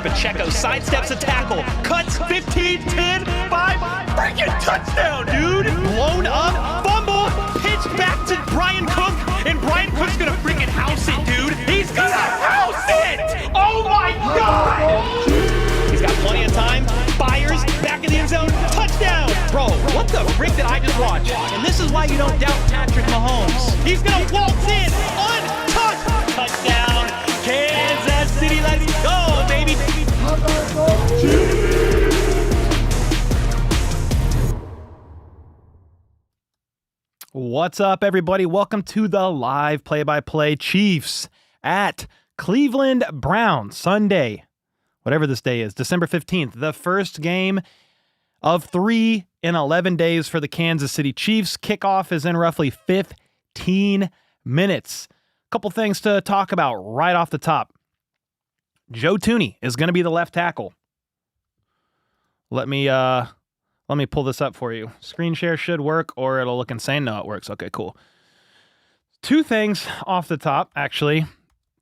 Pacheco sidesteps a tackle, cuts 15, 10, 5, freaking touchdown, dude! Blown up, fumble, pitch back to Brian Cook, and Brian Cook's gonna freaking house it, dude! He's gonna house it! Oh my God! He's got plenty of time, fires, back in the end zone, touchdown! Bro, what the frick did I just watch? And this is why you don't doubt Patrick Mahomes. He's gonna waltz in, untouched, touchdown, Kansas City, let's go, baby! What's up, everybody? Welcome to the live play-by-play. Chiefs at Cleveland Browns, Sunday, whatever this day is, December 15th, the first game of 3 in 11 days for the Kansas City Chiefs. Kickoff is in roughly 15 minutes. A couple things to talk about right off the top. Joe Thuney is going to be the left tackle. Let me pull this up for you. Screen share should work, or it'll look insane. No, it works. Okay, cool. Two things off the top, actually.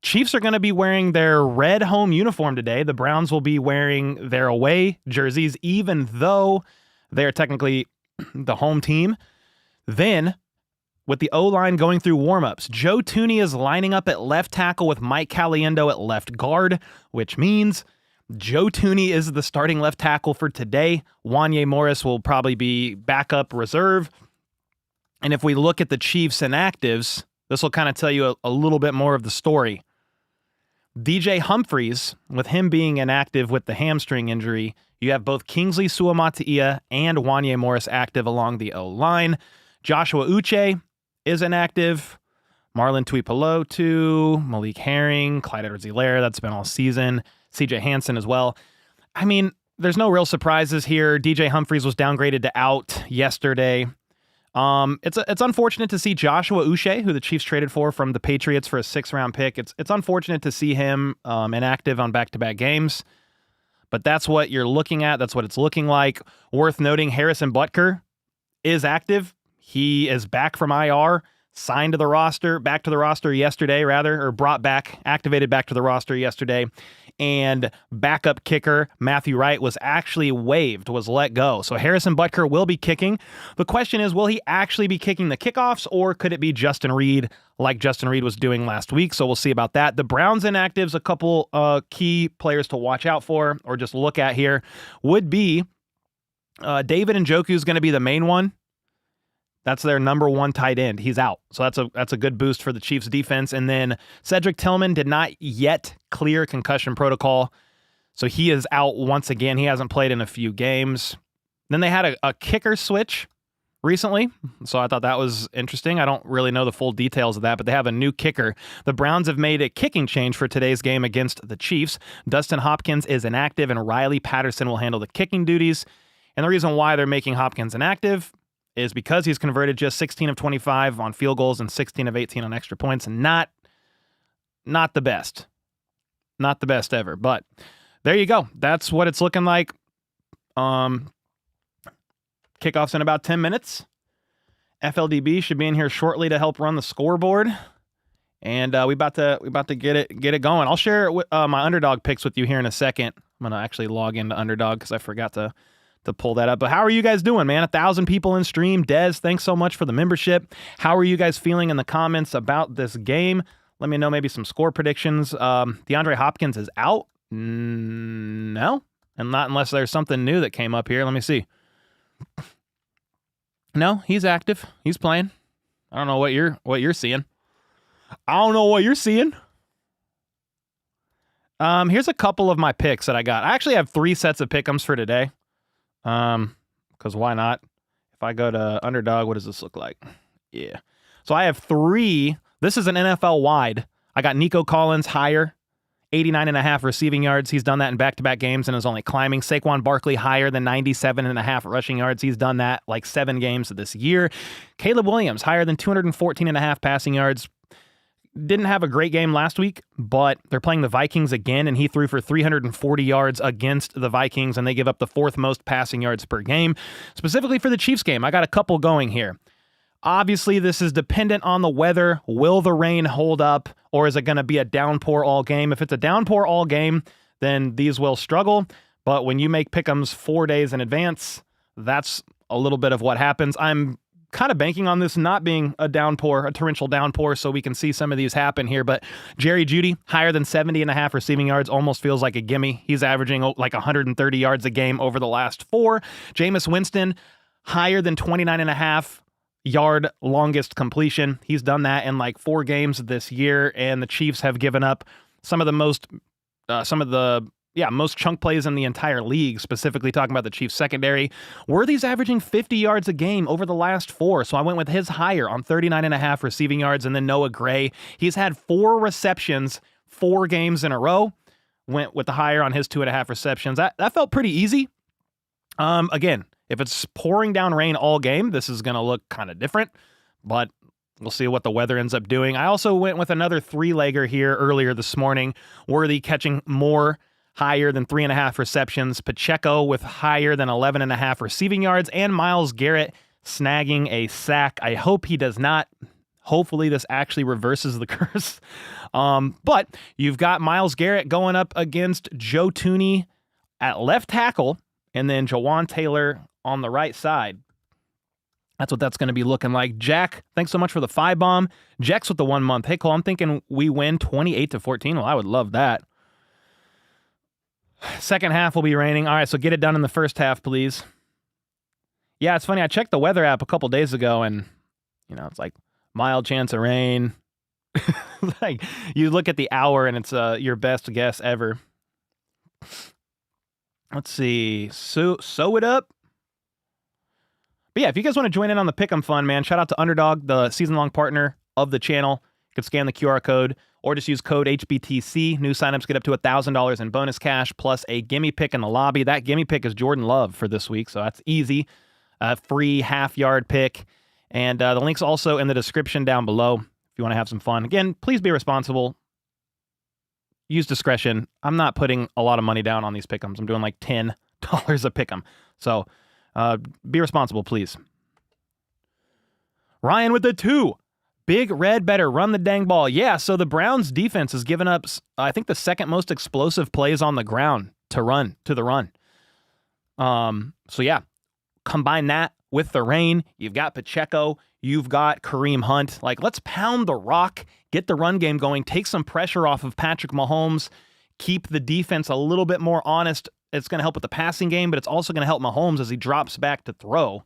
Chiefs are going to be wearing their red home uniform today. The Browns will be wearing their away jerseys, even though they're technically the home team. Then, with the O-line going through warmups, Joe Thuney is lining up at left tackle with Mike Caliendo at left guard, which means Joe Thuney is the starting left tackle for today. Wanye Morris will probably be backup reserve. And if we look at the Chiefs inactives, this will kind of tell you a little bit more of the story. DJ Humphries, with him being inactive with the hamstring injury, you have both Kingsley Suamataia and Wanye Morris active along the O-line. Joshua Uche is inactive. Marlon Tuipulotu, Malik Herring, Clyde Edwards-Helaire, that's been all season. CJ Hansen as well. I mean, there's no real surprises here. DJ Humphries was downgraded to out yesterday. It's unfortunate to see Joshua Uche, who the Chiefs traded for from the Patriots for a 6th-round pick. It's unfortunate to see him inactive on back-to-back games. But that's what you're looking at. That's what it's looking like. Worth noting, Harrison Butker is active. He is back from IR, signed to the roster, back to the roster yesterday, rather, or brought back, activated back to the roster yesterday. And backup kicker Matthew Wright was actually waived, was let go. So Harrison Butker will be kicking. The question is, will he actually be kicking the kickoffs, or could it be Justin Reed like Justin Reed was doing last week? So we'll see about that. The Browns inactives, a couple key players to watch out for or just look at here would be David Njoku is going to be the main one. That's their number one tight end. He's out. So that's a good boost for the Chiefs defense. And then Cedric Tillman did not yet clear concussion protocol. So he is out once again. He hasn't played in a few games. Then they had a kicker switch recently. So I thought that was interesting. I don't really know the full details of that, but they have a new kicker. The Browns have made a kicking change for today's game against the Chiefs. Dustin Hopkins is inactive and Riley Patterson will handle the kicking duties. And the reason why they're making Hopkins inactive is because he's converted just 16 of 25 on field goals and 16 of 18 on extra points. Not the best. Not the best ever. But there you go. That's what it's looking like. Kickoff's in about 10 minutes. FLDB should be in here shortly to help run the scoreboard. And we about to get it going. I'll share my underdog picks with you here in a second. I'm going to actually log into underdog because I forgot to pull that up. But how are you guys doing, man? 1,000 people in stream. Des, thanks so much for the membership. How are you guys feeling in the comments about this game? Let me know maybe some score predictions. DeAndre Hopkins is out? No, and not unless there's something new that came up here. Let me see. No, he's active. He's playing. I don't know what you're seeing. I don't know what you're seeing. Here's a couple of my picks that I got. I actually have 3 sets of pick'ems for today. Because why not? If I go to underdog, what does this look like? Yeah. So I have 3. This is an NFL wide. I got Nico Collins higher, 89.5 receiving yards. He's done that in back-to-back games and is only climbing. Saquon Barkley higher than 97.5 rushing yards. He's done that like 7 games of this year. Caleb Williams higher than 214.5 passing yards. Didn't have a great game last week, but they're playing the Vikings again, and he threw for 340 yards against the Vikings, and they give up the 4th most passing yards per game. Specifically for the Chiefs game, I got a couple going here. Obviously, this is dependent on the weather. Will the rain hold up, or is it going to be a downpour all game? If it's a downpour all game, then these will struggle. But when you make pick'ems 4 days in advance, that's a little bit of what happens. I'm kind of banking on this not being a downpour, a torrential downpour, so we can see some of these happen here. But Jerry Jeudy, higher than 70.5 receiving yards, almost feels like a gimme. He's averaging like 130 yards a game over the last 4. Jameis Winston, higher than 29.5 yard longest completion. He's done that in like 4 games this year, and the Chiefs have given up some of the most chunk plays in the entire league, specifically talking about the Chiefs secondary. Worthy's averaging 50 yards a game over the last 4, so I went with his higher on 39.5 receiving yards. And then Noah Gray, he's had 4 receptions 4 games in a row. Went with the higher on his 2.5 receptions. That felt pretty easy. Again, if it's pouring down rain all game, this is going to look kind of different, but we'll see what the weather ends up doing. I also went with another 3-legger here earlier this morning. Worthy catching more, higher than 3.5 receptions. Pacheco with higher than 11.5 receiving yards, and Myles Garrett snagging a sack. I hope he does not. Hopefully this actually reverses the curse. But you've got Myles Garrett going up against Joe Thuney at left tackle, and then Jawan Taylor on the right side. That's what that's going to be looking like. Jack, thanks so much for the 5-bomb. Jex with the 1 month. Hey, Cole, I'm thinking we win 28-14. Well, I would love that. Second half will be raining. All right, so get it done in the first half, please. Yeah, it's funny. I checked the weather app a couple days ago, and, it's like mild chance of rain. Like, you look at the hour, and it's your best guess ever. Let's see. Sew it up. But yeah, if you guys want to join in on the Pick'em fun, man, shout out to Underdog, the season-long partner of the channel. You can scan the QR code or just use code HBTC. New signups get up to $1,000 in bonus cash plus a gimme pick in the lobby. That gimme pick is Jordan Love for this week, so that's easy. Free half-yard pick. And the link's also in the description down below if you want to have some fun. Again, please be responsible. Use discretion. I'm not putting a lot of money down on these pick'ems. I'm doing like $10 a pick'em. So be responsible, please. Ryan with the 2. Big Red better run the dang ball. Yeah, so the Browns defense has given up, I think, the second most explosive plays on the ground to the run. So yeah, combine that with the rain. You've got Pacheco. You've got Kareem Hunt. Like, let's pound the rock, get the run game going, take some pressure off of Patrick Mahomes, keep the defense a little bit more honest. It's going to help with the passing game, but it's also going to help Mahomes as he drops back to throw.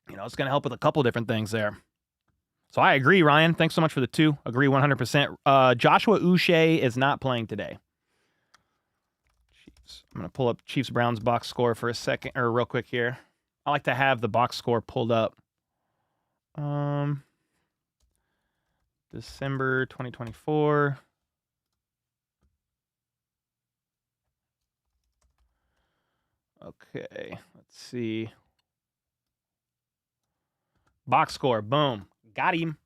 It's going to help with a couple different things there. So I agree, Ryan. Thanks so much for the 2. Agree 100%. Joshua Uche is not playing today. Chiefs. I'm going to pull up Chiefs-Browns box score for a second, or real quick here. I like to have the box score pulled up. December 2024. Okay, let's see. Box score, boom. Got him.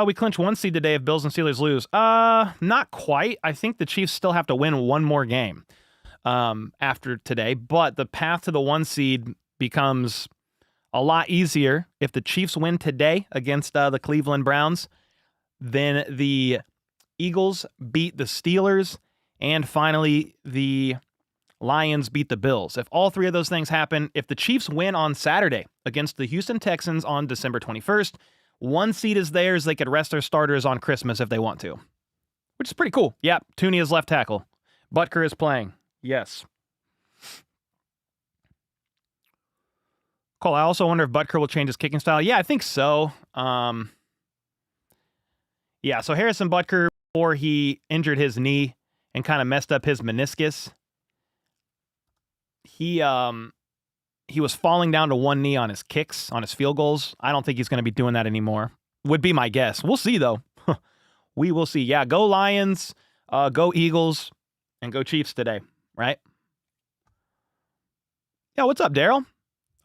We clinch 1 seed today if Bills and Steelers lose. Not quite. I think the Chiefs still have to win 1 more game after today, but the path to the 1 seed becomes a lot easier if the Chiefs win today against the Cleveland Browns. Then the Eagles beat the Steelers, and finally the Lions beat the Bills. If all 3 of those things happen, if the Chiefs win on Saturday against the Houston Texans on December 21st, 1 seed is theirs. They could rest their starters on Christmas if they want to, which is pretty cool. Yeah, Thuney is left tackle. Butker is playing. Yes. Cole, I also wonder if Butker will change his kicking style. Yeah, I think so. Yeah, so Harrison Butker, before he injured his knee and kind of messed up his meniscus, he was falling down to 1 knee on his kicks, on his field goals. I don't think he's going to be doing that anymore. Would be my guess. We'll see, though. We will see. Yeah, go Lions, go Eagles, and go Chiefs today, right? Yeah, what's up, Daryl?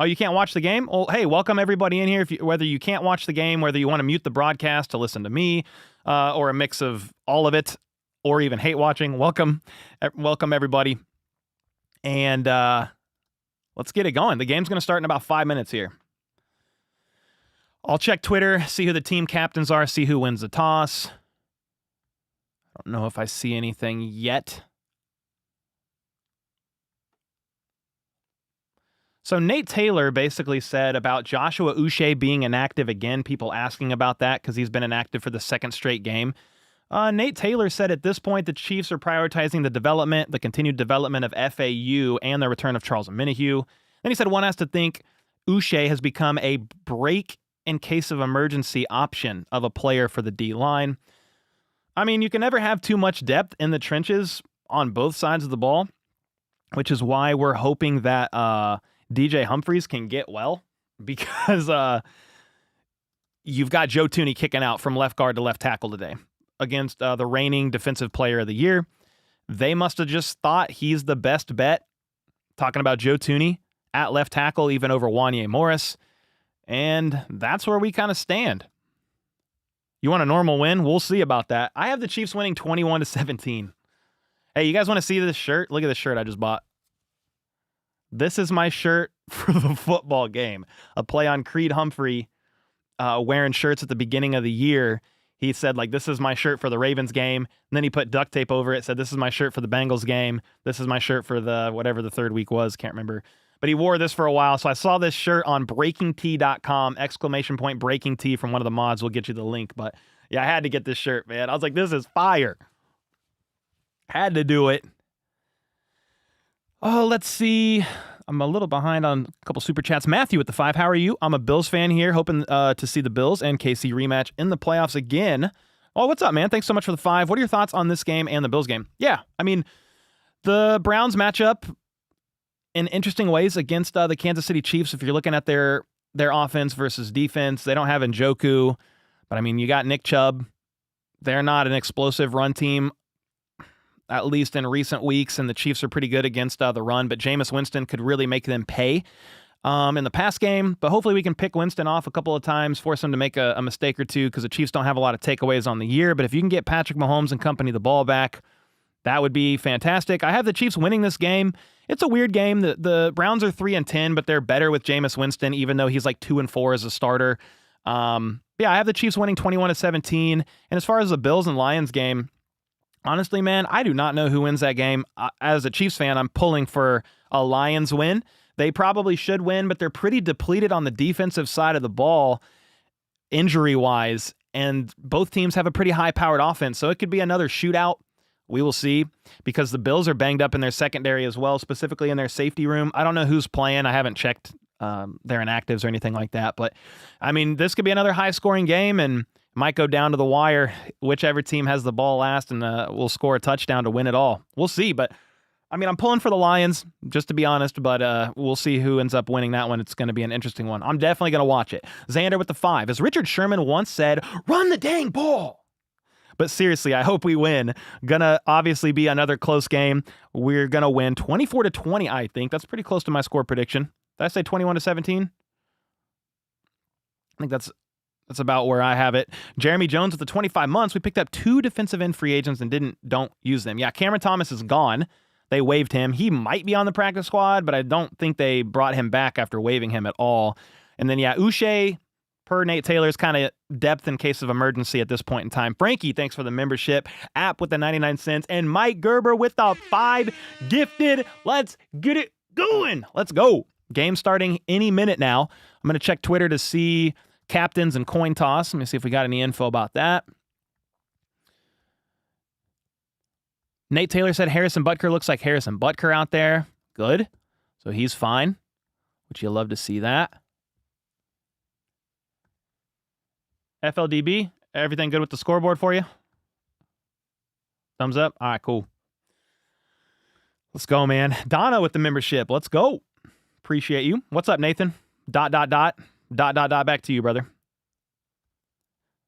Oh, you can't watch the game? Well, hey, welcome everybody in here. Whether you can't watch the game, whether you want to mute the broadcast to listen to me, or a mix of all of it, or even hate watching, welcome everybody. And let's get it going. The game's going to start in about 5 minutes here. I'll check Twitter, see who the team captains are, see who wins the toss. I don't know if I see anything yet. So Nate Taylor basically said about Joshua Uche being inactive again, people asking about that because he's been inactive for the second straight game. Nate Taylor said at this point the Chiefs are prioritizing the continued development of FAU and the return of Charles Omenihu. Then he said one has to think Uche has become a break in case of emergency option of a player for the D-line. I mean, you can never have too much depth in the trenches on both sides of the ball, which is why we're hoping that DJ Humphries can get well, because you've got Joe Thuney kicking out from left guard to left tackle today against the reigning defensive player of the year. They must have just thought he's the best bet, talking about Joe Thuney at left tackle, even over Wanye Morris. And that's where we kind of stand. You want a normal win? We'll see about that. I have the Chiefs winning 21-17. Hey, you guys want to see this shirt? Look at this shirt I just bought. This is my shirt for the football game. A play on Creed Humphrey wearing shirts at the beginning of the year. He said, like, this is my shirt for the Ravens game. And then he put duct tape over it, said, this is my shirt for the Bengals game. This is my shirt for the whatever the third week was. Can't remember. But he wore this for a while. So I saw this shirt on breakingtee.com, ! Breaking Tee from one of the mods. We'll get you the link. But yeah, I had to get this shirt, man. I was like, this is fire. Had to do it. Oh, let's see. I'm a little behind on a couple super chats. Matthew with the 5. How are you? I'm a Bills fan here, hoping to see the Bills and KC rematch in the playoffs again. Oh, what's up, man? Thanks so much for the 5. What are your thoughts on this game and the Bills game? Yeah, I mean, the Browns match up in interesting ways against the Kansas City Chiefs. If you're looking at their offense versus defense, they don't have Njoku, but I mean, you got Nick Chubb. They're not an explosive run team, at least in recent weeks, and the Chiefs are pretty good against the run, but Jameis Winston could really make them pay in the pass game. But hopefully we can pick Winston off a couple of times, force him to make a mistake or two, because the Chiefs don't have a lot of takeaways on the year. But if you can get Patrick Mahomes and company the ball back, that would be fantastic. I have the Chiefs winning this game. It's a weird game. The Browns are 3-10, but they're better with Jameis Winston, even though he's like 2-4 as a starter. Yeah, I have the Chiefs winning 21-17. And as far as the Bills and Lions game, honestly, man, I do not know who wins that game. As a Chiefs fan, I'm pulling for a Lions win. They probably should win, but they're pretty depleted on the defensive side of the ball, injury-wise, and both teams have a pretty high-powered offense, so it could be another shootout. We will see, because the Bills are banged up in their secondary as well, specifically in their safety room. I don't know who's playing. I haven't checked their inactives or anything like that, but, I mean, this could be another high-scoring game, and might go down to the wire, whichever team has the ball last, and will score a touchdown to win it all. We'll see, but I mean, I'm pulling for the Lions, just to be honest, but we'll see who ends up winning that one. It's going to be an interesting one. I'm definitely going to watch it. Xander with the 5. As Richard Sherman once said, run the dang ball. But seriously, I hope we win. Gonna obviously be another close game. We're going to win 24-20, I think. That's pretty close to my score prediction. Did I say 21-17? I think that's about where I have it. Jeremy Jones with the 25 months. We picked up 2 defensive end free agents and don't use them. Yeah, Cameron Thomas is gone. They waived him. He might be on the practice squad, but I don't think they brought him back after waiving him at all. And then, yeah, Uche, per Nate Taylor's kind of depth in case of emergency at this point in time. Frankie, thanks for the membership. App with the 99 cents. And Mike Gerber with the 5 gifted. Let's get it going. Let's go. Game starting any minute now. I'm going to check Twitter to see captains and coin toss. Let me see if we got any info about that. Nate Taylor said Harrison Butker looks like Harrison Butker out there. Good. So he's fine, which you'll love to see that. FLDB, everything good with the scoreboard for you? Thumbs up? All right, cool. Let's go, man. Donna with the membership. Let's go. Appreciate you. What's up, Nathan? ... Back to you, brother.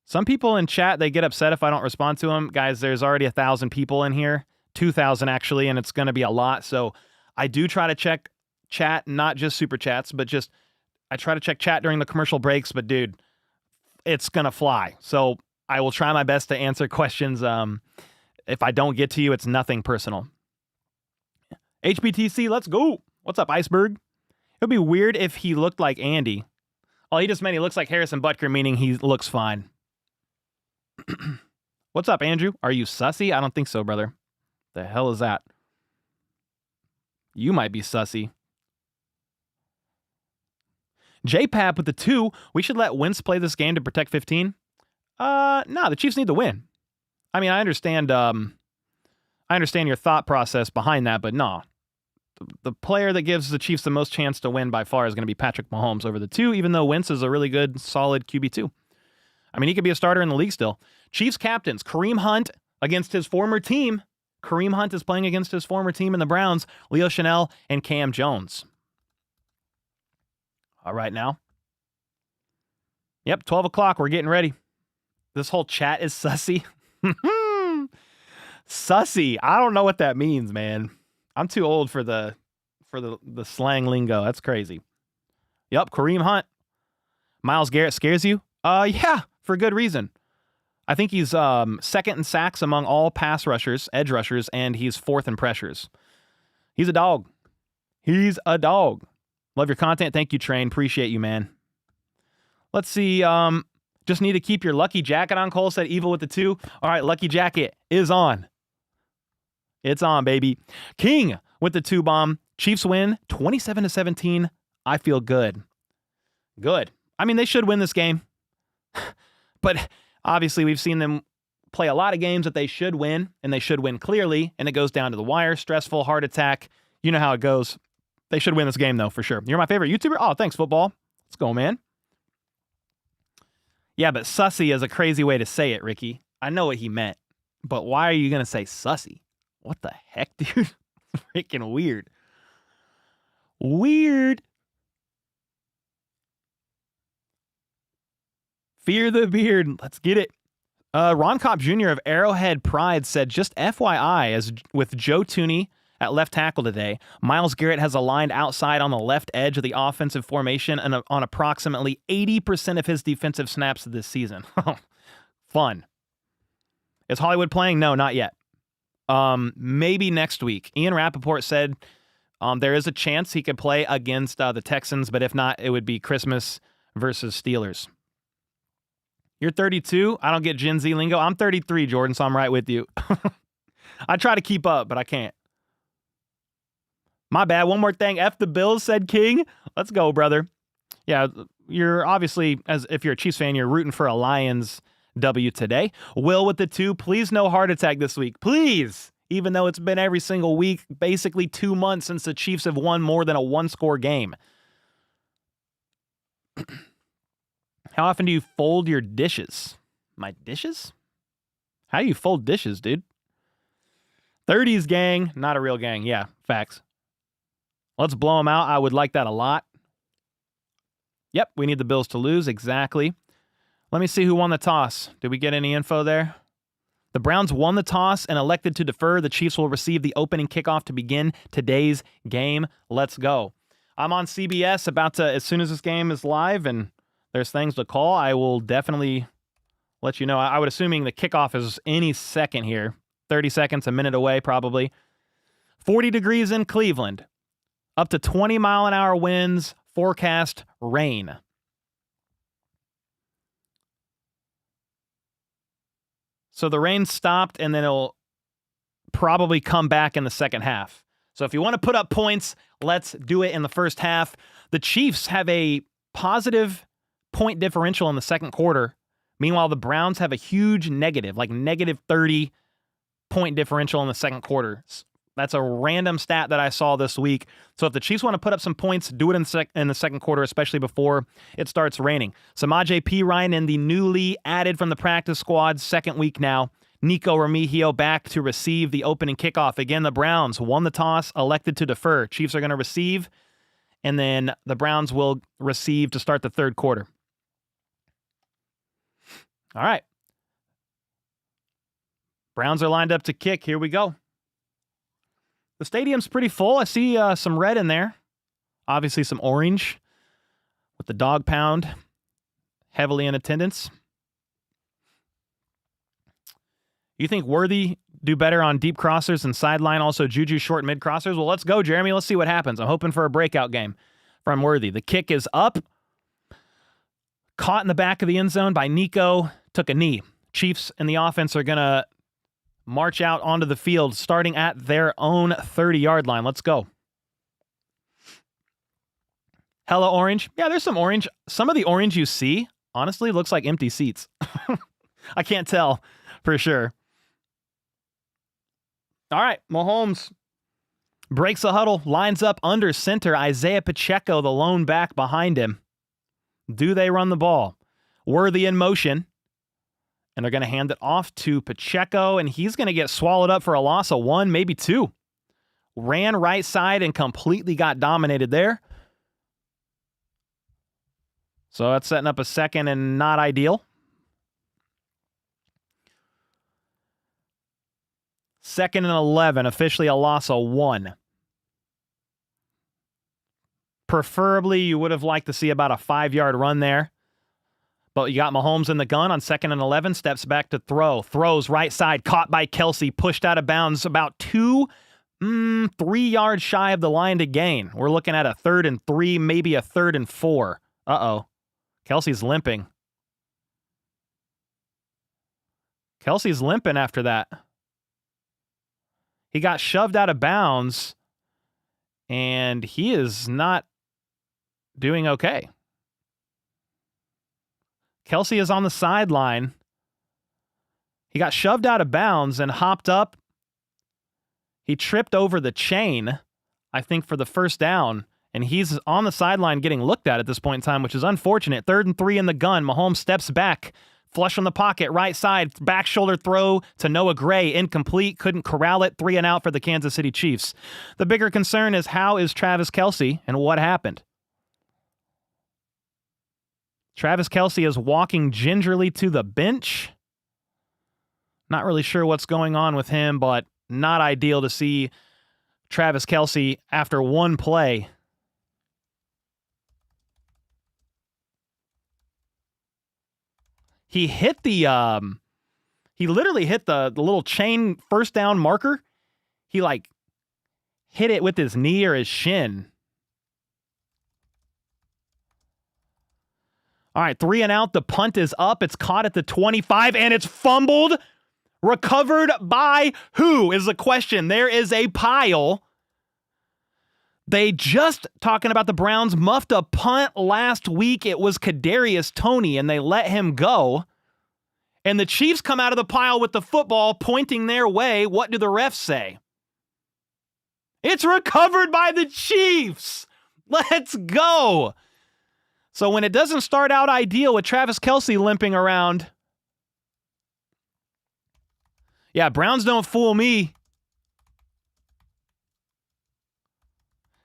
Some people in chat, they get upset if I don't respond to them. Guys, there's already 1,000 people in here. 2,000 actually, and it's going to be a lot. So I do try to check chat, not just super chats, but just I try to check chat during the commercial breaks. But dude, it's going to fly. So I will try my best to answer questions. If I don't get to you, it's nothing personal. HBTC, let's go. What's up, Iceberg? It would be weird if he looked like Andy. Oh, he just meant he looks like Harrison Butker, meaning he looks fine. What's up, Andrew? Are you sussy? I don't think so, brother. The hell is that? You might be sussy. JPAP with the 2. We should let Wentz play this game to protect 15. No, the Chiefs need to win. I mean, I understand your thought process behind that, but no. The player that gives the Chiefs the most chance to win by far is going to be Patrick Mahomes over the 2, even though Wentz is a really good, solid QB2. I mean, he could be a starter in the league still. Chiefs captains, Kareem Hunt against his former team. Kareem Hunt is playing against his former team in the Browns, Leo Chanel and Cam Jones. All right, now. Yep, 12 o'clock. We're getting ready. This whole chat is sussy. Sussy. I don't know what that means, man. I'm too old for the slang lingo. That's crazy. Yep, Kareem Hunt. Myles Garrett scares you? Yeah, for good reason. I think he's second in sacks among all pass rushers, edge rushers, and he's fourth in pressures. He's a dog. He's a dog. Love your content. Thank you, Train. Appreciate you, man. Let's see. Just need to keep your lucky jacket on. Cole said evil with the 2. All right, lucky jacket is on. It's on, baby. King with the 2 bomb. Chiefs win 27-17. I feel good. Good. I mean, they should win this game. But obviously, we've seen them play a lot of games that they should win, and they should win clearly, and it goes down to the wire. Stressful, heart attack. You know how it goes. They should win this game, though, for sure. You're my favorite YouTuber? Oh, thanks, football. Let's go, man. Yeah, but sussy is a crazy way to say it, Ricky. I know what he meant. But why are you going to say sussy? What the heck, dude? Freaking weird. Weird. Fear the beard. Let's get it. Ron Kopp Jr. of Arrowhead Pride said, just FYI, as with Joe Tooney at left tackle today, Myles Garrett has aligned outside on the left edge of the offensive formation and on approximately 80% of his defensive snaps this season. Fun. Is Hollywood playing? No, not yet. Maybe next week. Ian Rappaport said there is a chance he could play against the Texans, but if not, it would be Christmas versus Steelers. You're 32. I don't get Gen Z lingo. I'm 33, Jordan, so I'm right with you. I try to keep up, but I can't. My bad. One more thing. F the Bills, said King. Let's go, brother. Yeah, you're obviously, as if you're a Chiefs fan, you're rooting for a Lions W today. Will with the 2. Please no heart attack this week. Please. Even though it's been every single week, basically 2 months since the Chiefs have won more than a 1-score game. How often do you fold your dishes? My dishes? How do you fold dishes, dude? 30s gang, not a real gang. Yeah, facts. Let's blow them out. I would like that a lot. Yep, we need the Bills to lose. Exactly. Let me see who won the toss. Did we get any info there? The Browns won the toss and elected to defer. The Chiefs will receive the opening kickoff to begin today's game. Let's go. I'm on CBS about to, as soon as this game is live and there's things to call, I will definitely let you know. I would assuming the kickoff is any second here. 30 seconds, a minute away probably. 40 degrees in Cleveland. Up to 20-mile-an-hour winds. Forecast rain. So the rain stopped, and then it'll probably come back in the second half. So if you want to put up points, let's do it in the first half. The Chiefs have a positive point differential in the second quarter. Meanwhile, the Browns have a huge negative, like negative 30 point differential in the second quarter. That's a random stat that I saw this week. So if the Chiefs want to put up some points, do it in the second quarter, especially before it starts raining. Samaje Perine in the newly added from the practice squad, second week now. Nico Remigio back to receive the opening kickoff. Again, the Browns won the toss, elected to defer. Chiefs are going to receive, and then the Browns will receive to start the third quarter. All right. Browns are lined up to kick. Here we go. The stadium's pretty full. I see some red in there. Obviously some orange with the dog pound heavily in attendance. You think Worthy do better on deep crossers and sideline, also Juju short mid crossers? Well, let's go, Jeremy. Let's see what happens. I'm hoping for a breakout game from Worthy. The kick is up. Caught in the back of the end zone by Nico. Took a knee. Chiefs and the offense are going to march out onto the field starting at their own 30-yard line. Let's go. Hella orange. Yeah, there's some orange. Some of the orange you see, honestly, looks like empty seats. I can't tell for sure. All right, Mahomes breaks the huddle, lines up under center. Isaiah Pacheco, the lone back behind him. Do they run the ball? Worthy in motion. And they're going to hand it off to Pacheco, and he's going to get swallowed up for a loss of 1, maybe 2. Ran right side and completely got dominated there. So that's setting up a second and not ideal. Second and 11, officially a loss of 1. Preferably, you would have liked to see about a 5-yard run there. But you got Mahomes in the gun on second and 11, steps back to throw. Throws right side, caught by Kelsey, pushed out of bounds about 3 yards shy of the line to gain. We're looking at a 3rd and 3, maybe a 3rd and 4. Uh-oh. Kelsey's limping. Kelsey's limping after that. He got shoved out of bounds, and he is not doing okay. Kelsey is on the sideline. He got shoved out of bounds and hopped up. He tripped over the chain, I think, for the first down, and he's on the sideline getting looked at this point in time, which is unfortunate. 3rd and 3 in the gun. Mahomes steps back, flush from the pocket, right side, back shoulder throw to Noah Gray, incomplete, couldn't corral it, 3 and out for the Kansas City Chiefs. The bigger concern is how is Travis Kelce and what happened? Travis Kelce is walking gingerly to the bench. Not really sure what's going on with him, but not ideal to see Travis Kelce after 1 play. He hit he literally hit the little chain first down marker. He hit it with his knee or his shin. All right, 3 and out. The punt is up. It's caught at the 25, and it's fumbled. Recovered by who is the question. There is a pile. They just, talking about the Browns, muffed a punt last week. It was Kadarius Toney, and they let him go. And the Chiefs come out of the pile with the football pointing their way. What do the refs say? It's recovered by the Chiefs. Let's go. So when it doesn't start out ideal with Travis Kelce limping around, yeah, Browns don't fool me.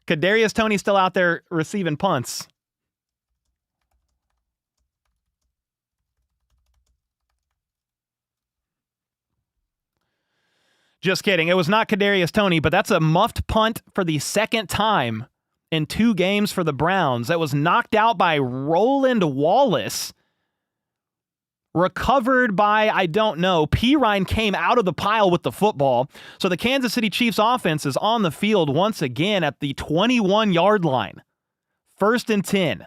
Kadarius Toney still out there receiving punts. Just kidding. It was not Kadarius Toney, but that's a muffed punt for the second time in 2 games for the Browns. That was knocked out by Roland Wallace. Recovered by, I don't know. Pirine came out of the pile with the football. So the Kansas City Chiefs offense is on the field once again at the 21-yard line. 1st and 10.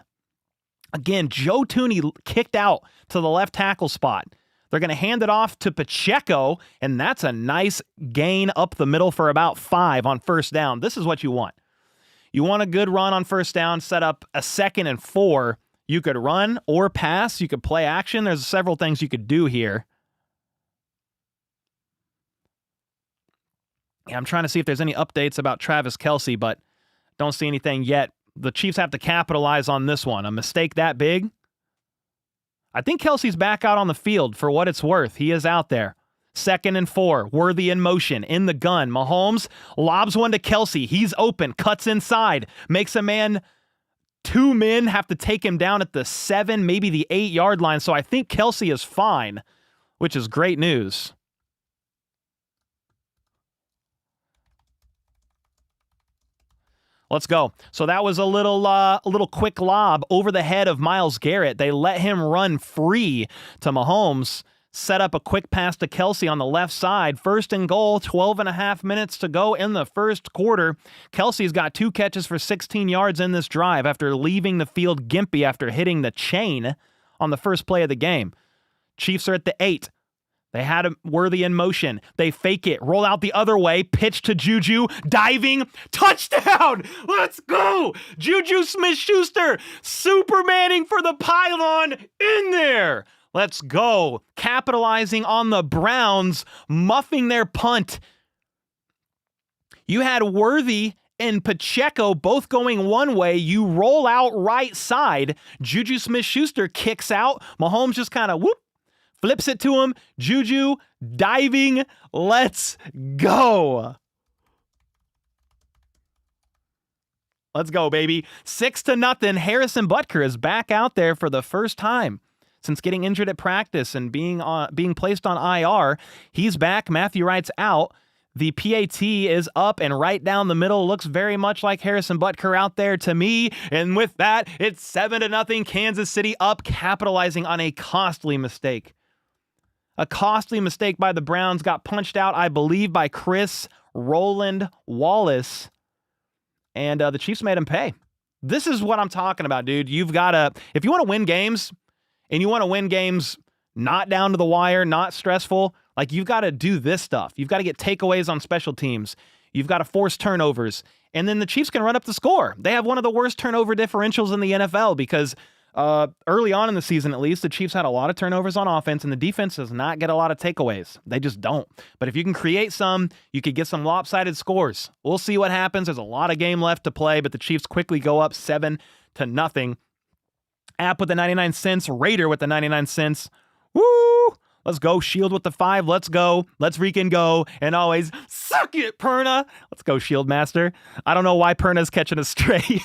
Again, Joe Thuney kicked out to the left tackle spot. They're going to hand it off to Pacheco, and that's a nice gain up the middle for about 5 on first down. This is what you want. You want a good run on first down, set up a 2nd and 4. You could run or pass. You could play action. There's several things you could do here. Yeah, I'm trying to see if there's any updates about Travis Kelce, but don't see anything yet. The Chiefs have to capitalize on this one. A mistake that big? I think Kelce's back out on the field for what it's worth. He is out there. 2nd and 4, Worthy in motion, in the gun. Mahomes lobs one to Kelce. He's open, cuts inside, makes a man, 2 men have to take him down at the 7, maybe the 8-yard line. So I think Kelce is fine, which is great news. Let's go. So that was a little quick lob over the head of Myles Garrett. They let him run free to Mahomes. Set up a quick pass to Kelce on the left side. 1st and goal, 12 and a half minutes to go in the first quarter. Kelce's got 2 catches for 16 yards in this drive after leaving the field gimpy after hitting the chain on the first play of the game. Chiefs are at the 8. They had a Worthy in motion. They fake it, roll out the other way, pitch to Juju, diving, touchdown! Let's go! Juju Smith-Schuster, Supermaning for the pylon in there! Let's go. Capitalizing on the Browns, muffing their punt. You had Worthy and Pacheco both going one way. You roll out right side. Juju Smith-Schuster kicks out. Mahomes just kind of whoop, flips it to him. Juju diving. Let's go. Let's go, baby. 6-0. Harrison Butker is back out there for the first time since getting injured at practice and being placed on IR. He's back. Matthew Wright's out. The PAT is up and right down the middle. Looks very much like Harrison Butker out there to me. And with that, it's 7-0. Kansas City up, capitalizing on a costly mistake. A costly mistake by the Browns. Got punched out, I believe, by Chris Roland Wallace. And the Chiefs made him pay. This is what I'm talking about, dude. You've got to, if you want to win games, and you want to win games not down to the wire, not stressful, like you've got to do this stuff. You've got to get takeaways on special teams. You've got to force turnovers. And then the Chiefs can run up the score. They have one of the worst turnover differentials in the NFL because early on in the season, at least, the Chiefs had a lot of turnovers on offense, and the defense does not get a lot of takeaways. They just don't. But if you can create some, you could get some lopsided scores. We'll see what happens. There's a lot of game left to play, but the Chiefs quickly go up 7-0. App with the 99 cents. Raider with the 99 cents. Woo! Let's go. Shield with the 5. Let's go. Let's freaking go. And always, suck it, Perna. Let's go, Shield Master. I don't know why Perna's catching a stray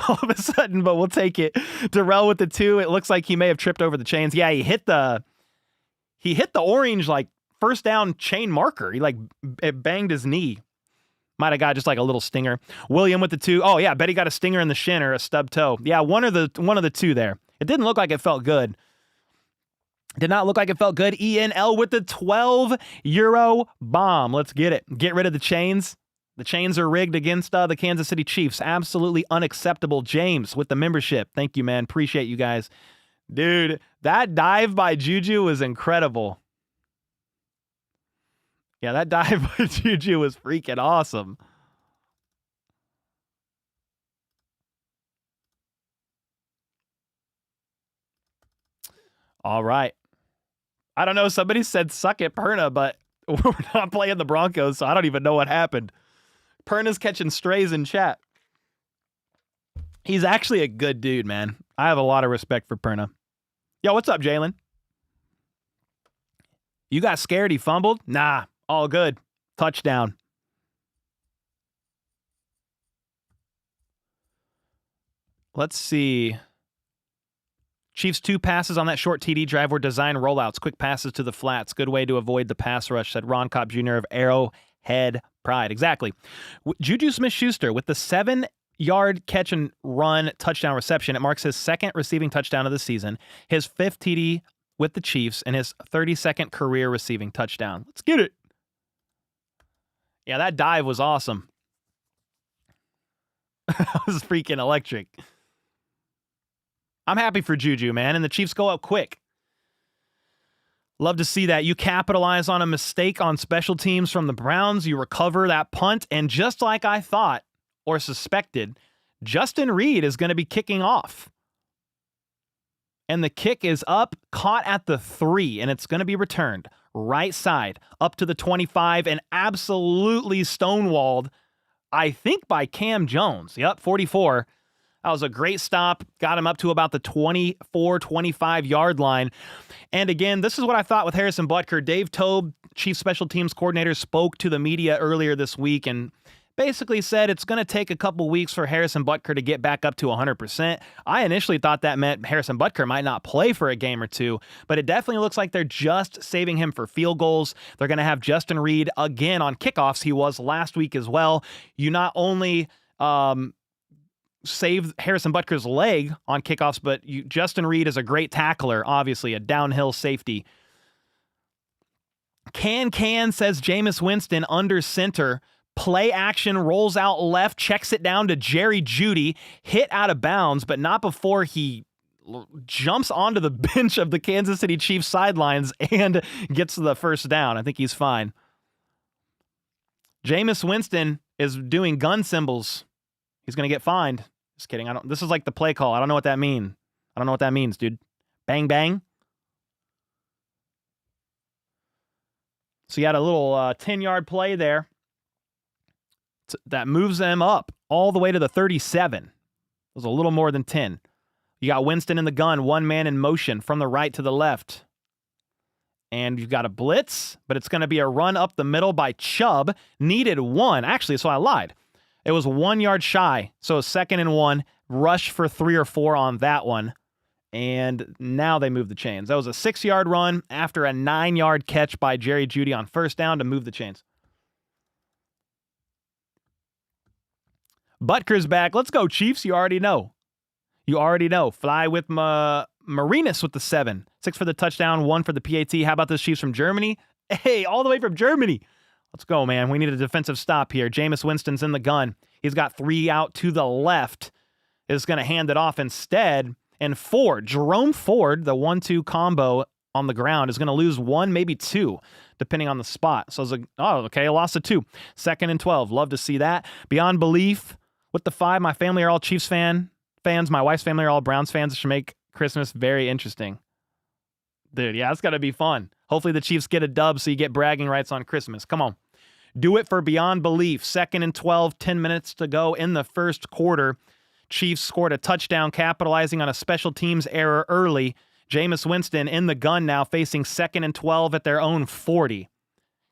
all of a sudden, but we'll take it. Darrell with the 2. It looks like he may have tripped over the chains. Yeah, he hit the orange, like, first down chain marker. He, like, it banged his knee. Might have got just like a little stinger. William with the 2. Oh, yeah, bet he got a stinger in the shin or a stub toe. Yeah, one of the two there. It didn't look like it felt good. Did not look like it felt good. ENL with the 12 euro bomb. Let's get it. Get rid of the chains. The chains are rigged against the Kansas City Chiefs. Absolutely unacceptable. James with the membership. Thank you, man. Appreciate you guys. Dude, that dive by Juju was incredible. Yeah, that dive by Juju was freaking awesome. All right. I don't know. Somebody said suck it, Perna, but we're not playing the Broncos, so I don't even know what happened. Perna's catching strays in chat. He's actually a good dude, man. I have a lot of respect for Perna. Yo, what's up, Jalen? You got scared he fumbled? Nah, all good. Touchdown. Let's see. Chiefs' 2 passes on that short TD drive were design rollouts, quick passes to the flats. Good way to avoid the pass rush, said Ron Kopp Jr. of Arrowhead Pride. Exactly. Juju Smith-Schuster with the 7-yard catch and run touchdown reception. It marks his 2nd receiving touchdown of the season, his 5th TD with the Chiefs, and his 32nd career receiving touchdown. Let's get it. Yeah, that dive was awesome. That was freaking electric. I'm happy for Juju, man, and the Chiefs go up quick. Love to see that. You capitalize on a mistake on special teams from the Browns. You recover that punt, and just like I thought or suspected, Justin Reed is going to be kicking off. And the kick is up, caught at the 3, and it's going to be returned right side up to the 25 and absolutely stonewalled, I think, by Cam Jones. Yep, 44. That was a great stop. Got him up to about the 24, 25-yard line. And again, this is what I thought with Harrison Butker. Dave Tobe, Chief Special Teams Coordinator, spoke to the media earlier this week and basically said it's going to take a couple weeks for Harrison Butker to get back up to 100%. I initially thought that meant Harrison Butker might not play for a game or two, but it definitely looks like they're just saving him for field goals. They're going to have Justin Reed again on kickoffs. He was last week as well. You not only save Harrison Butker's leg on kickoffs, but Justin Reed is a great tackler, obviously, a downhill safety. Can says Jameis Winston under center. Play action, rolls out left, checks it down to Jerry Jeudy, hit out of bounds, but not before he jumps onto the bench of the Kansas City Chiefs sidelines and gets the first down. I think he's fine. Jameis Winston is doing gun symbols. He's going to get fined. Just kidding. This is like the play call. I don't know what that means. I don't know what that means, dude. Bang, bang. So you had a little 10-yard play there that moves them up all the way to the 37. It was a little more than 10. You got Winston in the gun, one man in motion from the right to the left. And you've got a blitz, but it's going to be a run up the middle by Chubb. Needed one. Actually, so I lied. It was 1 yard shy. So 2nd and 1. Rush for 3 or 4 on that one. And now they move the chains. That was a 6-yard run after a 9-yard catch by Jerry Jeudy on first down to move the chains. Butker's back. Let's go, Chiefs. You already know. You already know. Fly with Marinus with the 7. 6 for the touchdown, 1 for the PAT. How about those Chiefs from Germany? Hey, all the way from Germany. Let's go, man. We need a defensive stop here. Jameis Winston's in the gun. He's got 3 out to the left. Is going to hand it off instead. And Jerome Ford, the 1-2 combo on the ground, is going to lose 1, maybe 2, depending on the spot. So I was like, oh, okay, I lost a 2. 2nd and 12. Love to see that. Beyond belief with the 5. My family are all Chiefs fans. My wife's family are all Browns fans. It should make Christmas very interesting. Dude, yeah, it's got to be fun. Hopefully the Chiefs get a dub so you get bragging rights on Christmas. Come on. Do it for Beyond Belief. 2nd and 12, 10 minutes to go in the first quarter. Chiefs scored a touchdown capitalizing on a special teams error early. Jameis Winston in the gun now facing 2nd and 12 at their own 40.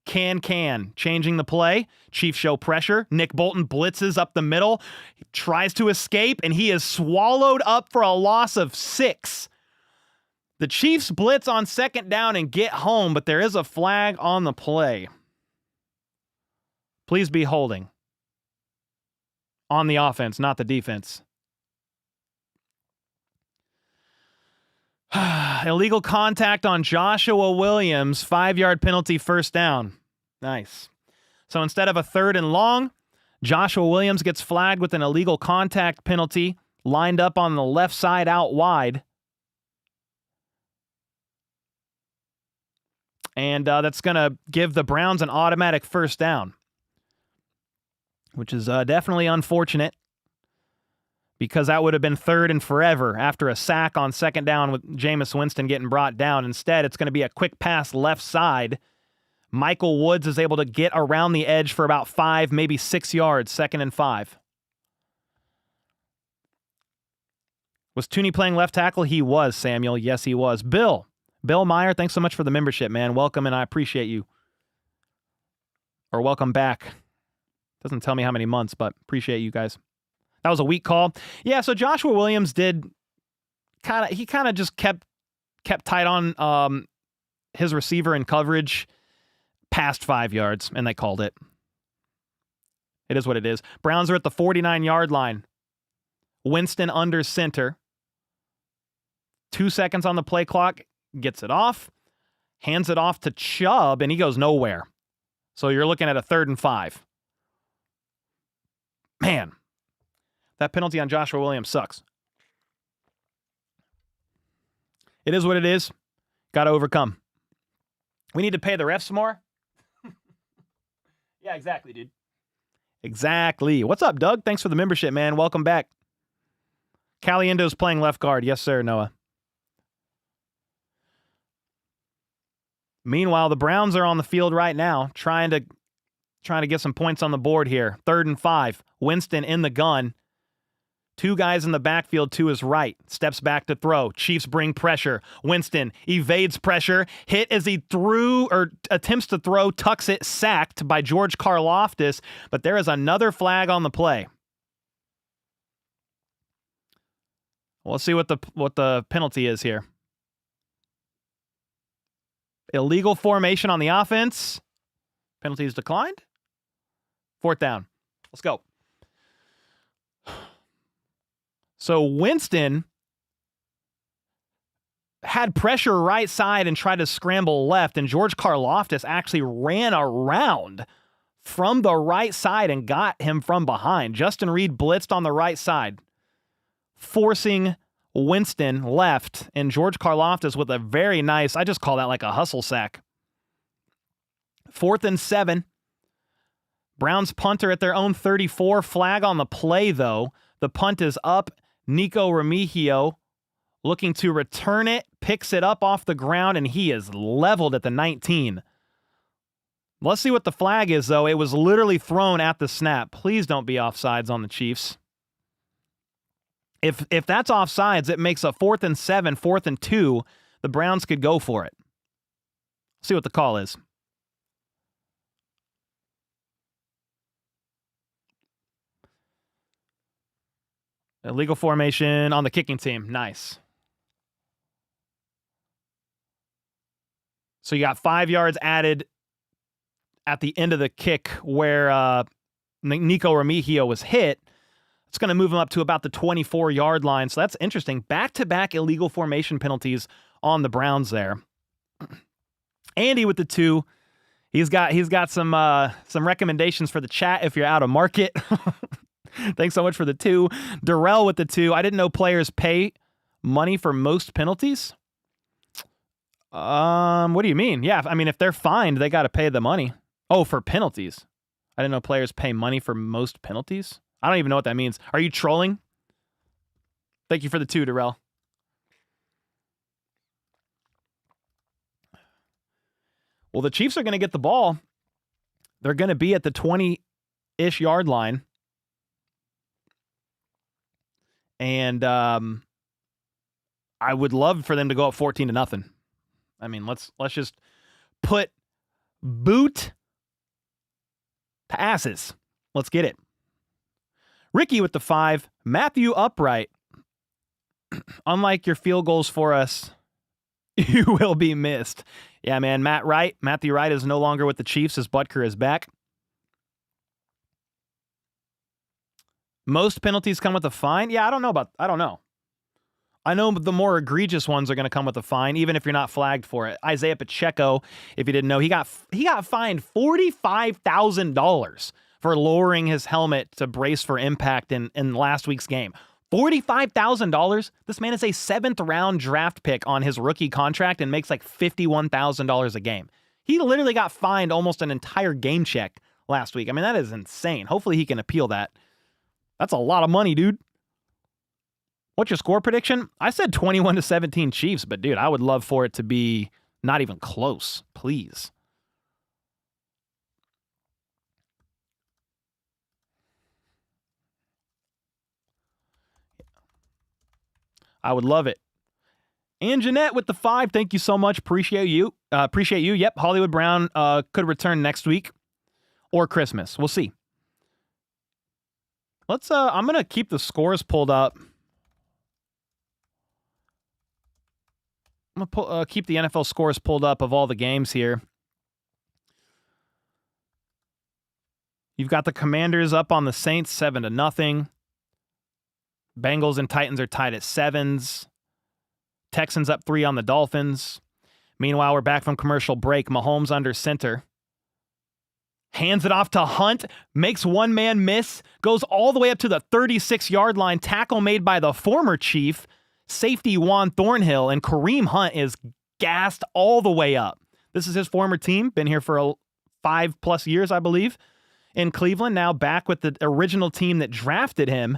Changing the play. Chiefs show pressure. Nick Bolton blitzes up the middle. He tries to escape, and he is swallowed up for a loss of 6. The Chiefs blitz on 2nd down and get home, but there is a flag on the play. Please be holding. On the offense, not the defense. Illegal contact on Joshua Williams. 5-yard penalty, first down. Nice. So instead of a 3rd and long, Joshua Williams gets flagged with an illegal contact penalty, lined up on the left side out wide. And that's going to give the Browns an automatic first down, which is definitely unfortunate because that would have been 3rd and forever after a sack on 2nd down with Jameis Winston getting brought down. Instead, it's going to be a quick pass left side. Michael Woods is able to get around the edge for about 5, maybe 6 yards, 2nd and 5. Was Tooney playing left tackle? He was, Samuel. Yes, he was. Bill Meyer, thanks so much for the membership, man. Welcome, and I appreciate you. Or welcome back. Doesn't tell me how many months, but appreciate you guys. That was a weak call. Yeah, so Joshua Williams did kind of just kept tight on his receiver in coverage past 5 yards, and they called it. It is what it is. Browns are at the 49-yard line. Winston under center. 2 seconds on the play clock. Gets it off. Hands it off to Chubb, and he goes nowhere. So you're looking at a 3rd and 5. Man, that penalty on Joshua Williams sucks. It is what it is. Got to overcome. We need to pay the refs more? Yeah, exactly, dude. Exactly. What's up, Doug? Thanks for the membership, man. Welcome back. Caliendo's playing left guard. Yes, sir, Noah. Meanwhile, the Browns are on the field right now, trying to get some points on the board here. 3rd and 5. Winston in the gun. 2 guys in the backfield to his right. Steps back to throw. Chiefs bring pressure. Winston evades pressure. Hit as he attempts to throw. Tucks it. Sacked by George Karlaftis. But there is another flag on the play. We'll see what the penalty is here. Illegal formation on the offense. Penalty is declined. 4th down. Let's go. So Winston had pressure right side and tried to scramble left, and George Karlaftis actually ran around from the right side and got him from behind. Justin Reed blitzed on the right side, forcing Winston left, and George Karlaftis with a very nice, I just call that like a hustle sack. 4th and 7. Browns punter at their own 34. Flag on the play, though. The punt is up. Nico Remigio looking to return it, picks it up off the ground, and he is leveled at the 19. Let's see what the flag is, though. It was literally thrown at the snap. Please don't be offsides on the Chiefs. If that's offsides, it makes a 4th and 7, 4th and 2. The Browns could go for it. See what the call is. Illegal formation on the kicking team. Nice. So you got 5 yards added at the end of the kick where Nico Remigio was hit. It's going to move him up to about the 24-yard line. So that's interesting. Back-to-back illegal formation penalties on the Browns there. Andy with the 2. He's got some recommendations for the chat if you're out of market. Thanks so much for the 2. Darrell with the 2. I didn't know players pay money for most penalties. What do you mean? Yeah, I mean, if they're fined, they got to pay the money. Oh, for penalties. I didn't know players pay money for most penalties. I don't even know what that means. Are you trolling? Thank you for the 2, Darrell. Well, the Chiefs are going to get the ball. They're going to be at the 20-ish yard line. And I would love for them to go up 14-0. I mean, let's just put boot passes. Let's get it. Ricky with the 5. Matthew Upright. Unlike your field goals for us, you will be missed. Yeah, man. Matthew Wright is no longer with the Chiefs as Butker is back. Most penalties come with a fine. Yeah, I don't know. I know the more egregious ones are going to come with a fine, even if you're not flagged for it. Isaiah Pacheco, if you didn't know, he got fined $45,000 for lowering his helmet to brace for impact in last week's game. $45,000? This man is a 7th-round draft pick on his rookie contract and makes like $51,000 a game. He literally got fined almost an entire game check last week. I mean, that is insane. Hopefully he can appeal that. That's a lot of money, dude. What's your score prediction? I said 21-17 Chiefs, but dude, I would love for it to be not even close, please. I would love it. And Jeanette with the 5. Thank you so much. Appreciate you. Yep, Hollywood Brown could return next week or Christmas. We'll see. Let's. I'm gonna keep the scores pulled up. I'm gonna keep the NFL scores pulled up of all the games here. You've got the Commanders up on the Saints 7-0. Bengals and Titans are tied at 7s. Texans up 3 on the Dolphins. Meanwhile, we're back from commercial break. Mahomes under center. Hands it off to Hunt. Makes one man miss. Goes all the way up to the 36-yard line. Tackle made by the former Chief. Safety Juan Thornhill. And Kareem Hunt is gassed all the way up. This is his former team. Been here for 5+ years, I believe. In Cleveland. Now back with the original team that drafted him.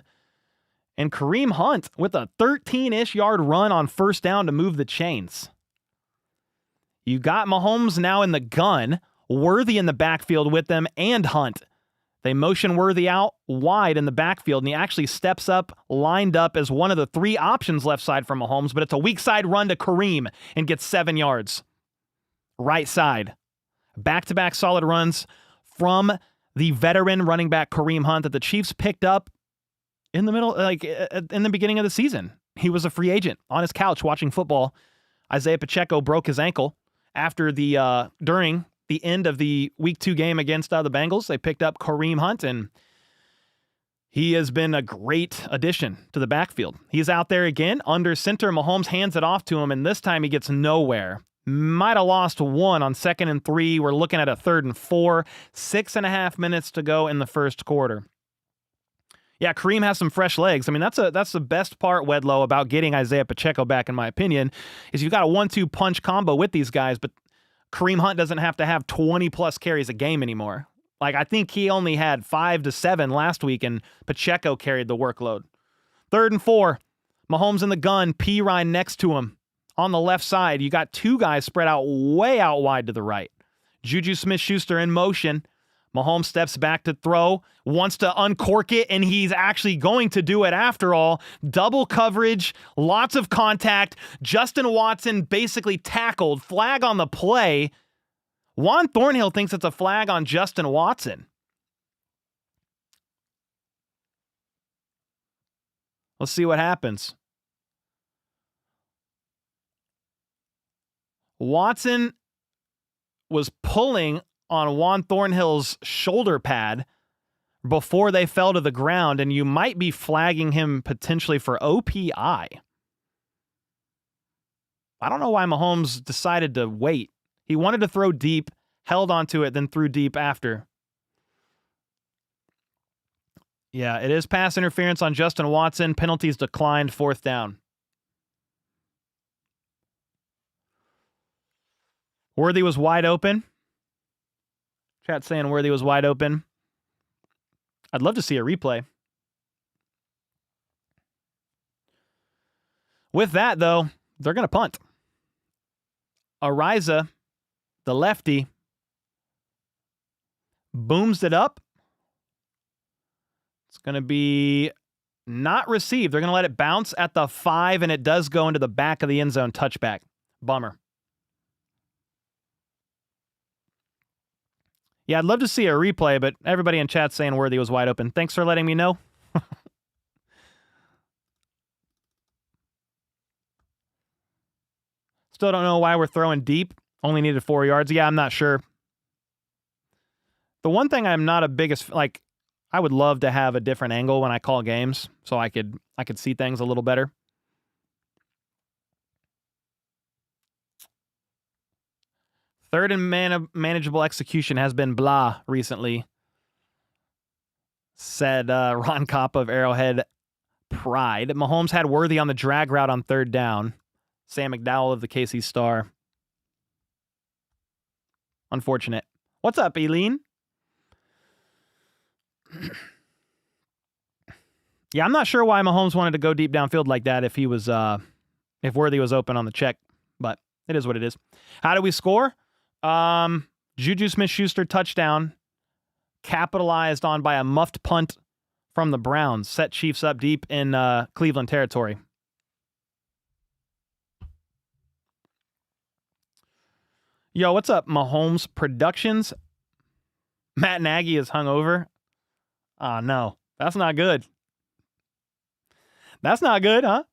And Kareem Hunt with a 13-ish yard run on first down to move the chains. You got Mahomes now in the gun. Worthy in the backfield with them and Hunt. They motion Worthy out wide in the backfield, and he actually steps up, lined up as one of the 3 options left side for Mahomes, but it's a weak side run to Kareem and gets 7 yards. Right side. Back-to-back solid runs from the veteran running back Kareem Hunt that the Chiefs picked up in the middle, like in the beginning of the season. He was a free agent on his couch watching football. Isaiah Pacheco broke his ankle after during the end of the Week 2 game against the Bengals. They picked up Kareem Hunt, and he has been a great addition to the backfield. He's out there again under center. Mahomes hands it off to him, and this time he gets nowhere. Might have lost 1 on 2nd and 3. We're looking at a 3rd and 4. 6.5 minutes to go in the first quarter. Yeah, Kareem has some fresh legs. I mean, that's the best part, Wedlow, about getting Isaiah Pacheco back, in my opinion, is you've got a 1-2 punch combo with these guys, but Kareem Hunt doesn't have to have 20-plus carries a game anymore. Like, I think he only had 5 to 7 last week, and Pacheco carried the workload. 3rd and 4. Mahomes in the gun. P. Ryan next to him. On the left side, you got 2 guys spread out way out wide to the right. Juju Smith-Schuster in motion. Mahomes steps back to throw, wants to uncork it, and he's actually going to do it after all. Double coverage, lots of contact. Justin Watson basically tackled. Flag on the play. Juan Thornhill thinks it's a flag on Justin Watson. Let's see what happens. Watson was pulling on Juan Thornhill's shoulder pad before they fell to the ground, and you might be flagging him potentially for OPI. I don't know why Mahomes decided to wait. He wanted to throw deep, held onto it, then threw deep after. Yeah, it is pass interference on Justin Watson. Penalties declined, 4th down. Worthy was wide open. Chat saying Worthy was wide open. I'd love to see a replay. With that, though, they're going to punt. Ariza, the lefty, booms it up. It's going to be not received. They're going to let it bounce at the 5, and it does go into the back of the end zone. Touchback. Bummer. Yeah, I'd love to see a replay, but everybody in chat saying Worthy was wide open. Thanks for letting me know. Still don't know why we're throwing deep. Only needed 4 yards. Yeah, I'm not sure. The one thing I'm not a biggest, like, I would love to have a different angle when I call games so I could see things a little better. Third and manageable execution has been blah recently, said Ron Kopp of Arrowhead Pride. Mahomes had Worthy on the drag route on 3rd down. Sam McDowell of the KC Star. Unfortunate. What's up, Eileen? Yeah, I'm not sure why Mahomes wanted to go deep downfield like that if Worthy was open on the check, but it is what it is. How do we score? Juju Smith-Schuster touchdown, capitalized on by a muffed punt from the Browns, set Chiefs up deep in Cleveland territory. Yo, what's up, Mahomes Productions? Matt Nagy is hungover. Oh, no. That's not good. That's not good, huh?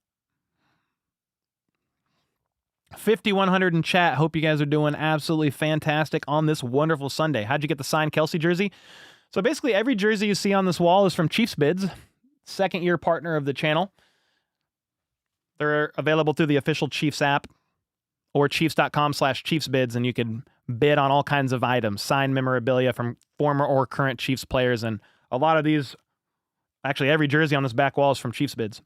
5,100 in chat. Hope you guys are doing absolutely fantastic on this wonderful Sunday. How'd you get the signed Kelsey jersey? So basically every jersey you see on this wall is from Chiefs Bids, second-year partner of the channel. They're available through the official Chiefs app or chiefs.com/chiefsbids, and you can bid on all kinds of items, signed memorabilia from former or current Chiefs players, and a lot of these, actually every jersey on this back wall is from Chiefs Bids.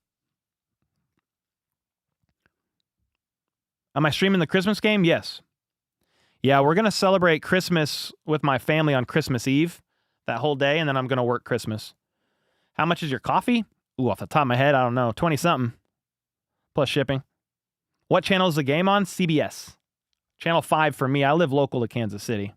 Am I streaming the Christmas game? Yes. Yeah, we're going to celebrate Christmas with my family on Christmas Eve, that whole day, and then I'm going to work Christmas. How much is your coffee? Ooh, off the top of my head, I don't know. 20-something. Plus shipping. What channel is the game on? CBS. Channel 5 for me. I live local to Kansas City.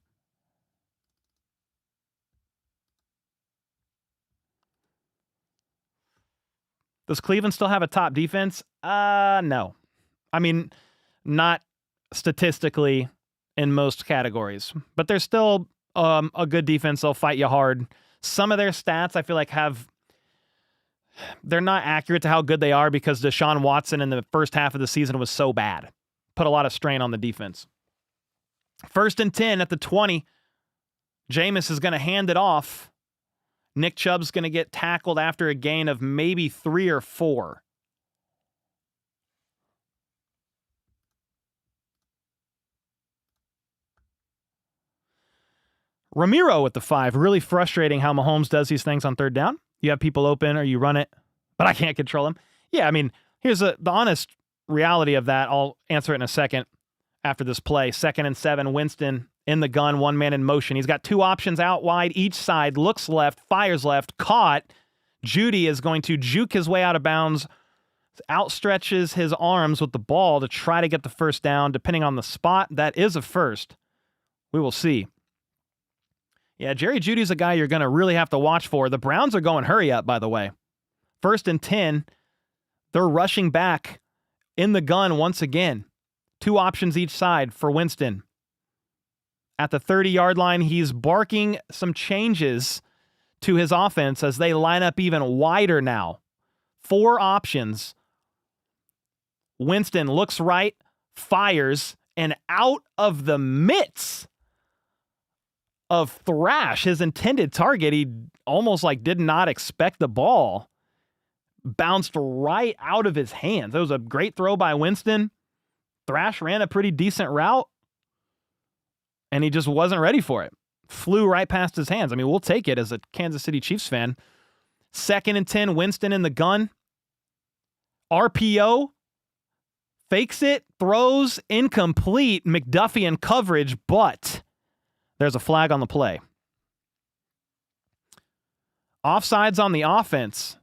Does Cleveland still have a top defense? No. I mean, not statistically in most categories, but they're still a good defense. They'll fight you hard. Some of their stats I feel like they're not accurate to how good they are because Deshaun Watson in the first half of the season was so bad. Put a lot of strain on the defense. 1st and 10 at the 20. Jameis is going to hand it off. Nick Chubb's going to get tackled after a gain of maybe 3 or 4. Ramiro with the 5. Really frustrating how Mahomes does these things on 3rd down. You have people open or you run it, but I can't control them. Yeah, I mean, here's the honest reality of that. I'll answer it in a second after this play. 2nd and 7, Winston in the gun, one man in motion. He's got two options out wide each side, looks left, fires left, caught. Judy is going to juke his way out of bounds, outstretches his arms with the ball to try to get the first down. Depending on the spot, that is a first. We will see. Yeah, Jerry Jeudy's a guy you're going to really have to watch for. The Browns are going hurry up, by the way. 1st and 10, they're rushing back in the gun once again. Two options each side for Winston. At the 30-yard line, he's barking some changes to his offense as they line up even wider now. 4 options. Winston looks right, fires, and out of the midst of Thrash, his intended target, he almost did not expect the ball. Bounced right out of his hands. It was a great throw by Winston. Thrash ran a pretty decent route, and he just wasn't ready for it. Flew right past his hands. I mean, we'll take it as a Kansas City Chiefs fan. 2nd and 10, Winston in the gun. RPO. Fakes it, throws, incomplete. McDuffie in coverage, but there's a flag on the play. Offsides on the offense.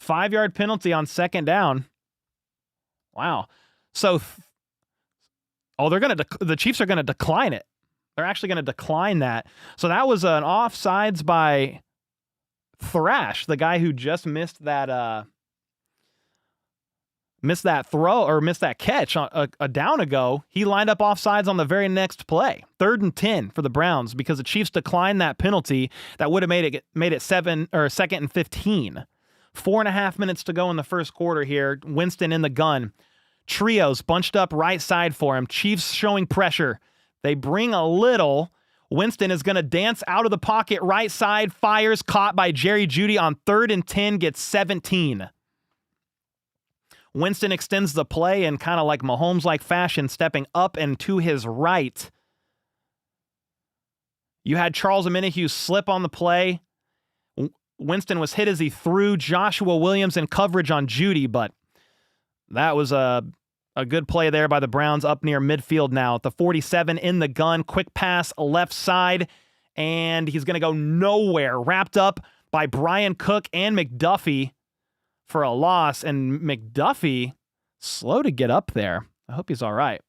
5-yard penalty on 2nd down. Wow. So, the Chiefs are going to decline it. They're actually going to decline that. So that was an offsides by Thrash, the guy who just missed that throw or missed that catch a down ago. He lined up offsides on the very next play. 3rd and 10 for the Browns because the Chiefs declined that penalty. That would have made it 2nd and 15. 4.5 minutes to go in the first quarter here. Winston in the gun. Trios bunched up right side for him. Chiefs showing pressure. They bring a little. Winston is going to dance out of the pocket right side. Fires, caught by Jerry Jeudy on 3rd and 10, gets 17. Winston extends the play in kind of like Mahomes-like fashion, stepping up and to his right. You had Charles Omenihu slip on the play. Winston was hit as he threw Joshua Williams in coverage on Jeudy, but that was a good play there by the Browns up near midfield now. At the 47 in the gun, quick pass left side, and he's going to go nowhere. Wrapped up by Brian Cook and McDuffie for a loss, and McDuffie slow to get up there. I hope he's all right.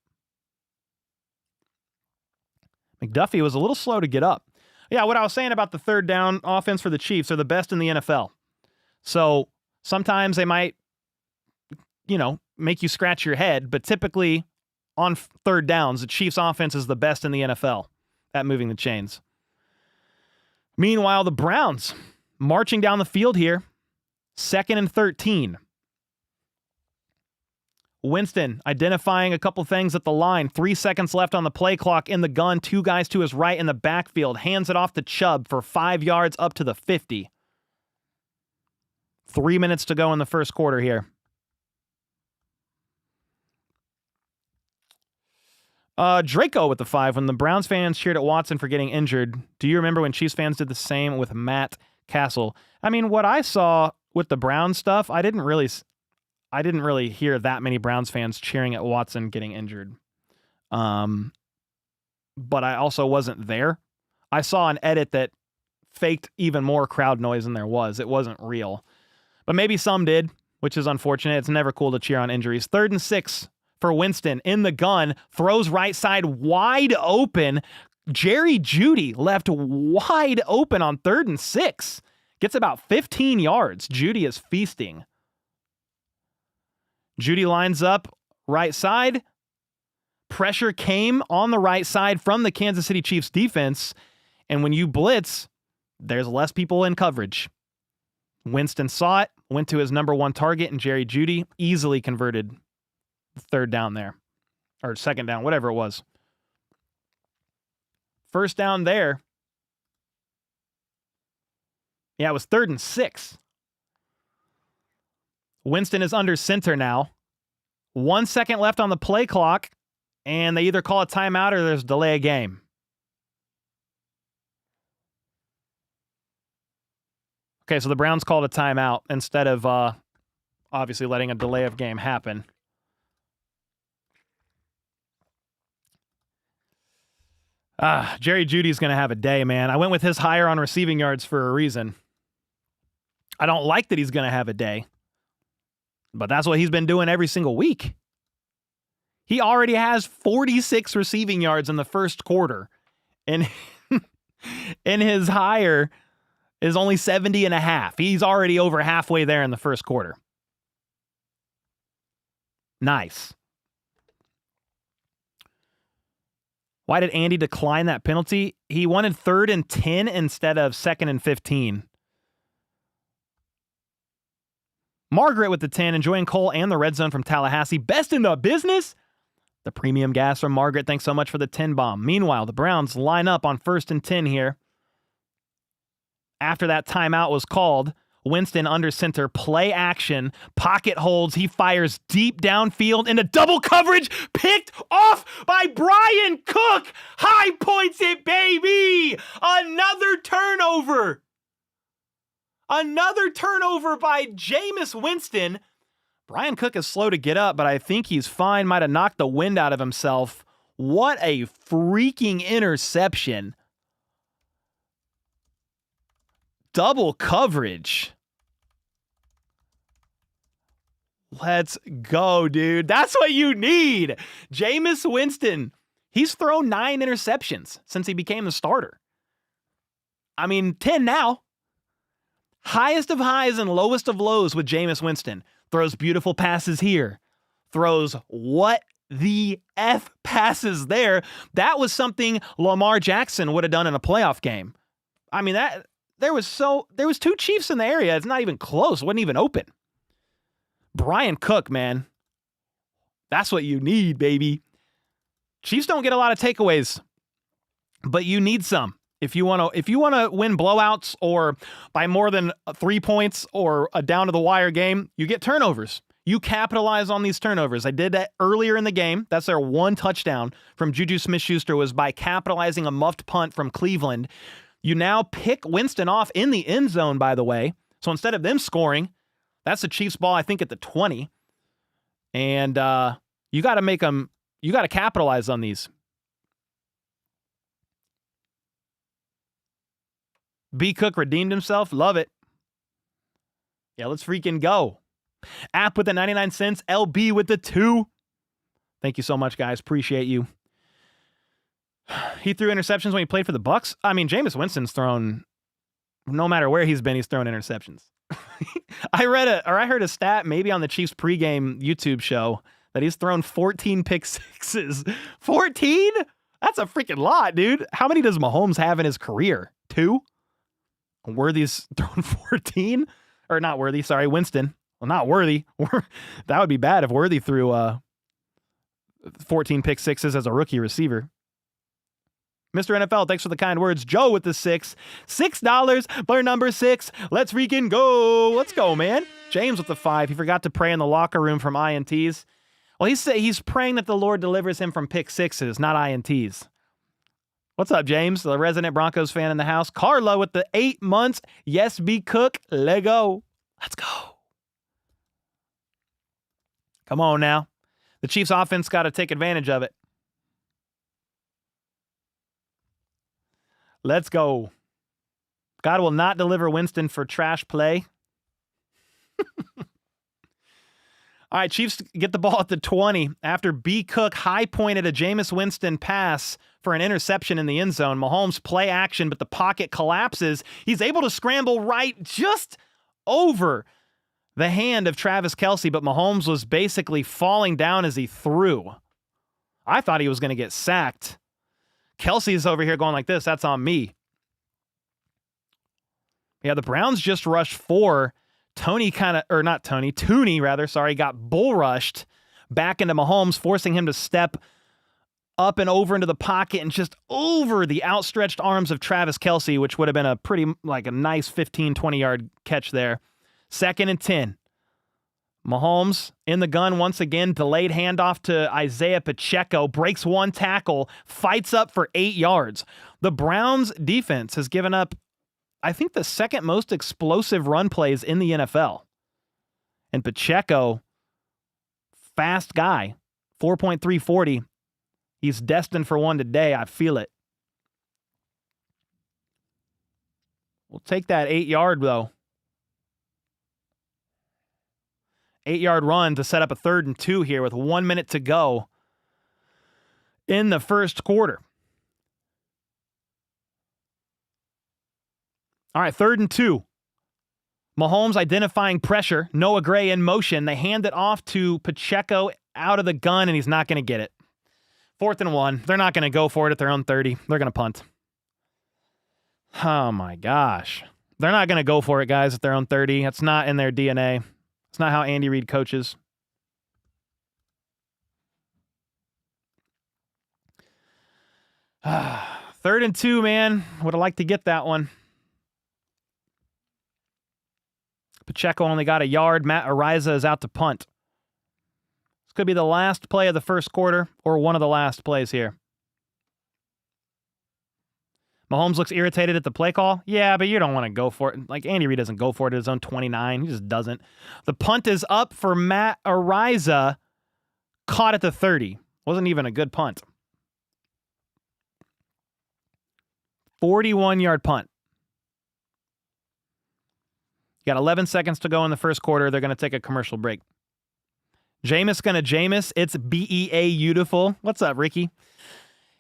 McDuffie was a little slow to get up. Yeah, what I was saying about the 3rd down offense for the Chiefs are the best in the NFL. So sometimes they might, make you scratch your head, but typically on 3rd downs, the Chiefs offense is the best in the NFL at moving the chains. Meanwhile, the Browns marching down the field here, 2nd and 13. Winston identifying a couple things at the line. 3 seconds left on the play clock in the gun. 2 guys to his right in the backfield. Hands it off to Chubb for 5 yards up to the 50. 3 minutes to go in the first quarter here. Draco with the 5. When the Browns fans cheered at Watson for getting injured, do you remember when Chiefs fans did the same with Matt Castle? I mean, what I saw with the Browns stuff, I didn't really hear that many Browns fans cheering at Watson getting injured. But I also wasn't there. I saw an edit that faked even more crowd noise than there was. It wasn't real. But maybe some did, which is unfortunate. It's never cool to cheer on injuries. 3rd and 6 for Winston in the gun. Throws right side wide open. Jerry Jeudy left wide open on 3rd and 6. Gets about 15 yards. Jeudy is feasting. Jeudy lines up right side. Pressure came on the right side from the Kansas City Chiefs defense. And when you blitz, there's less people in coverage. Winston saw it, went to his number 1 target, and Jerry Jeudy easily converted the 3rd down there. Or 2nd down, whatever it was. 1st down there. Yeah, it was 3rd and 6. Winston is under center now. 1 second left on the play clock, and they either call a timeout or there's delay of game. Okay, so the Browns called a timeout instead of obviously letting a delay of game happen. Jerry Jeudy's going to have a day, man. I went with his higher on receiving yards for a reason. I don't like that he's going to have a day, but that's what he's been doing every single week. He already has 46 receiving yards in the first quarter, and his higher is only 70.5. He's already over halfway there in the first quarter. Nice. Why did Andy decline that penalty? He wanted 3rd and 10 instead of 2nd and 15. Margaret with the 10, enjoying Cole and the red zone from Tallahassee. Best in the business? The premium gas from Margaret. Thanks so much for the 10 bomb. Meanwhile, the Browns line up on 1st and 10 here. After that timeout was called, Winston under center, play action, pocket holds, he fires deep downfield into double coverage, picked off by Brian Cook. High points it, baby. Another turnover. Another turnover by Jameis Winston. Brian Cook is slow to get up, but I think he's fine. Might have knocked the wind out of himself. What a freaking interception. Double coverage. Let's go, dude. That's what you need. Jameis Winston. He's thrown 9 interceptions since he became the starter. I mean, 10 now. Highest of highs and lowest of lows with Jameis Winston. Throws beautiful passes here. Throws what the F passes there. That was something Lamar Jackson would have done in a playoff game. I mean, there was 2 Chiefs in the area. It's not even close. It wasn't even open. Brian Cook, man. That's what you need, baby. Chiefs don't get a lot of takeaways, but you need some. If you want to win blowouts or by more than 3 points or a down to the wire game, you get turnovers. You capitalize on these turnovers. I did that earlier in the game. That's their 1 touchdown from Juju Smith-Schuster was by capitalizing a muffed punt from Cleveland. You now pick Winston off in the end zone, by the way. So instead of them scoring, that's the Chiefs ball, I think, at the 20. And you got to make them, you got to capitalize on these. B. Cook redeemed himself. Love it. Yeah, let's freaking go. App with the 99 cents. LB with the 2. Thank you so much, guys. Appreciate you. He threw interceptions when he played for the Bucs. I mean, Jameis Winston's thrown, no matter where he's been, he's thrown interceptions. I heard a stat maybe on the Chiefs pregame YouTube show that he's thrown 14 pick sixes. 14? That's a freaking lot, dude. How many does Mahomes have in his career? 2? Worthy's thrown 14? Or not Worthy, sorry, Winston. Well, not Worthy. That would be bad if Worthy threw 14 pick sixes as a rookie receiver. Mr. NFL, thanks for the kind words. Joe with the 6. $6, bar number 6. Let's freaking go. Let's go, man. James with the 5. He forgot to pray in the locker room from INTs. Well, he's praying that the Lord delivers him from pick sixes, not INTs. What's up, James? The resident Broncos fan in the house. Carla with the 8 months. Yes, B. Cook. Lego. Let's go. Come on now. The Chiefs offense got to take advantage of it. Let's go. God will not deliver Winston for trash play. All right, Chiefs get the ball at the 20 after B. Cook high-pointed a Jameis Winston pass for an interception in the end zone. Mahomes play action, but the pocket collapses. He's able to scramble right just over the hand of Travis Kelce, but Mahomes was basically falling down as he threw. I thought he was going to get sacked. Kelsey's over here going like this. That's on me. Yeah, the Browns just rushed 4. Tooney got bull rushed back into Mahomes, forcing him to step up and over into the pocket and just over the outstretched arms of Travis Kelce, which would have been a nice 15, 20-yard catch there. 2nd and 10. Mahomes in the gun once again, delayed handoff to Isaiah Pacheco, breaks 1 tackle, fights up for 8 yards. The Browns defense has given up, I think, the second most explosive run plays in the NFL. And Pacheco, fast guy, 4.340. He's destined for one today. I feel it. We'll take that 8-yard, though. 8-yard run to set up a 3rd and 2 here with 1 minute to go in the first quarter. All right, 3rd and 2. Mahomes identifying pressure. Noah Gray in motion. They hand it off to Pacheco out of the gun, and he's not going to get it. 4th and 1. They're not going to go for it at their own 30. They're going to punt. Oh, my gosh. They're not going to go for it, guys, at their own 30. That's not in their DNA. It's not how Andy Reid coaches. Third and 2, man. Would have liked to get that one. Pacheco only got a yard. Matt Ariza is out to punt. This could be the last play of the first quarter or one of the last plays here. Mahomes looks irritated at the play call. Yeah, but you don't want to go for it. Like, Andy Reid doesn't go for it at his own 29. He just doesn't. The punt is up for Matt Ariza. Caught at the 30. Wasn't even a good punt. 41-yard punt. You got 11 seconds to go in the first quarter. They're going to take a commercial break. Jameis gonna Jameis. It's beautiful. What's up, Ricky?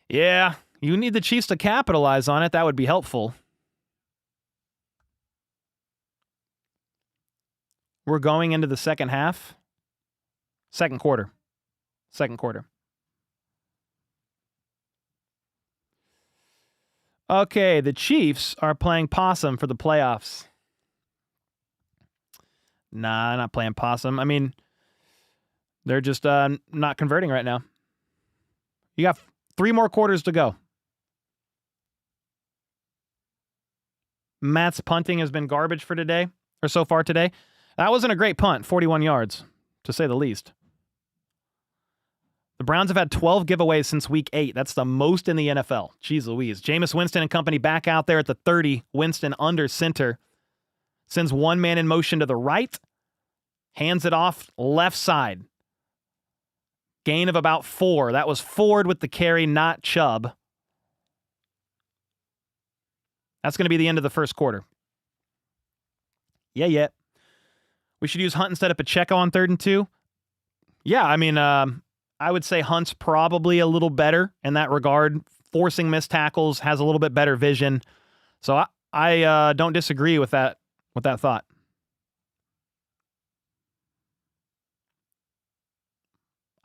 Yeah, you need the Chiefs to capitalize on it. That would be helpful. We're going into the second half. Second quarter. Okay, the Chiefs are playing possum for the playoffs. Nah, not playing possum. I mean, they're just not converting right now. You got 3 more quarters to go. Matt's punting has been garbage for today, or so far today. That wasn't a great punt, 41 yards, to say the least. The Browns have had 12 giveaways since week 8. That's the most in the NFL. Jeez Louise. Jameis Winston and company back out there at the 30. Winston under center. Sends one man in motion to the right. Hands it off left side. Gain of about 4. That was Ford with the carry, not Chubb. That's going to be the end of the first quarter. Yeah. We should use Hunt instead of Pacheco on 3rd and 2. Yeah, I mean, I would say Hunt's probably a little better in that regard. Forcing missed tackles, has a little bit better vision. So I don't disagree with that thought.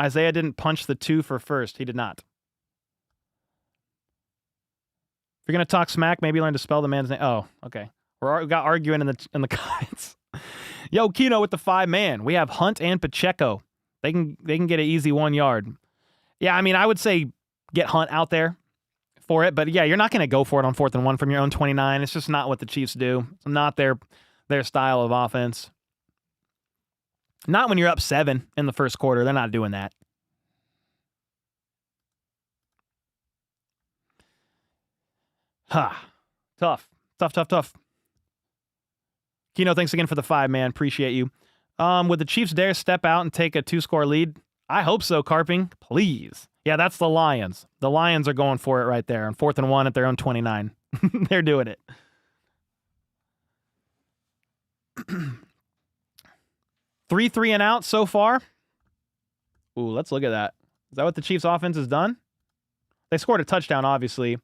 Isaiah didn't punch the 2 for first. He did not. If you're going to talk smack, maybe learn to spell the man's name. Oh, okay. We got arguing in the comments. Yo, Kino with the 5-man. We have Hunt and Pacheco. They can get an easy 1 yard. Yeah, I mean, I would say get Hunt out there for it, but yeah, you're not going to go for it on 4th and 1 from your own 29. It's just not what the Chiefs do. It's not their style of offense. Not when you're up 7 in the first quarter. They're not doing that. Tough. Kino, thanks again for the 5-man. Appreciate you. Would the Chiefs dare step out and take a 2-score lead? I hope so, Carping. Please. Yeah, that's the Lions. The Lions are going for it right there on 4th and 1 at their own 29. They're doing it. 3 and out so far. Ooh, let's look at that. Is that what the Chiefs offense has done? They scored a touchdown, obviously.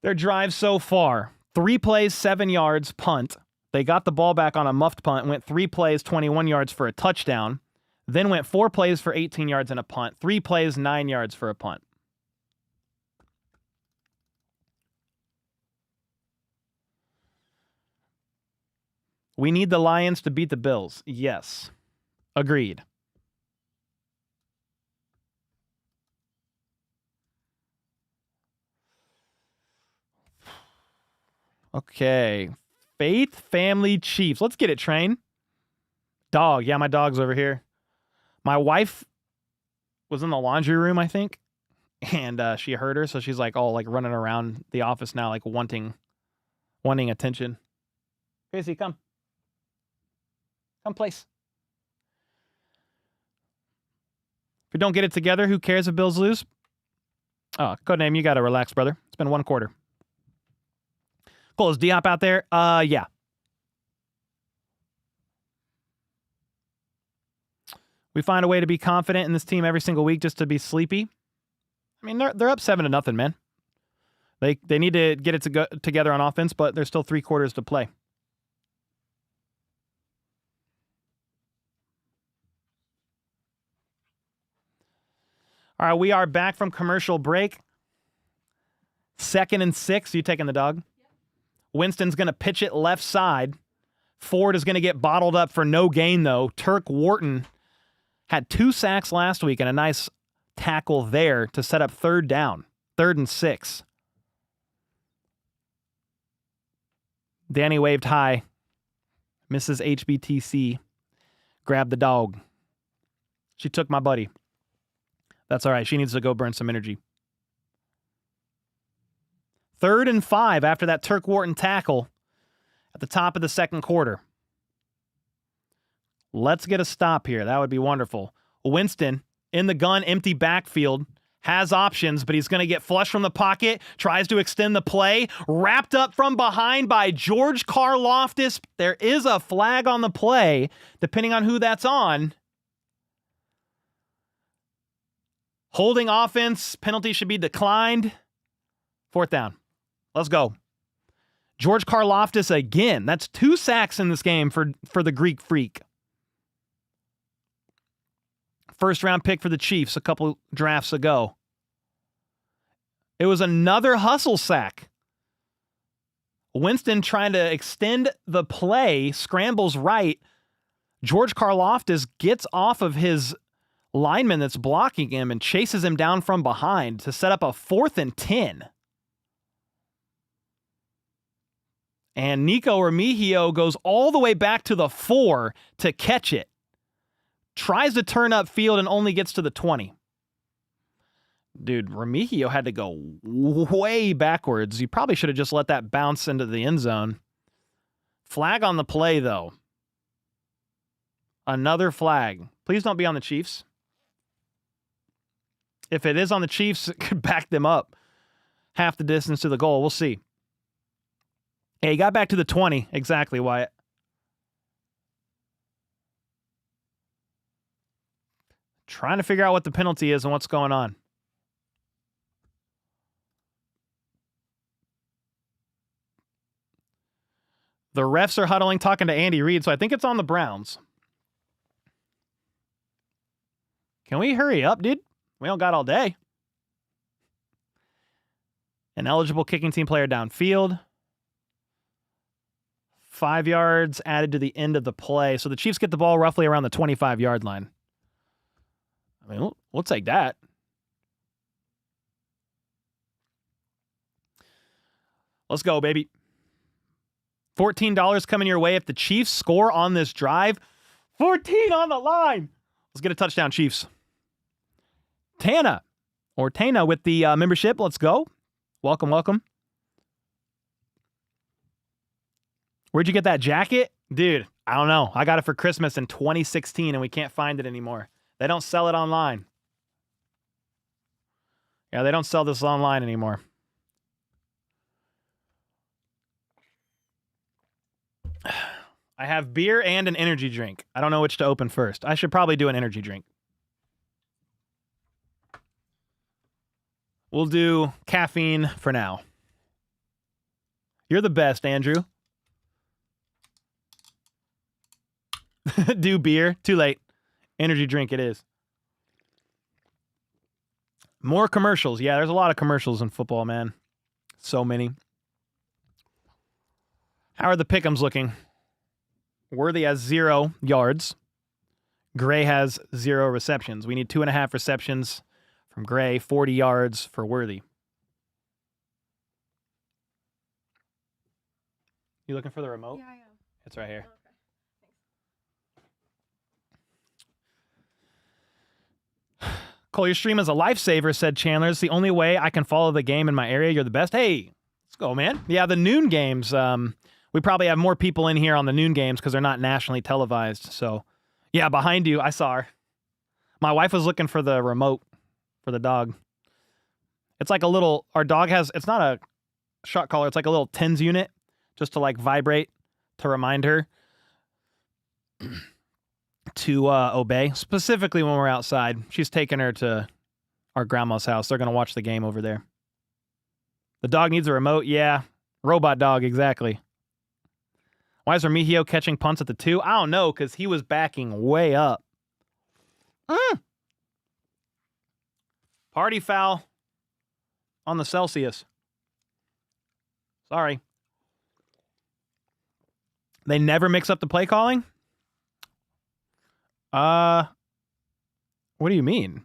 Their drive so far, 3 plays, 7 yards, punt. They got the ball back on a muffed punt, went 3 plays, 21 yards for a touchdown, then went 4 plays for 18 yards and a punt, 3 plays, 9 yards for a punt. We need the Lions to beat the Bills. Yes. Agreed. Okay. Faith Family Chiefs. Let's get it, Train. Dog. Yeah, my dog's over here. My wife was in the laundry room, I think, and she heard her, so she's like all like running around the office now, like wanting wanting attention. Casey, come. Come place. If we don't get it together, who cares if Bills lose? Oh, Codename, you got to relax, brother. It's been one quarter. Cool, is Diop out there? Yeah. We find a way to be confident in this team every single week just to be sleepy. I mean, they're up 7-0, man. They need to get it together on offense, but there's still 3 quarters to play. All right, we are back from commercial break. 2nd and 6. You taking the dog? Yep. Winston's going to pitch it left side. Ford is going to get bottled up for no gain, though. Turk Wharton had 2 sacks last week and a nice tackle there to set up 3rd down. 3rd and 6. Danny waved high. Mrs. HBTC grabbed the dog. She took my buddy. That's all right. She needs to go burn some energy. 3rd and 5 after that Turk Wharton tackle at the top of the 2nd quarter. Let's get a stop here. That would be wonderful. Winston in the gun, empty backfield, has options, but he's going to get flush from the pocket, tries to extend the play, wrapped up from behind by George Karlaftis. There is a flag on the play, depending on who that's on. Holding offense, penalty should be declined. 4th down. Let's go. George Karlaftis again. That's 2 sacks in this game for the Greek Freak. 1st round pick for the Chiefs a couple drafts ago. It was another hustle sack. Winston trying to extend the play, scrambles right. George Karlaftis gets off of his lineman that's blocking him and chases him down from behind to set up a 4th and 10. And Nico Remigio goes all the way back to the 4 to catch it. Tries to turn up field and only gets to the 20. Dude, Remigio had to go way backwards. You probably should have just let that bounce into the end zone. Flag on the play, though. Another flag. Please don't be on the Chiefs. If it is on the Chiefs, it could back them up half the distance to the goal. We'll see. Hey, he got back to the 20. Exactly, Wyatt. Trying to figure out what the penalty is and what's going on. The refs are huddling, talking to Andy Reid, so I think it's on the Browns. Can we hurry up, dude? We don't got all day. An eligible kicking team player downfield. 5 yards added to the end of the play. So the Chiefs get the ball roughly around the 25-yard line. I mean, we'll take that. Let's go, baby. $14 coming your way if the Chiefs score on this drive. 14 on the line. Let's get a touchdown, Chiefs. Tana with the membership. Let's go. Welcome, welcome. Where'd you get that jacket? Dude, I don't know. I got it for Christmas in 2016 and we can't find it anymore. They don't sell it online. Yeah, they don't sell this online anymore. I have beer and an energy drink. I don't know which to open first. I should probably do an energy drink. We'll do caffeine for now. You're the best, Andrew. Do beer. Too late. Energy drink it is. More commercials. Yeah, there's a lot of commercials in football, man. So many. How are the pick'ems looking? Worthy has 0 yards. Gray has 0 receptions. We need 2.5 receptions from Gray, 40 yards for Worthy. You looking for the remote? Yeah, I am. It's right here. Okay. Thanks. Cole, your stream is a lifesaver, said Chandler. It's the only way I can follow the game in my area. You're the best. Hey, go, man. Yeah, the noon games. We probably have more people in here on the noon games because they're not nationally televised. So, yeah, behind you, I saw her. My wife was looking for the remote for the dog. It's like a little, our dog has, it's not a shot collar, it's like a little TENS unit just to like vibrate to remind her to obey, specifically when we're outside. She's taking her to our grandma's house. They're going to watch the game over there. The dog needs a remote. Yeah. Robot dog, exactly. Why is Remigio catching punts at the 2? I don't know, because he was backing way up. Party foul on the Celsius. Sorry. They never mix up the play calling? What do you mean?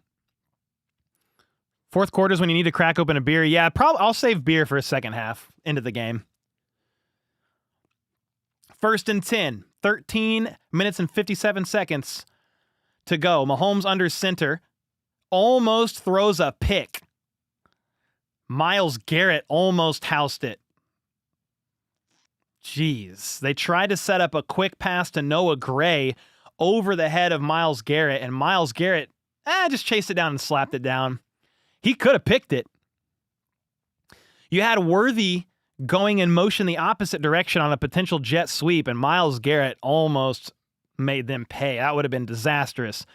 Fourth quarter's when you need to crack open a beer. Yeah, I'll save beer for a second half into the game. 1st and 10. 13 minutes and 57 seconds to go. Mahomes under center. Almost throws a pick. Myles Garrett almost housed it. Jeez. They tried to set up a quick pass to Noah Gray over the head of Myles Garrett, and Myles Garrett just chased it down and slapped it down. He could have picked it. You had Worthy going in motion the opposite direction on a potential jet sweep, and Myles Garrett almost made them pay. That would have been disastrous.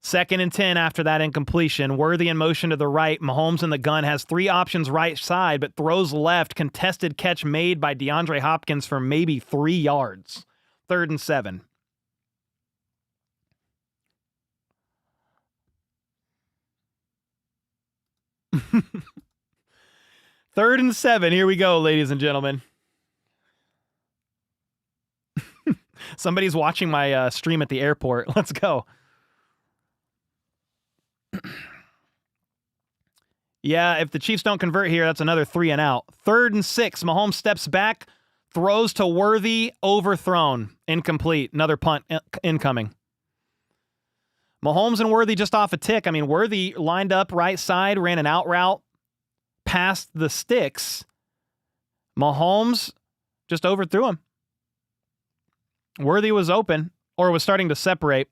2nd and 10 after that incompletion. Worthy in motion to the right. Mahomes in the gun has 3 options right side, but throws left. Contested catch made by DeAndre Hopkins for maybe 3 yards. 3rd and 7. Third and 7. Here we go, ladies and gentlemen. Somebody's watching my stream at the airport. Let's go. Yeah, if the Chiefs don't convert here, that's another 3 and out. 3rd and 6. Mahomes steps back, throws to Worthy, overthrown, incomplete. Another punt incoming. Mahomes and Worthy just off a tick. I mean, Worthy lined up right side, ran an out route, past the sticks. Mahomes just overthrew him. Worthy was open, or was starting to separate.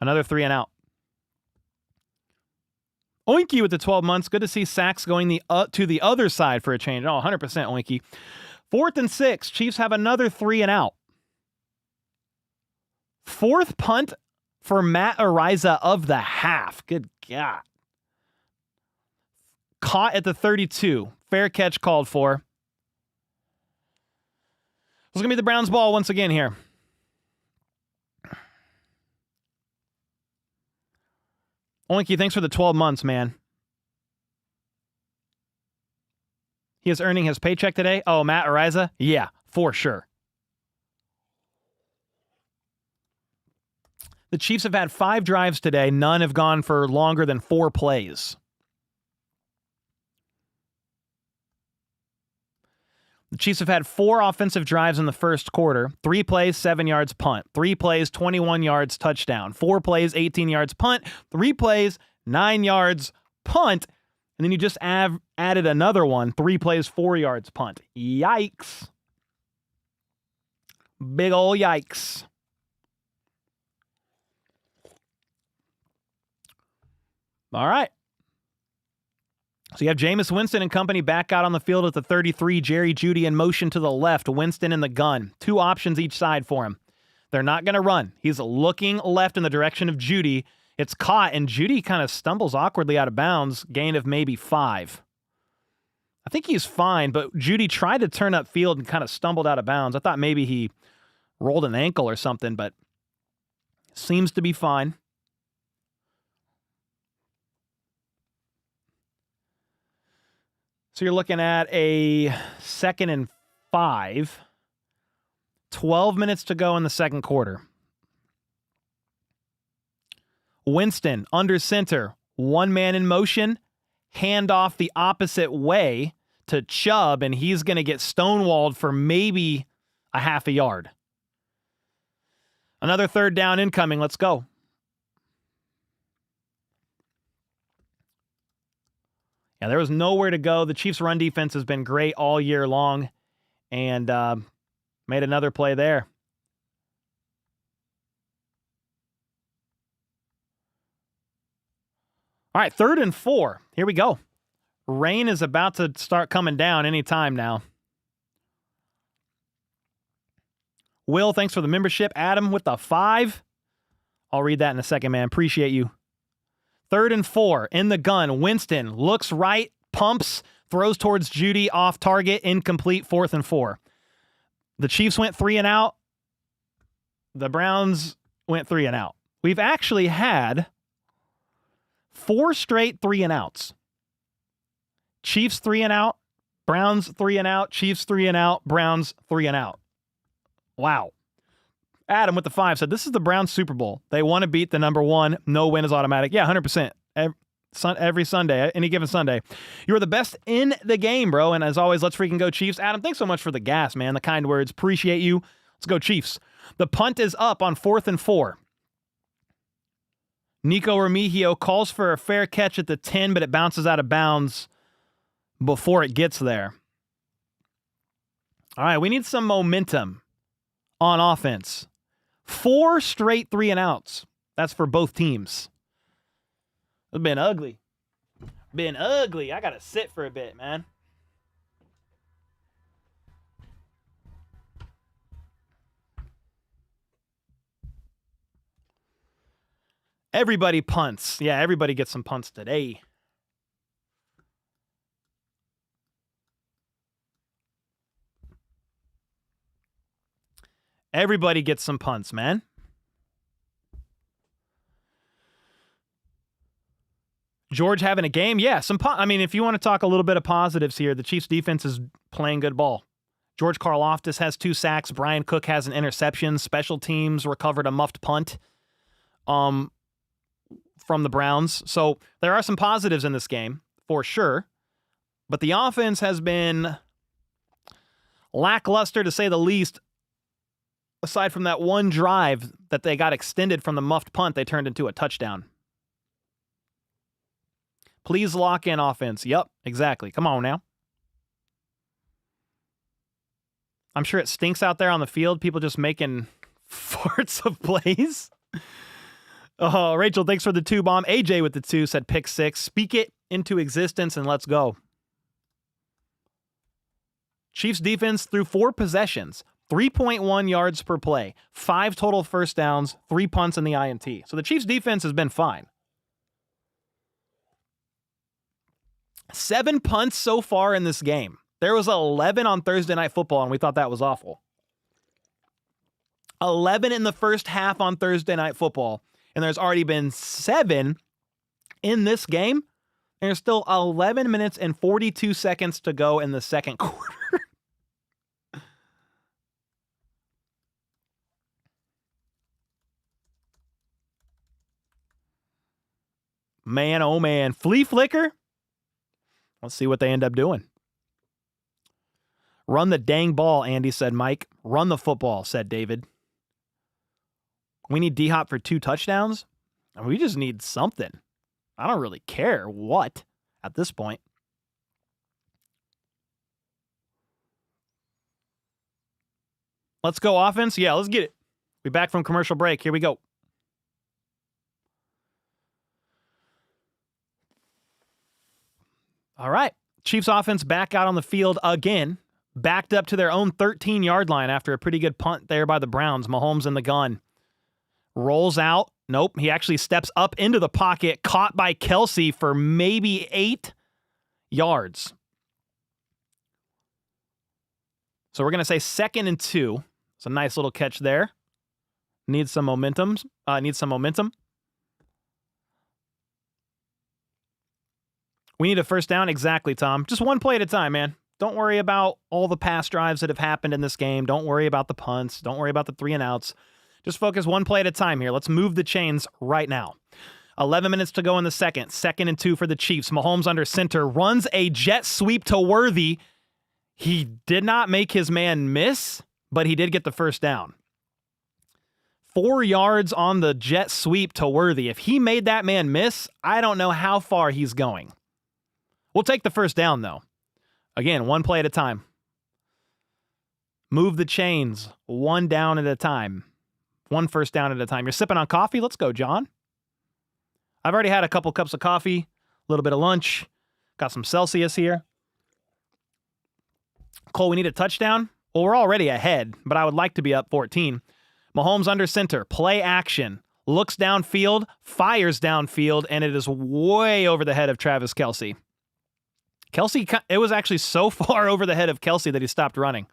Another 3 and out. Oinky with the 12 months. Good to see sacks going to the other side for a change. Oh, 100% Oinky. 4th and 6. Chiefs have another 3 and out. 4th punt for Matt Ariza of the half. Good God. Caught at the 32. Fair catch called for. It's going to be the Browns' ball once again here. Oinky, thanks for the 12 months, man. He is earning his paycheck today? Oh, Matt Ariza? Yeah, for sure. The Chiefs have had 5 drives today. None have gone for longer than 4 plays. The Chiefs have had 4 offensive drives in the first quarter. 3 plays, 7 yards, punt. 3 plays, 21 yards, touchdown. 4 plays, 18 yards, punt. 3 plays, 9 yards, punt. And then you just added another one. 3 plays, 4 yards, punt. Yikes. Big ol' yikes. All right. So you have Jameis Winston and company back out on the field at the 33. Jerry Jeudy in motion to the left. Winston in the gun. 2 options each side for him. They're not going to run. He's looking left in the direction of Jeudy. It's caught, and Jeudy kind of stumbles awkwardly out of bounds. Gain of maybe 5. I think he's fine, but Jeudy tried to turn up field and kind of stumbled out of bounds. I thought maybe he rolled an ankle or something, but seems to be fine. So you're looking at a 2nd and 5. 12 minutes to go in the second quarter. Winston under center. 1 man in motion. Hand off the opposite way to Chubb, and he's going to get stonewalled for maybe a half a yard. Another 3rd down incoming. Let's go. Yeah, there was nowhere to go. The Chiefs' run defense has been great all year long, and made another play there. All right, 3rd and 4. Here we go. Rain is about to start coming down any time now. Will, thanks for the membership. Adam with the 5. I'll read that in a second, man. Appreciate you. 3rd and 4. In the gun. Winston looks right, pumps, throws towards Judy, off target, incomplete. 4th and 4. The Chiefs went 3 and out. The Browns went 3 and out. We've actually had 4 straight 3 and outs. Chiefs 3 and out, Browns 3 and out, Chiefs 3 and out, Browns 3 and out. Wow. Adam with the 5 said, this is the Browns Super Bowl. They want to beat the number 1. No win is automatic. Yeah, 100%. Every Sunday, any given Sunday. You're the best in the game, bro. And as always, let's freaking go Chiefs. Adam, thanks so much for the gas, man. The kind words. Appreciate you. Let's go Chiefs. The punt is up on 4th and 4. Nico Remigio calls for a fair catch at the 10, but it bounces out of bounds before it gets there. All right, we need some momentum on offense. 4 straight 3 and outs. That's for both teams. It's been ugly. Been ugly. I got to sit for a bit, man. Everybody punts. Yeah, everybody gets some punts today. Everybody gets some punts, man. George having a game? Yeah, I mean, if you want to talk a little bit of positives here, the Chiefs defense is playing good ball. George Karlaftis has 2 sacks. Brian Cook has an interception. Special teams recovered a muffed punt from the Browns. So there are some positives in this game, for sure. But the offense has been lackluster, to say the least. Aside from that one drive that they got extended from the muffed punt, they turned into a touchdown. Please lock in offense. Yep, exactly. Come on now. I'm sure it stinks out there on the field. People just making farts of plays. Oh, Rachel, thanks for the 2 bomb. AJ with the 2 said pick 6. Speak it into existence and let's go. Chiefs defense through 4 possessions. 3.1 yards per play, 5 total first downs, 3 punts in the INT. So the Chiefs defense has been fine. 7 punts so far in this game. There was 11 on Thursday Night Football, and we thought that was awful. 11 in the first half on Thursday Night Football, and there's already been 7 in this game. There's still 11 minutes and 42 seconds to go in the second quarter. Man, oh man. Flea flicker? Let's see what they end up doing. Run the dang ball, Andy, said Mike. Run the football, said David. We need D-Hop for 2 touchdowns? And we just need something. I don't really care what at this point. Let's go offense? Yeah, let's get it. We back from commercial break. Here we go. All right. Chiefs offense back out on the field again. Backed up to their own 13-yard line after a pretty good punt there by the Browns. Mahomes in the gun. Rolls out. Nope. He actually steps up into the pocket. Caught by Kelsey for maybe 8 yards. So we're going to say 2nd and 2. It's a nice little catch there. Needs some momentum. We need a first down. Exactly, Tom. Just one play at a time, man. Don't worry about all the pass drives that have happened in this game. Don't worry about the punts. Don't worry about the 3 and outs. Just focus one play at a time here. Let's move the chains right now. 11 minutes to go in the second. 2nd and 2 for the Chiefs. Mahomes under center. Runs a jet sweep to Worthy. He did not make his man miss, but he did get the first down. 4 yards on the jet sweep to Worthy. If he made that man miss, I don't know how far he's going. We'll take the first down, though. Again, one play at a time. Move the chains one down at a time. One first down at a time. You're sipping on coffee? Let's go, John. I've already had a couple cups of coffee, a little bit of lunch. Got some Celsius here. Cole, we need a touchdown? Well, we're already ahead, but I would like to be up 14. Mahomes under center, play action. Looks downfield, fires downfield, and it is way over the head of Travis Kelce. It was actually so far over the head of Kelce that he stopped running.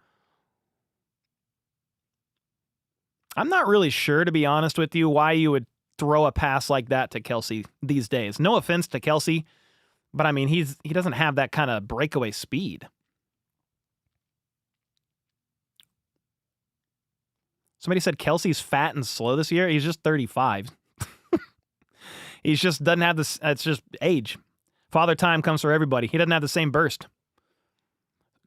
I'm not really sure, to be honest with you, why you would throw a pass like that to Kelce these days. No offense to Kelce, but I mean, he doesn't have that kind of breakaway speed. Somebody said Kelce's fat and slow this year. He's just 35. He just doesn't have this. It's just age. Father time comes for everybody. He doesn't have the same burst.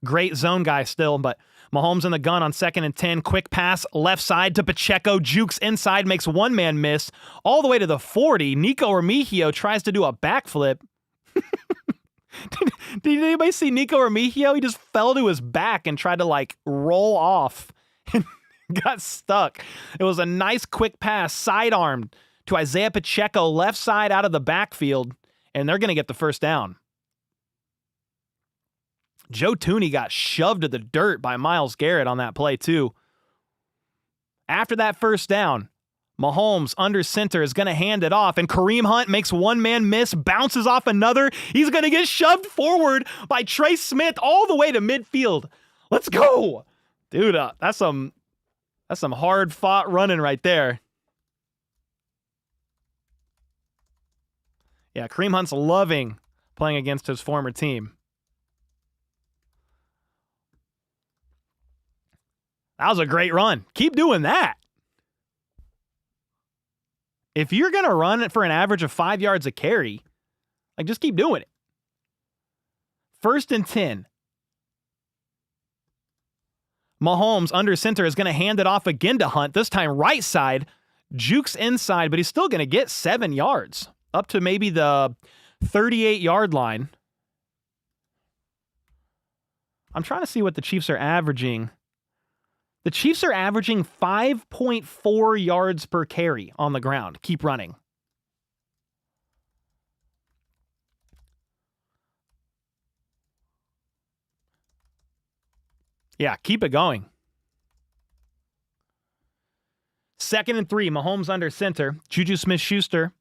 Great zone guy still, but Mahomes in the gun on 2nd and 10. Quick pass left side to Pacheco. Jukes inside, makes one man miss. All the way to the 40. Nico Remigio tries to do a backflip. Did anybody see Nico Remigio? He just fell to his back and tried to roll off and got stuck. It was a nice quick pass, sidearmed to Isaiah Pacheco, left side out of the backfield, and they're going to get the first down. Joe Tooney got shoved to the dirt by Myles Garrett on that play, too. After that first down, Mahomes under center is going to hand it off, and Kareem Hunt makes one man miss, bounces off another. He's going to get shoved forward by Trey Smith all the way to midfield. Let's go. Dude, that's some hard-fought running right there. Yeah, Kareem Hunt's loving playing against his former team. That was a great run. Keep doing that. If you're going to run it for an average of 5 yards a carry, just keep doing it. 1st and 10. Mahomes under center is going to hand it off again to Hunt, this time right side. Jukes inside, but he's still going to get 7 yards, up to maybe the 38-yard line. I'm trying to see what the Chiefs are averaging. The Chiefs are averaging 5.4 yards per carry on the ground. Keep running. Yeah, keep it going. 2nd and 3, Mahomes under center. Juju Smith-Schuster,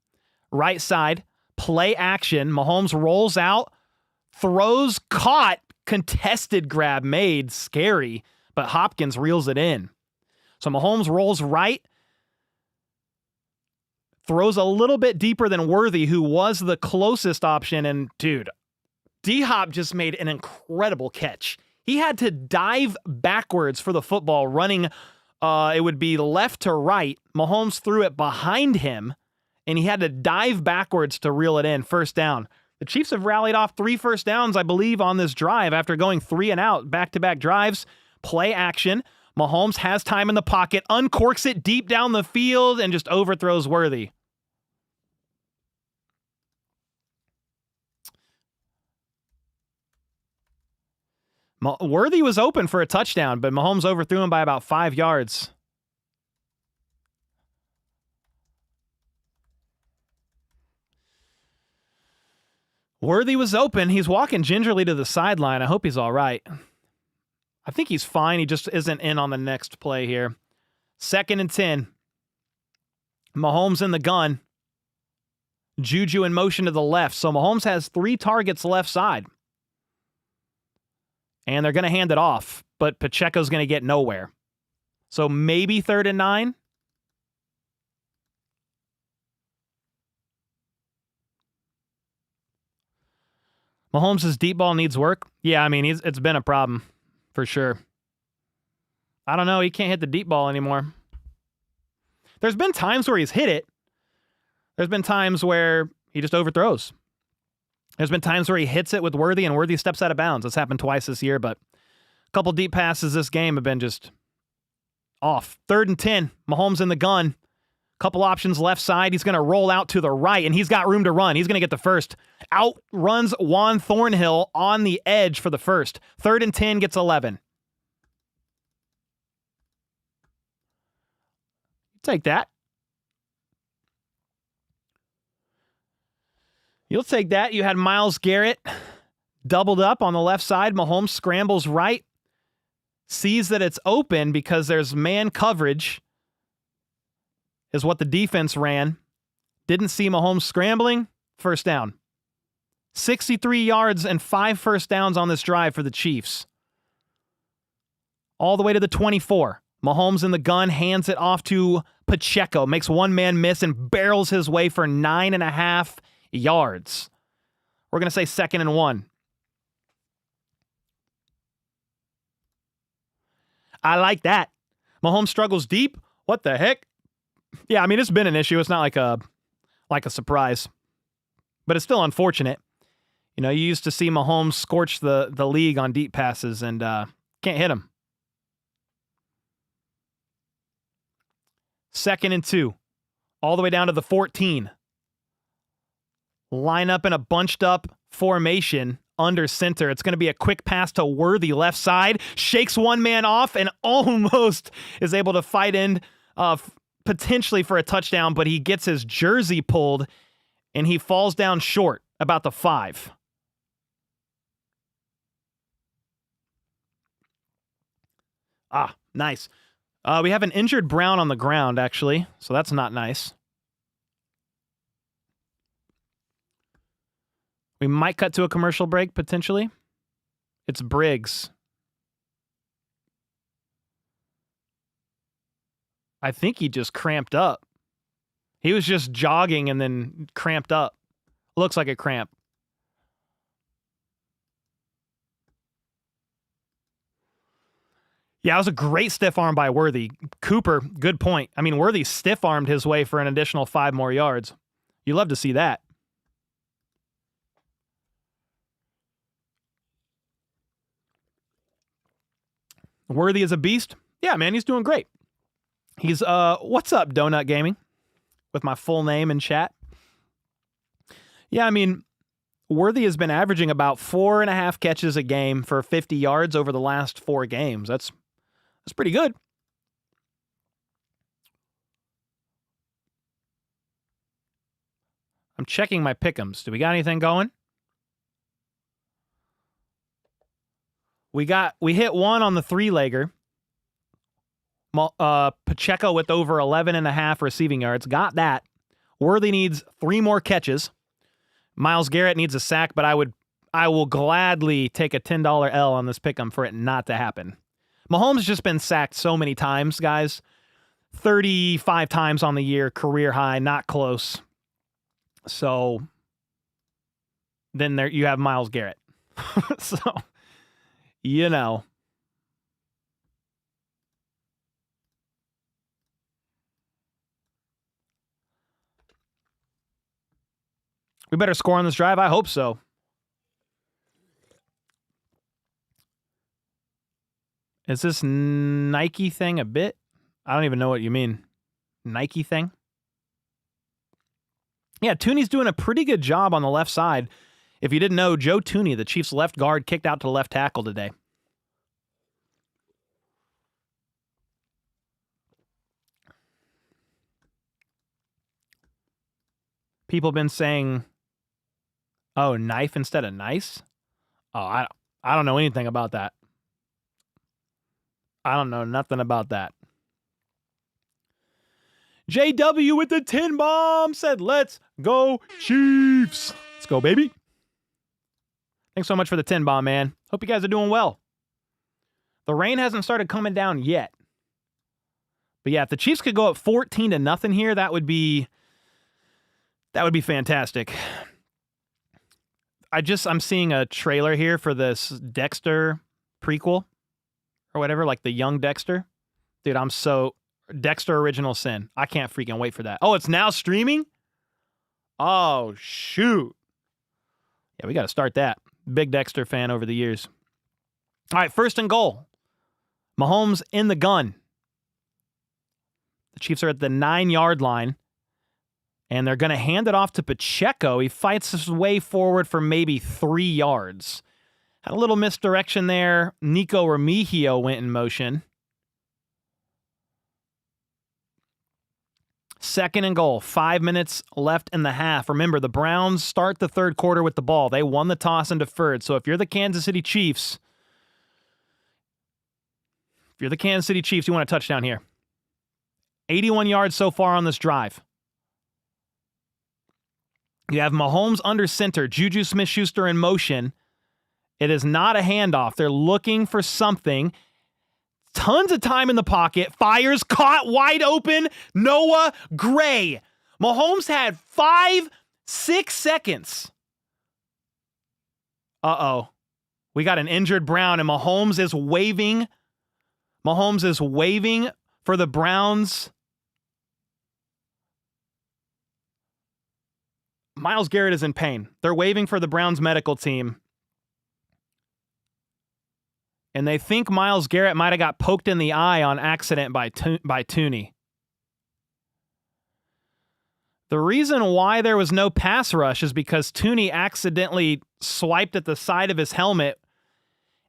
right side, play action. Mahomes rolls out, throws, caught, contested grab made, scary, but Hopkins reels it in. So Mahomes rolls right, throws a little bit deeper than Worthy, who was the closest option, and dude, D-Hop just made an incredible catch. He had to dive backwards for the football, running, it would be left to right. Mahomes threw it behind him, and he had to dive backwards to reel it in. First down. The Chiefs have rallied off 3 first downs, I believe, on this drive after going 3 and out, back-to-back drives. Play action. Mahomes has time in the pocket, uncorks it deep down the field, and just overthrows Worthy. Worthy was open for a touchdown, but Mahomes overthrew him by about 5 yards. Worthy was open. He's walking gingerly to the sideline. I hope he's all right. I think he's fine. He just isn't in on the next play here. 2nd and 10. Mahomes in the gun. Juju in motion to the left. So Mahomes has 3 targets left side. And they're going to hand it off, but Pacheco's going to get nowhere. So maybe 3rd and 9. Mahomes' deep ball needs work. Yeah, I mean, it's been a problem for sure. I don't know. He can't hit the deep ball anymore. There's been times where he's hit it. There's been times where he just overthrows. There's been times where he hits it with Worthy and Worthy steps out of bounds. That's happened twice this year, but a couple deep passes this game have been just off. 3rd and 10. Mahomes in the gun. Couple options left side. He's going to roll out to the right, and he's got room to run. He's going to get the first. Outruns Juan Thornhill on the edge for the first. 3rd and 10, gets 11. Take that. You'll take that. You had Myles Garrett doubled up on the left side. Mahomes scrambles right. Sees that it's open because there's man coverage, is what the defense ran. Didn't see Mahomes scrambling. First down. 63 yards and 5 first downs on this drive for the Chiefs. All the way to the 24. Mahomes in the gun, hands it off to Pacheco. Makes one man miss and barrels his way for 9.5 yards. We're going to say 2nd and 1. I like that. Mahomes struggles deep. What the heck? Yeah, I mean, it's been an issue. It's not like a surprise. But it's still unfortunate. You know, you used to see Mahomes scorch the league on deep passes and can't hit him. 2nd and 2. All the way down to the 14. Line up in a bunched up formation under center. It's going to be a quick pass to Worthy left side. Shakes one man off and almost is able to fight in potentially for a touchdown, but he gets his jersey pulled and he falls down short about the 5. Nice. We have an injured Brown on the ground, actually, so that's not nice. We might cut to a commercial break, potentially. It's Briggs. I think he just cramped up. He was just jogging and then cramped up. Looks like a cramp. Yeah, it was a great stiff arm by Worthy. Cooper, good point. I mean, Worthy stiff-armed his way for an additional 5 more yards. You love to see that. Worthy is a beast? Yeah, man, he's doing great. He's, what's up, Donut Gaming? With my full name in chat. Yeah, I mean, Worthy has been averaging about 4.5 catches a game for 50 yards over the last 4 games. That's pretty good. I'm checking my pick'ems. Do we got anything going? We hit one on the 3-legger. Pacheco with over 11.5 receiving yards. Got that. Worthy needs 3 more catches. Myles Garrett needs a sack, but I will gladly take a $10 L on this pick'em for it not to happen. Mahomes has just been sacked so many times, guys. 35 times on the year, career high, not close. So then there you have Myles Garrett. So, you know. We better score on this drive? I hope so. Is this Nike thing a bit? I don't even know what you mean. Nike thing? Yeah, Tooney's doing a pretty good job on the left side. If you didn't know, Joe Tooney, the Chiefs' left guard, kicked out to left tackle today. People been saying, oh, knife instead of nice? Oh, I don't know anything about that. I don't know nothing about that. JW with the 10 bomb said, let's go Chiefs. Let's go, baby. Thanks so much for the 10 bomb, man. Hope you guys are doing well. The rain hasn't started coming down yet. But yeah, if the Chiefs could go up 14-0 here, that would be fantastic. I'm seeing a trailer here for this Dexter prequel or whatever, like the young Dexter. Dude, Dexter Original Sin. I can't freaking wait for that. Oh, it's now streaming? Oh, shoot. Yeah, we got to start that. Big Dexter fan over the years. All right, 1st and goal. Mahomes in the gun. The Chiefs are at the 9-yard line, and they're going to hand it off to Pacheco. He fights his way forward for maybe 3 yards. Had a little misdirection there. Nico Remigio went in motion. 2nd and goal. 5 minutes left in the half. Remember, the Browns start the third quarter with the ball. They won the toss and deferred. So if you're the Kansas City Chiefs, you want a touchdown here. 81 yards so far on this drive. You have Mahomes under center, Juju Smith-Schuster in motion. It is not a handoff. They're looking for something. Tons of time in the pocket. Fires, caught, wide open. Noah Gray. Mahomes had 5-6 seconds. Uh-oh. We got an injured Brown, and Mahomes is waving. Mahomes is waving for the Browns. Myles Garrett is in pain. They're waving for the Browns medical team. And they think Myles Garrett might have got poked in the eye on accident by Tooney. The reason why there was no pass rush is because Tooney accidentally swiped at the side of his helmet,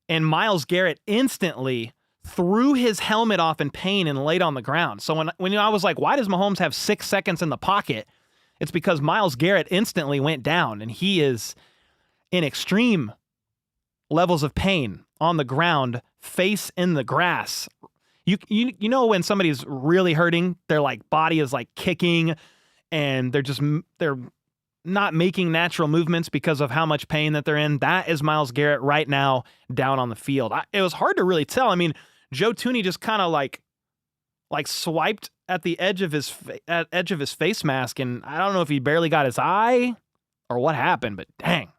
and Myles Garrett instantly threw his helmet off in pain and laid on the ground. So when I was like, why does Mahomes have 6 seconds in the pocket? It's because Myles Garrett instantly went down, and he is in extreme levels of pain on the ground, face in the grass. You know when somebody's really hurting, their like body is like kicking, and they're not making natural movements because of how much pain that they're in. That is Myles Garrett right now down on the field. It was hard to really tell. I mean, Joe Tooney just kind of like swiped at the edge of his face mask, and I don't know if he barely got his eye or what happened, but dang.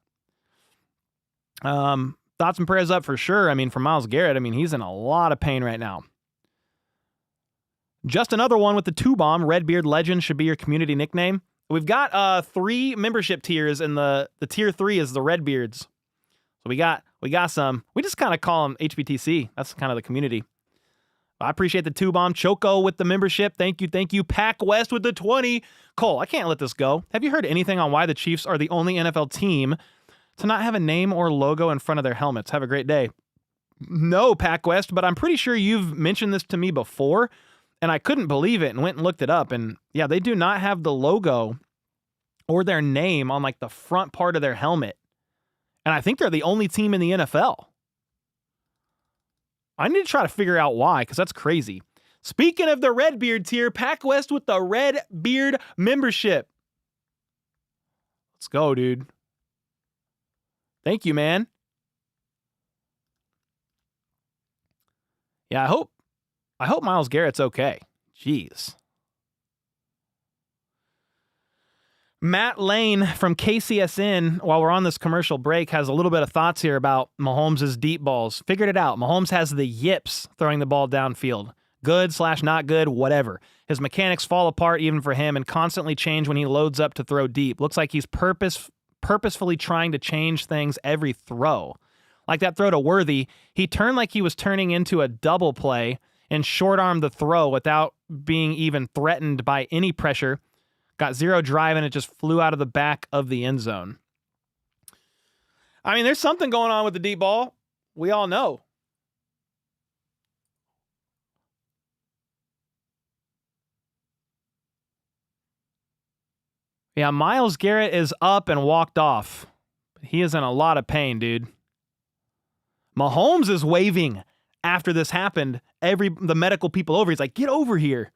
Thoughts and prayers up for sure. I mean, for Myles Garrett, I mean, he's in a lot of pain right now. Just another one with the 2-bomb. Redbeard Legend should be your community nickname. We've got 3 membership tiers, and the tier 3 is the Redbeards. So we got some. We just kind of call them HBTC. That's kind of the community. I appreciate the 2-bomb. Choco with the membership. Thank you. Pac West with the 20. Cole, I can't let this go. Have you heard anything on why the Chiefs are the only NFL team to not have a name or logo in front of their helmets? Have a great day. No, Pac West, but I'm pretty sure you've mentioned this to me before, and I couldn't believe it and went and looked it up. And yeah, they do not have the logo or their name on like the front part of their helmet. And I think they're the only team in the NFL. I need to try to figure out why, because that's crazy. Speaking of the Redbeard tier, Pac West with the Redbeard membership. Let's go, dude. Thank you, man. Yeah, I hope Myles Garrett's okay. Jeez. Matt Lane from KCSN, while we're on this commercial break, has a little bit of thoughts here about Mahomes' deep balls. Figured it out. Mahomes has the yips throwing the ball downfield. Good/not good, whatever. His mechanics fall apart even for him and constantly change when he loads up to throw deep. Looks like he's purposefully trying to change things every throw. Like that throw to Worthy, he turned like he was turning into a double play and short-armed the throw without being even threatened by any pressure. Got 0 drive, and it just flew out of the back of the end zone. I mean, there's something going on with the deep ball. We all know. Yeah, Myles Garrett is up and walked off. He is in a lot of pain, dude. Mahomes is waving after this happened. The medical people over, he's like, get over here.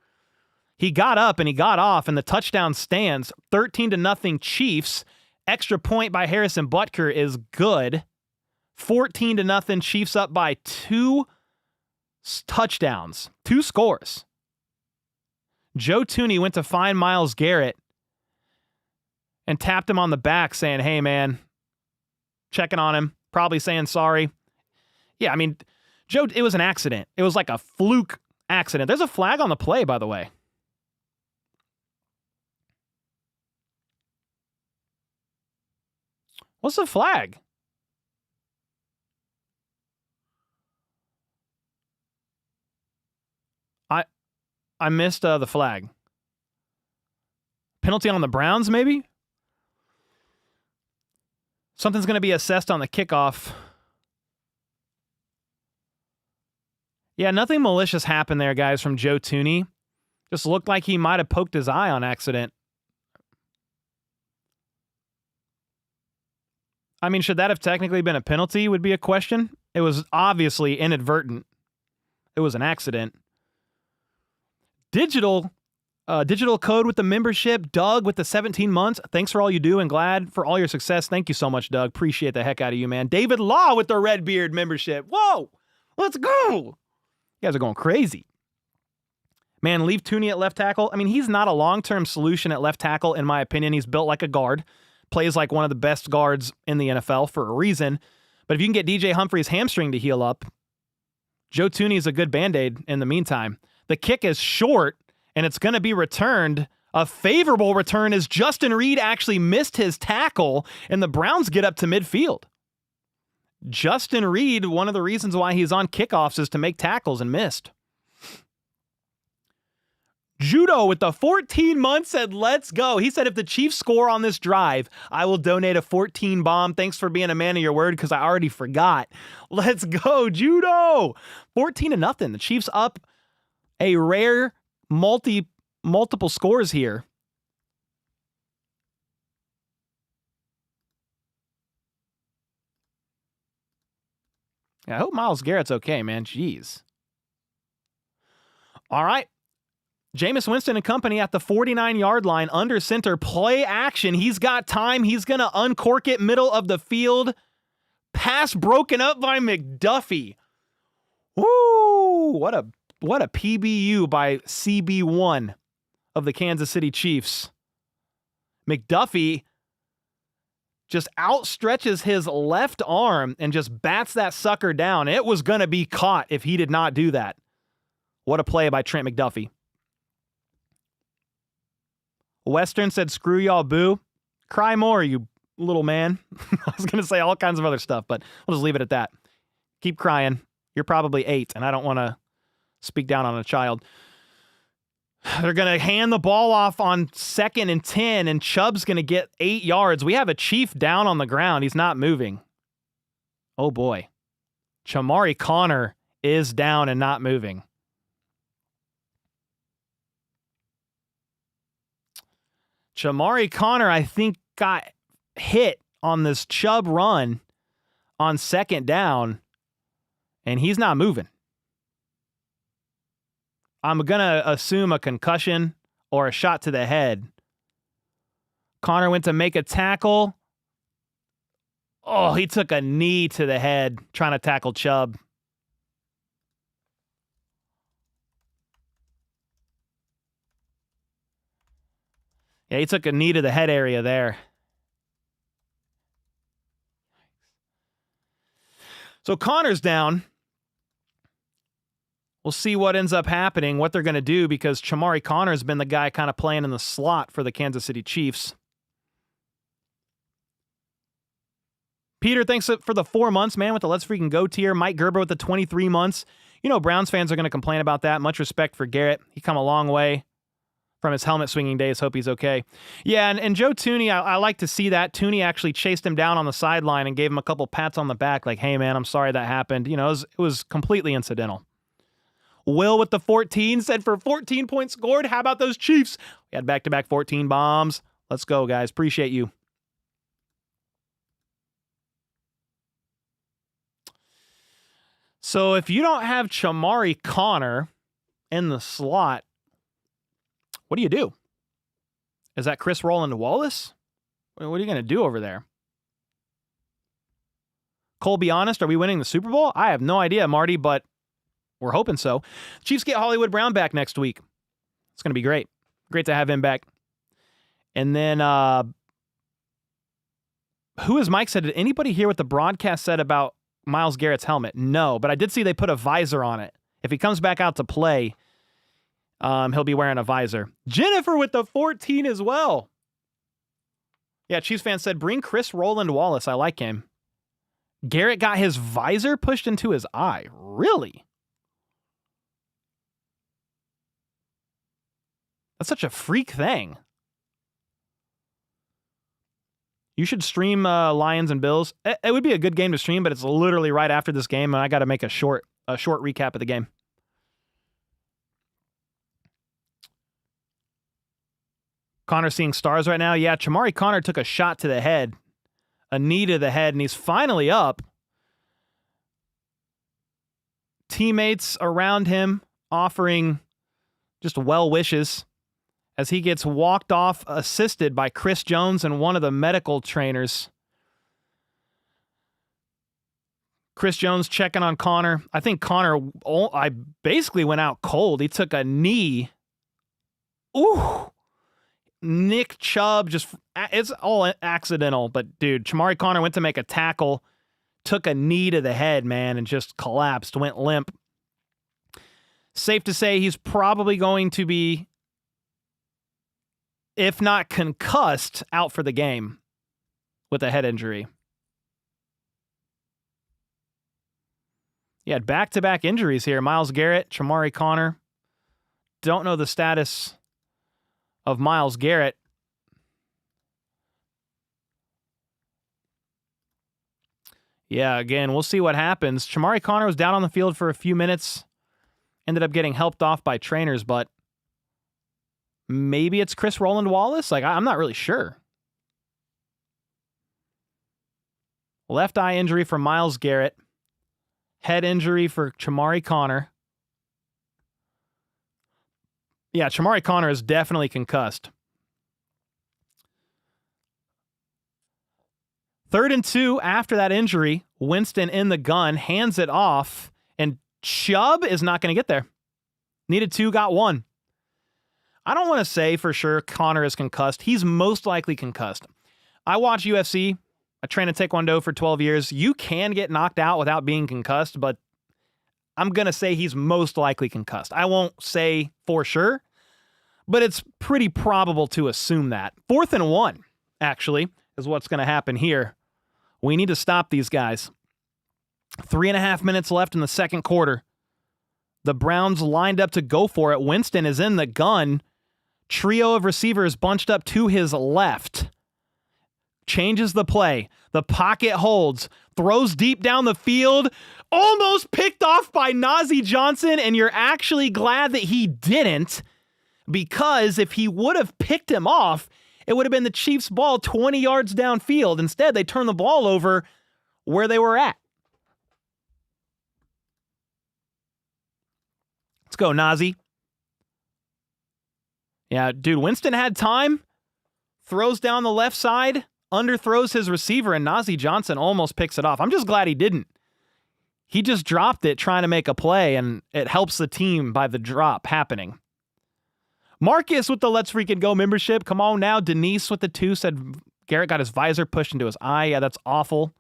He got up and he got off, and the touchdown stands. 13-0 Chiefs. Extra point by Harrison Butker is good. 14-0 Chiefs up by 2 touchdowns. 2 scores. Joe Tooney went to find Myles Garrett and tapped him on the back saying, hey, man, checking on him, probably saying sorry. Yeah, I mean, Joe, it was an accident. It was like a fluke accident. There's a flag on the play, by the way. What's the flag? I missed the flag. Penalty on the Browns, maybe? Something's going to be assessed on the kickoff. Yeah, nothing malicious happened there, guys, from Joe Thuney. Just looked like he might have poked his eye on accident. I mean, should that have technically been a penalty would be a question. It was obviously inadvertent. It was an accident. Digital code with the membership. Doug with the 17 months. Thanks for all you do and glad for all your success. Thank you so much, Doug. Appreciate the heck out of you, man. David Law with the Redbeard membership. Whoa, let's go. You guys are going crazy. Man, leave Thuney at left tackle. I mean, he's not a long-term solution at left tackle, in my opinion. He's built like a guard. Plays like one of the best guards in the NFL for a reason. But if you can get DJ Humphrey's hamstring to heal up, Joe Thuney is a good Band-Aid in the meantime. The kick is short, and it's going to be returned. A favorable return as Justin Reed actually missed his tackle, and the Browns get up to midfield. Justin Reed, one of the reasons why he's on kickoffs is to make tackles and missed. Judo with the 14 months said, let's go. He said, if the Chiefs score on this drive, I will donate a 14 bomb. Thanks for being a man of your word because I already forgot. Let's go, Judo. 14-0. The Chiefs up a rare multiple scores here. Yeah, I hope Myles Garrett's okay, man. Jeez. All right. Jameis Winston and company at the 49-yard line, under center, play action. He's got time. He's going to uncork it, middle of the field. Pass broken up by McDuffie. Woo! What a PBU by CB1 of the Kansas City Chiefs. McDuffie just outstretches his left arm and just bats that sucker down. It was going to be caught if he did not do that. What a play by Trent McDuffie. Western said, screw y'all, boo. Cry more, you little man. I was going to say all kinds of other stuff, but we'll just leave it at that. Keep crying. You're probably 8, and I don't want to speak down on a child. They're going to hand the ball off on 2nd and 10, and Chubb's going to get 8 yards. We have a Chief down on the ground. He's not moving. Oh, boy. Chamari Connor is down and not moving. Chamari Connor, I think, got hit on this Chubb run on 2nd down, and he's not moving. I'm going to assume a concussion or a shot to the head. Connor went to make a tackle. Oh, he took a knee to the head trying to tackle Chubb. Yeah, he took a knee to the head area there. So Connor's down. We'll see what ends up happening, what they're going to do, because Chamari Connor's been the guy kind of playing in the slot for the Kansas City Chiefs. Peter, thanks for the 4 months, man, with the Let's Freaking Go tier. Mike Gerber with the 23 months. You know, Browns fans are going to complain about that. Much respect for Garrett. He come a long way from his helmet swinging days. Hope he's okay. Yeah, and Joe Thuney, I like to see that. Thuney actually chased him down on the sideline and gave him a couple pats on the back like, hey, man, I'm sorry that happened. You know, it was completely incidental. Will with the 14 said for 14 points scored. How about those Chiefs? We had back-to-back 14 bombs. Let's go, guys. Appreciate you. So if you don't have Chamari Connor in the slot, what do you do? Is that Chris Roland Wallace? What are you going to do over there? Cole, be honest, are we winning the Super Bowl? I have no idea, Marty, but we're hoping so. Chiefs get Hollywood Brown back next week. It's going to be great. Great to have him back. And then, who is Mike said? Did anybody hear what the broadcast said about Myles Garrett's helmet? No, but I did see they put a visor on it. If he comes back out to play, he'll be wearing a visor. Jennifer with the 14 as well. Yeah, Chiefs fan said, bring Chris Roland Wallace. I like him. Garrett got his visor pushed into his eye. Really? That's such a freak thing. You should stream Lions and Bills. It would be a good game to stream, but it's literally right after this game, and I got to make a short recap of the game. Connor seeing stars right now. Yeah, Chamari Connor took a shot to the head, a knee to the head, and he's finally up. Teammates around him offering just well wishes as he gets walked off, assisted by Chris Jones and one of the medical trainers. Chris Jones checking on Connor. I think Connor, I basically went out cold. He took a knee. Ooh. Nick Chubb, it's all accidental, but dude, Chamari Connor went to make a tackle, took a knee to the head, man, and just collapsed, went limp. Safe to say he's probably going to be, if not concussed, out for the game with a head injury. He had back-to-back injuries here. Myles Garrett, Chamari Connor. Don't know the status of Myles Garrett. Yeah, again, we'll see what happens. Chamari Connor was down on the field for a few minutes. Ended up getting helped off by trainers, but maybe it's Chris Roland Wallace? I'm not really sure. Left eye injury for Myles Garrett. Head injury for Chamari Connor. Yeah, Chamari Connor is definitely concussed. 3rd and 2 after that injury. Winston in the gun, hands it off, and Chubb is not going to get there. Needed 2, got 1. I don't want to say for sure Connor is concussed. He's most likely concussed. I watch UFC. I train in Taekwondo for 12 years. You can get knocked out without being concussed, but I'm going to say he's most likely concussed. I won't say for sure, but it's pretty probable to assume that. 4th and 1, actually, is what's going to happen here. We need to stop these guys. 3.5 minutes left in the second quarter. The Browns lined up to go for it. Winston is in the gun. Trio of receivers bunched up to his left. Changes the play. The pocket holds. Throws deep down the field. Almost picked off by Najee Johnson, and you're actually glad that he didn't, because if he would have picked him off, it would have been the Chiefs' ball 20 yards downfield. Instead, they turned the ball over where they were at. Let's go, Najee. Yeah, dude, Winston had time. Throws down the left side. Underthrows his receiver, and Najee Johnson almost picks it off. I'm just glad he didn't. He just dropped it trying to make a play, and it helps the team by the drop happening. Marcus with the Let's Freaking Go membership. Come on now. Denise with the 2 said Garrett got his visor pushed into his eye. Yeah, that's awful.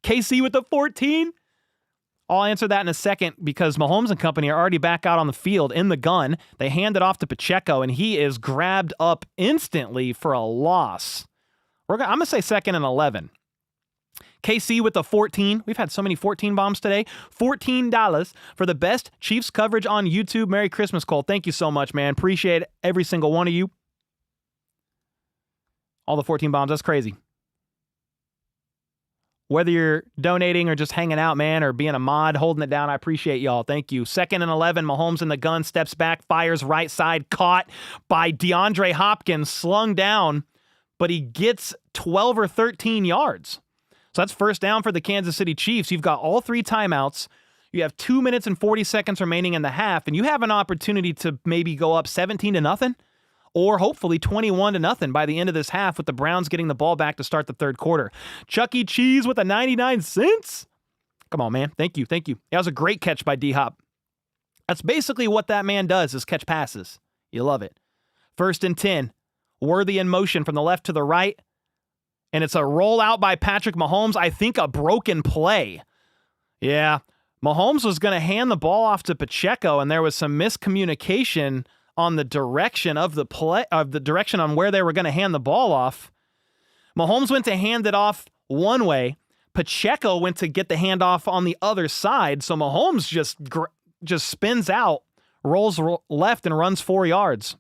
KC with the 14. I'll answer that in a second because Mahomes and company are already back out on the field in the gun. They hand it off to Pacheco, and he is grabbed up instantly for a loss. I'm going to say 2nd and 11. KC with the 14. We've had so many 14 bombs today. $14 for the best Chiefs coverage on YouTube. Merry Christmas, Cole. Thank you so much, man. Appreciate every single one of you. All the 14 bombs. That's crazy. Whether you're donating or just hanging out, man, or being a mod, holding it down, I appreciate y'all. Thank you. 2nd and 11. Mahomes in the gun. Steps back. Fires right side. Caught by DeAndre Hopkins. Slung down. But he gets 12 or 13 yards. So that's first down for the Kansas City Chiefs. You've got all 3 timeouts. You have 2 minutes and 40 seconds remaining in the half, and you have an opportunity to maybe go up 17-0 or hopefully 21-0 by the end of this half with the Browns getting the ball back to start the third quarter. Chuck E. Cheese with a 99 cents. Come on, man. Thank you. Thank you. That was a great catch by D-Hop. That's basically what that man does, is catch passes. You love it. 1st and 10. Worthy in motion from the left to the right. And it's a rollout by Patrick Mahomes. I think a broken play. Yeah. Mahomes was going to hand the ball off to Pacheco, and there was some miscommunication on the direction of the play, of the direction on where they were going to hand the ball off. Mahomes went to hand it off one way. Pacheco went to get the handoff on the other side. So Mahomes just spins out, rolls left, and runs 4 yards.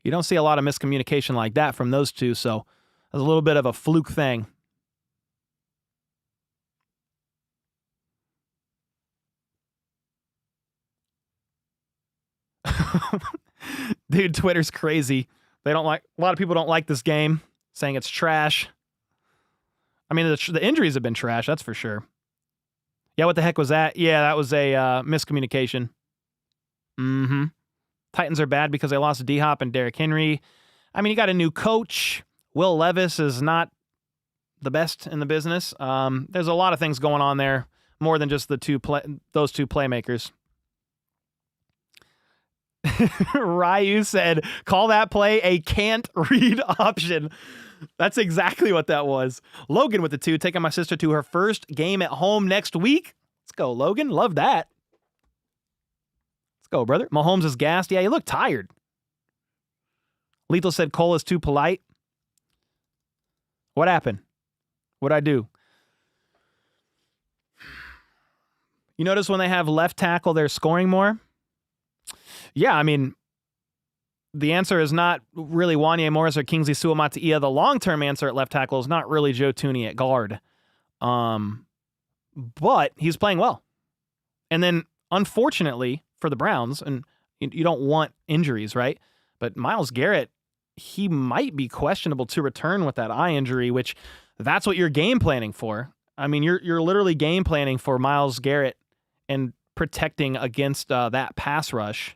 You don't see a lot of miscommunication like that from those two, so it was a little bit of a fluke thing. Dude, Twitter's crazy. A lot of people don't like this game, saying it's trash. I mean, the injuries have been trash, that's for sure. Yeah, what the heck was that? Yeah, that was a miscommunication. Titans are bad because they lost D-Hop and Derrick Henry. I mean, you got a new coach. Will Levis is not the best in the business. There's a lot of things going on there, more than just those two playmakers. Ryu said, call that play a can't read option. That's exactly what that was. Logan with the 2, taking my sister to her first game at home next week. Let's go, Logan. Love that. Let's go, brother. Mahomes is gassed. Yeah, you look tired. Lethal said Cole is too polite. What happened? What'd I do? You notice when they have left tackle, they're scoring more? Yeah, I mean, the answer is not really Wanye Morris or Kingsley Suamataia. The long-term answer at left tackle is not really Joe Thuney at guard. But he's playing well. And then, unfortunately, for the Browns, and you don't want injuries, right? But Myles Garrett, he might be questionable to return with that eye injury, which that's what you're game planning for. I mean, you're literally game planning for Myles Garrett and protecting against that pass rush.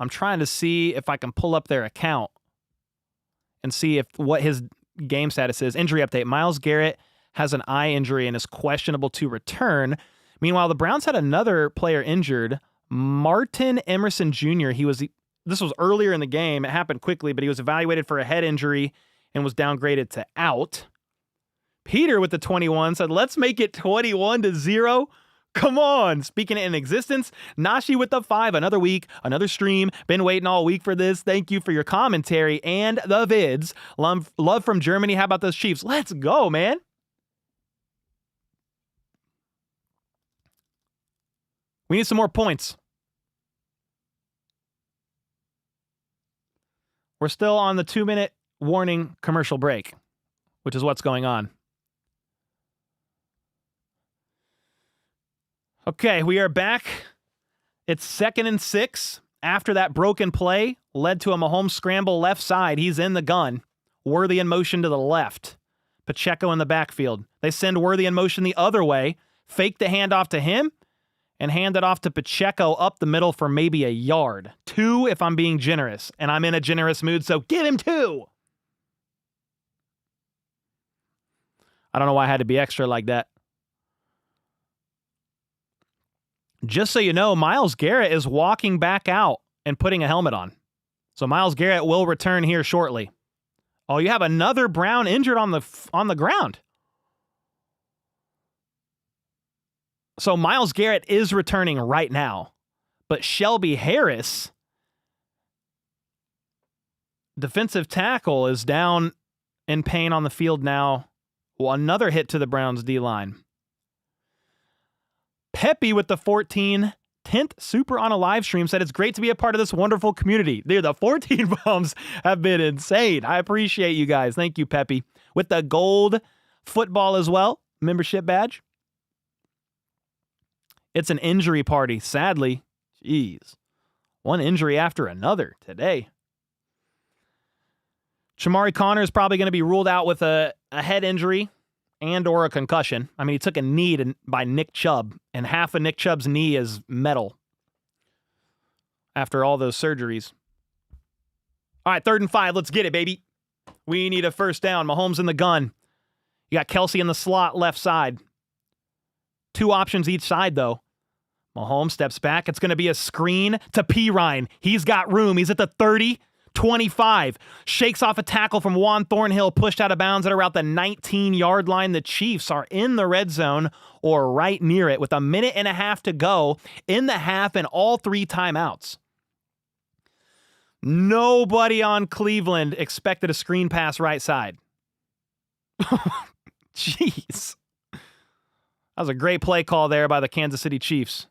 I'm trying to see if I can pull up their account and see what his game status is. Injury update. Myles Garrett has an eye injury and is questionable to return. Meanwhile, the Browns had another player injured, Martin Emerson Jr. This was earlier in the game. It happened quickly, but he was evaluated for a head injury and was downgraded to out. Peter with the 21 said, let's make it 21-0. Come on. Speaking it in existence. Nashi with the 5. Another week, another stream. Been waiting all week for this. Thank you for your commentary and the vids. Love from Germany. How about those Chiefs? Let's go, man. We need some more points. We're still on the 2-minute warning commercial break, which is what's going on. Okay, we are back. It's 2nd and 6. After that broken play led to a Mahomes scramble left side. He's in the gun. Worthy in motion to the left. Pacheco in the backfield. They send Worthy in motion the other way. Fake the handoff to him and hand it off to Pacheco up the middle for maybe a yard. 2 if I'm being generous. And I'm in a generous mood, so give him 2. I don't know why I had to be extra like that. Just so you know, Myles Garrett is walking back out and putting a helmet on. So Myles Garrett will return here shortly. Oh, you have another Brown injured on the ground. So Myles Garrett is returning right now. But Shelby Harris, defensive tackle, is down in pain on the field now. Well, another hit to the Browns D-line. Peppy with the 14, 10th super on a live stream, said it's great to be a part of this wonderful community. Dude, the 14 bombs have been insane. I appreciate you guys. Thank you, Peppy. With the gold football as well, membership badge. It's an injury party, sadly. Jeez. One injury after another today. Shamari Connor is probably going to be ruled out with a head injury and or a concussion. I mean, he took a knee by Nick Chubb, and half of Nick Chubb's knee is metal after all those surgeries. All right, 3rd and 5. Let's get it, baby. We need a first down. Mahomes in the gun. You got Kelsey in the slot left side. 2 options each side, though. Mahomes steps back. It's going to be a screen to Pirine. He's got room. He's at the 30. 25. Shakes off a tackle from Juan Thornhill, pushed out of bounds at around the 19-yard line. The Chiefs are in the red zone or right near it with a minute and a half to go in the half and all 3 timeouts. Nobody on Cleveland expected a screen pass right side. Jeez. That was a great play call there by the Kansas City Chiefs.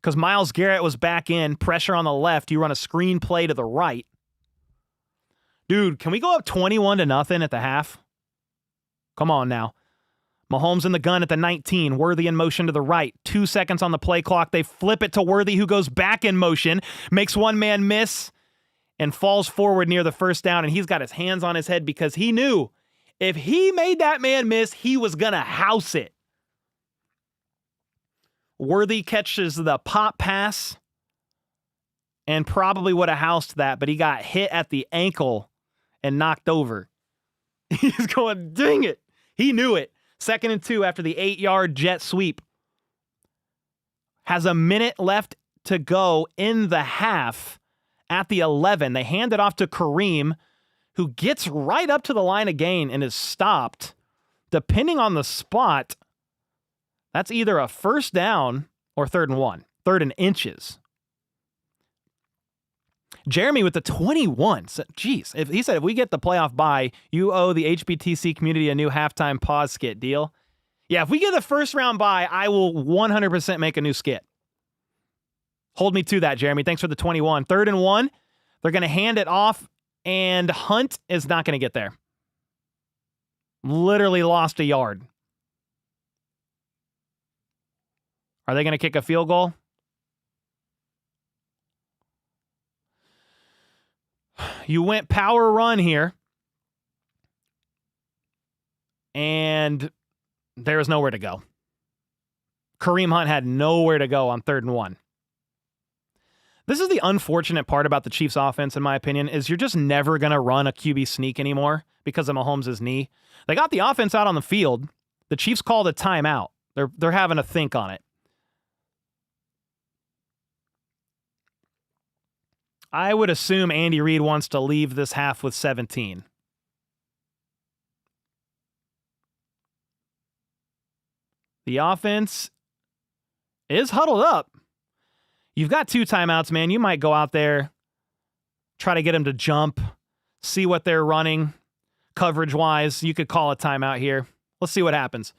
because Myles Garrett was back in, pressure on the left. You run a screen play to the right. Dude, can we go up 21-0 at the half? Come on now. Mahomes in the gun at the 19. Worthy in motion to the right. 2 seconds on the play clock. They flip it to Worthy, who goes back in motion, makes one man miss, and falls forward near the first down. And he's got his hands on his head because he knew if he made that man miss, he was going to house it. Worthy catches the pop pass and probably would have housed that, but he got hit at the ankle and knocked over. He's going, dang it. He knew it. 2nd and 2 after the 8-yard jet sweep. Has a minute left to go in the half at the 11. They hand it off to Kareem, who gets right up to the line of gain and is stopped. Depending on the spot, that's either a first down or 3rd and 1. 3rd and inches. Jeremy with the 21. Jeez, if he said, if we get the playoff bye, you owe the HBTC community a new halftime pause skit. Deal? Yeah, if we get the first round bye, I will 100% make a new skit. Hold me to that, Jeremy. Thanks for the 21. 3rd and 1. They're going to hand it off, and Hunt is not going to get there. Literally lost a yard. Are they going to kick a field goal? You went power run here, and there was nowhere to go. Kareem Hunt had nowhere to go on 3rd and 1. This is the unfortunate part about the Chiefs offense, in my opinion, is you're just never going to run a QB sneak anymore because of Mahomes' knee. They got the offense out on the field. The Chiefs called a timeout. They're having to think on it. I would assume Andy Reid wants to leave this half with 17. The offense is huddled up. You've got 2 timeouts, man. You might go out there, try to get them to jump, see what they're running coverage-wise. You could call a timeout here. Let's see what happens.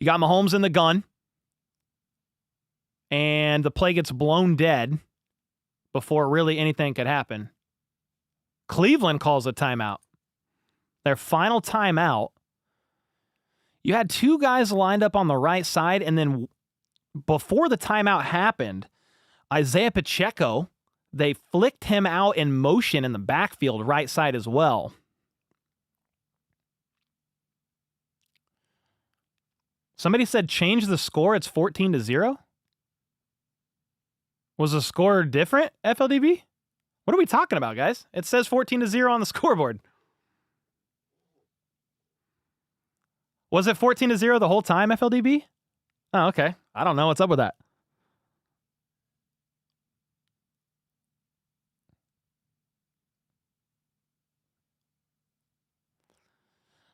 You got Mahomes in the gun, and the play gets blown dead before really anything could happen. Cleveland calls a timeout. Their final timeout. You had 2 guys lined up on the right side, and then before the timeout happened, Isaiah Pacheco, they flicked him out in motion in the backfield right side as well. Somebody said change the score. It's 14-0. Was the score different, FLDB? What are we talking about, guys? It says 14-0 on the scoreboard. Was it 14-0 the whole time, FLDB? Oh, okay. I don't know what's up with that.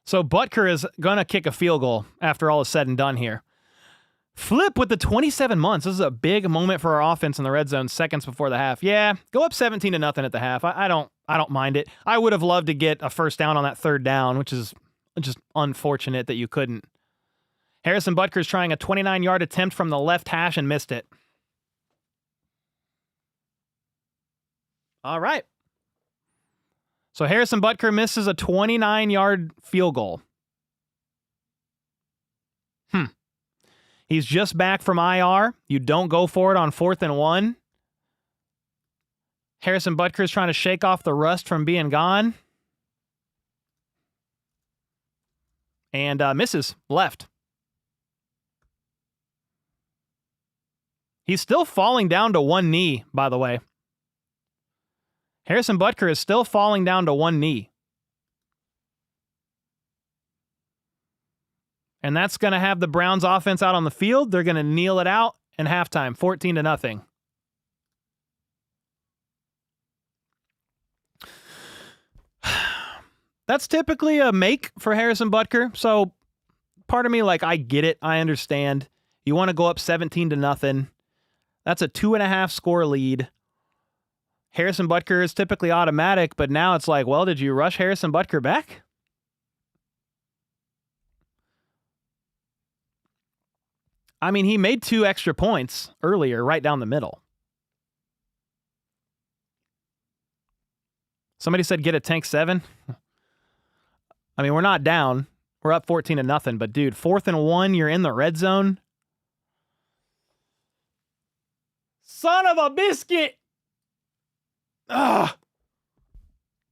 So Butker is going to kick a field goal after all is said and done here. Flip with the 27 months. This is a big moment for our offense in the red zone seconds before the half. Yeah, go up 17-0 at the half. I don't mind it. I would have loved to get a first down on that 3rd down, which is just unfortunate that you couldn't. Harrison Butker's trying a 29-yard attempt from the left hash and missed it. All right. So Harrison Butker misses a 29-yard field goal. He's just back from IR. You don't go for it on 4th and 1. Harrison Butker is trying to shake off the rust from being gone. And misses left. He's still falling down to one knee, by the way. Harrison Butker is still falling down to one knee. And that's going to have the Browns offense out on the field. They're going to kneel it out and halftime, 14-0. That's typically a make for Harrison Butker. So part of me, I get it. I understand. You want to go up 17-0. That's a 2.5 score lead. Harrison Butker is typically automatic, but now it's well, did you rush Harrison Butker back? I mean, he made 2 extra points earlier, right down the middle. Somebody said get a tank 7. I mean, we're not down. We're up 14-0, but dude, 4th and 1, you're in the red zone. Son of a biscuit! Ugh.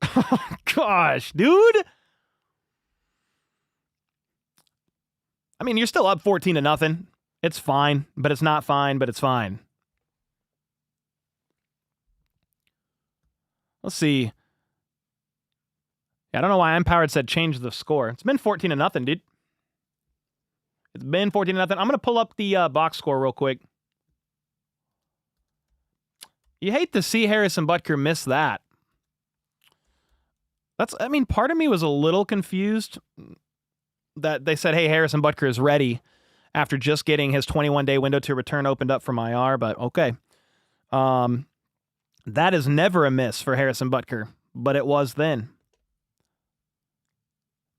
Oh, gosh, dude. I mean, you're still up 14-0. It's fine, but it's not fine, but it's fine. Let's see. I don't know why Empowered said change the score. It's been 14-0, dude. It's been 14-0. I'm going to pull up the box score real quick. You hate to see Harrison Butker miss that. I mean, part of me was a little confused that they said, hey, Harrison Butker is ready after just getting his 21-day window to return opened up from IR, but okay. That is never a miss for Harrison Butker, but it was then.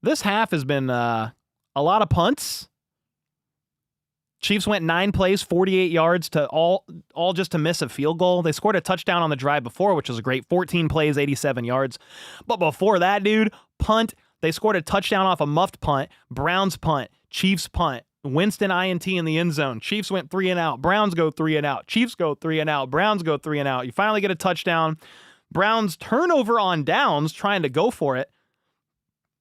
This half has been a lot of punts. Chiefs went 9 plays, 48 yards to all just to miss a field goal. They scored a touchdown on the drive before, which was great. 14 plays, 87 yards. But before that, dude, punt. They scored a touchdown off a muffed punt. Browns punt. Chiefs punt. Winston INT in the end zone. Chiefs went 3 and out. Browns go 3 and out. Chiefs go 3 and out. Browns go 3 and out. You finally get a touchdown. Browns turnover on downs, trying to go for it.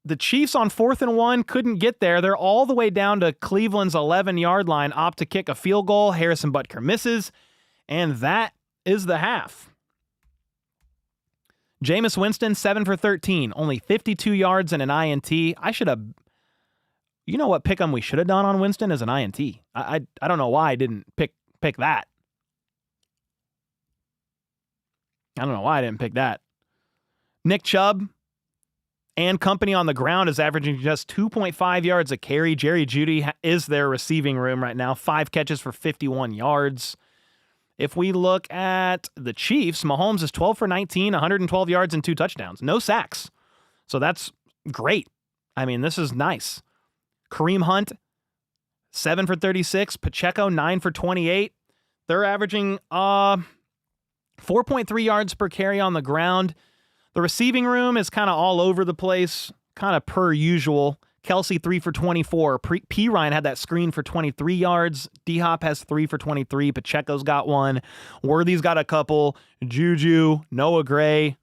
The Chiefs on 4th and 1 couldn't get there. They're all the way down to Cleveland's 11-yard line, opt to kick a field goal. Harrison Butker misses, and that is the half. Jameis Winston, 7 for 13, only 52 yards and an INT. I should have, you know what pick 'em we should have done on Winston is an INT. I don't know why I didn't pick that. I don't know why I didn't pick that. Nick Chubb and company on the ground is averaging just 2.5 yards a carry. Jerry Jeudy is their receiving room right now. 5 catches for 51 yards. If we look at the Chiefs, Mahomes is 12 for 19, 112 yards and 2 touchdowns. No sacks. So that's great. I mean, this is nice. Kareem Hunt, 7 for 36. Pacheco, 9 for 28. They're averaging 4.3 yards per carry on the ground. The receiving room is kind of all over the place, kind of per usual. Kelsey, 3 for 24. P. Ryan had that screen for 23 yards. D-Hop has 3 for 23. Pacheco's got 1. Worthy's got a couple. Juju, Noah Gray.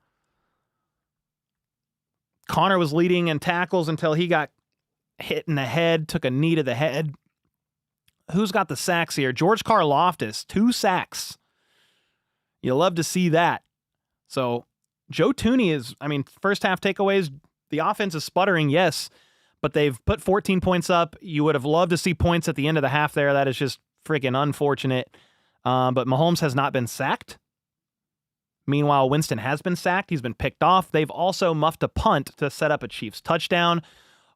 Connor was leading in tackles until he got hit in the head, took a knee to the head. Who's got the sacks here? George Karlaftis, 2 sacks. You love to see that. So Joe Thuney is, I mean, first half takeaways, the offense is sputtering, yes, but they've put 14 points up. You would have loved to see points at the end of the half there. That is just freaking unfortunate. But Mahomes has not been sacked. Meanwhile, Winston has been sacked. He's been picked off. They've also muffed a punt to set up a Chiefs touchdown.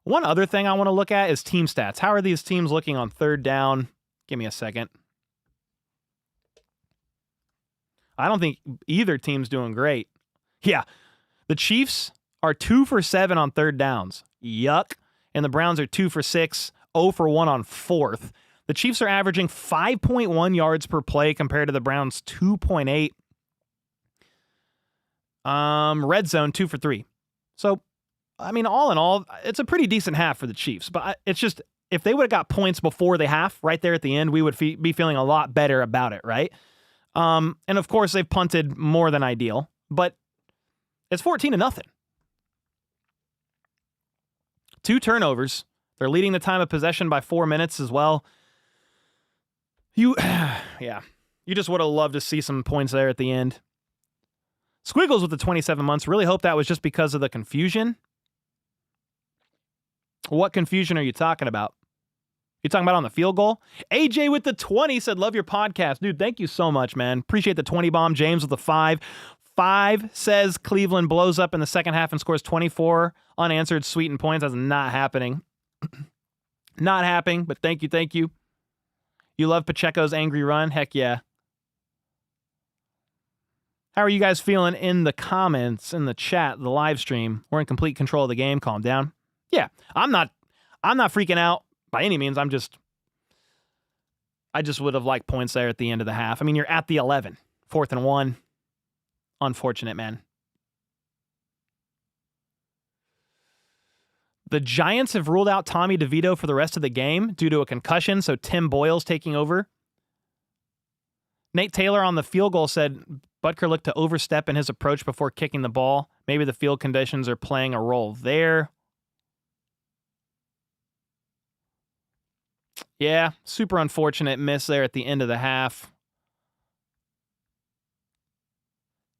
One other thing I want to look at is team stats. How are these teams looking on 3rd down? Give me a second. I don't think either team's doing great. Yeah, the Chiefs are 2 for 7 on 3rd downs. Yuck. And the Browns are 2 for 6, 0 for 1 on 4th. The Chiefs are averaging 5.1 yards per play compared to the Browns' 2.8. Red zone, 2 for 3. So, I mean, all in all, it's a pretty decent half for the Chiefs. But it's just, if they would have got points before the half, right there at the end, we would be feeling a lot better about it, right? And of course, they've punted more than ideal. But it's 14-0. 2 turnovers. They're leading the time of possession by 4 minutes as well. You just would have loved to see some points there at the end. Squiggles with the 27 months. Really hope that was just because of the confusion. What confusion are you talking about? You talking about on the field goal? AJ with the 20 said, love your podcast. Dude, thank you so much, man. Appreciate the 20 bomb. James with the 5. 5 says Cleveland blows up in the second half and scores 24 unanswered sweetened points. That's not happening. Not happening, but thank you. You love Pacheco's angry run? Heck yeah. How are you guys feeling in the comments, in the chat, the live stream? We're in complete control of the game. Calm down. Yeah, I'm not freaking out by any means. I just would have liked points there at the end of the half. I mean, you're at the 11. 4th and 1. Unfortunate, man. The Giants have ruled out Tommy DeVito for the rest of the game due to a concussion, so Tim Boyle's taking over. Nate Taylor on the field goal said Butker looked to overstep in his approach before kicking the ball. Maybe the field conditions are playing a role there. Yeah, super unfortunate miss there at the end of the half.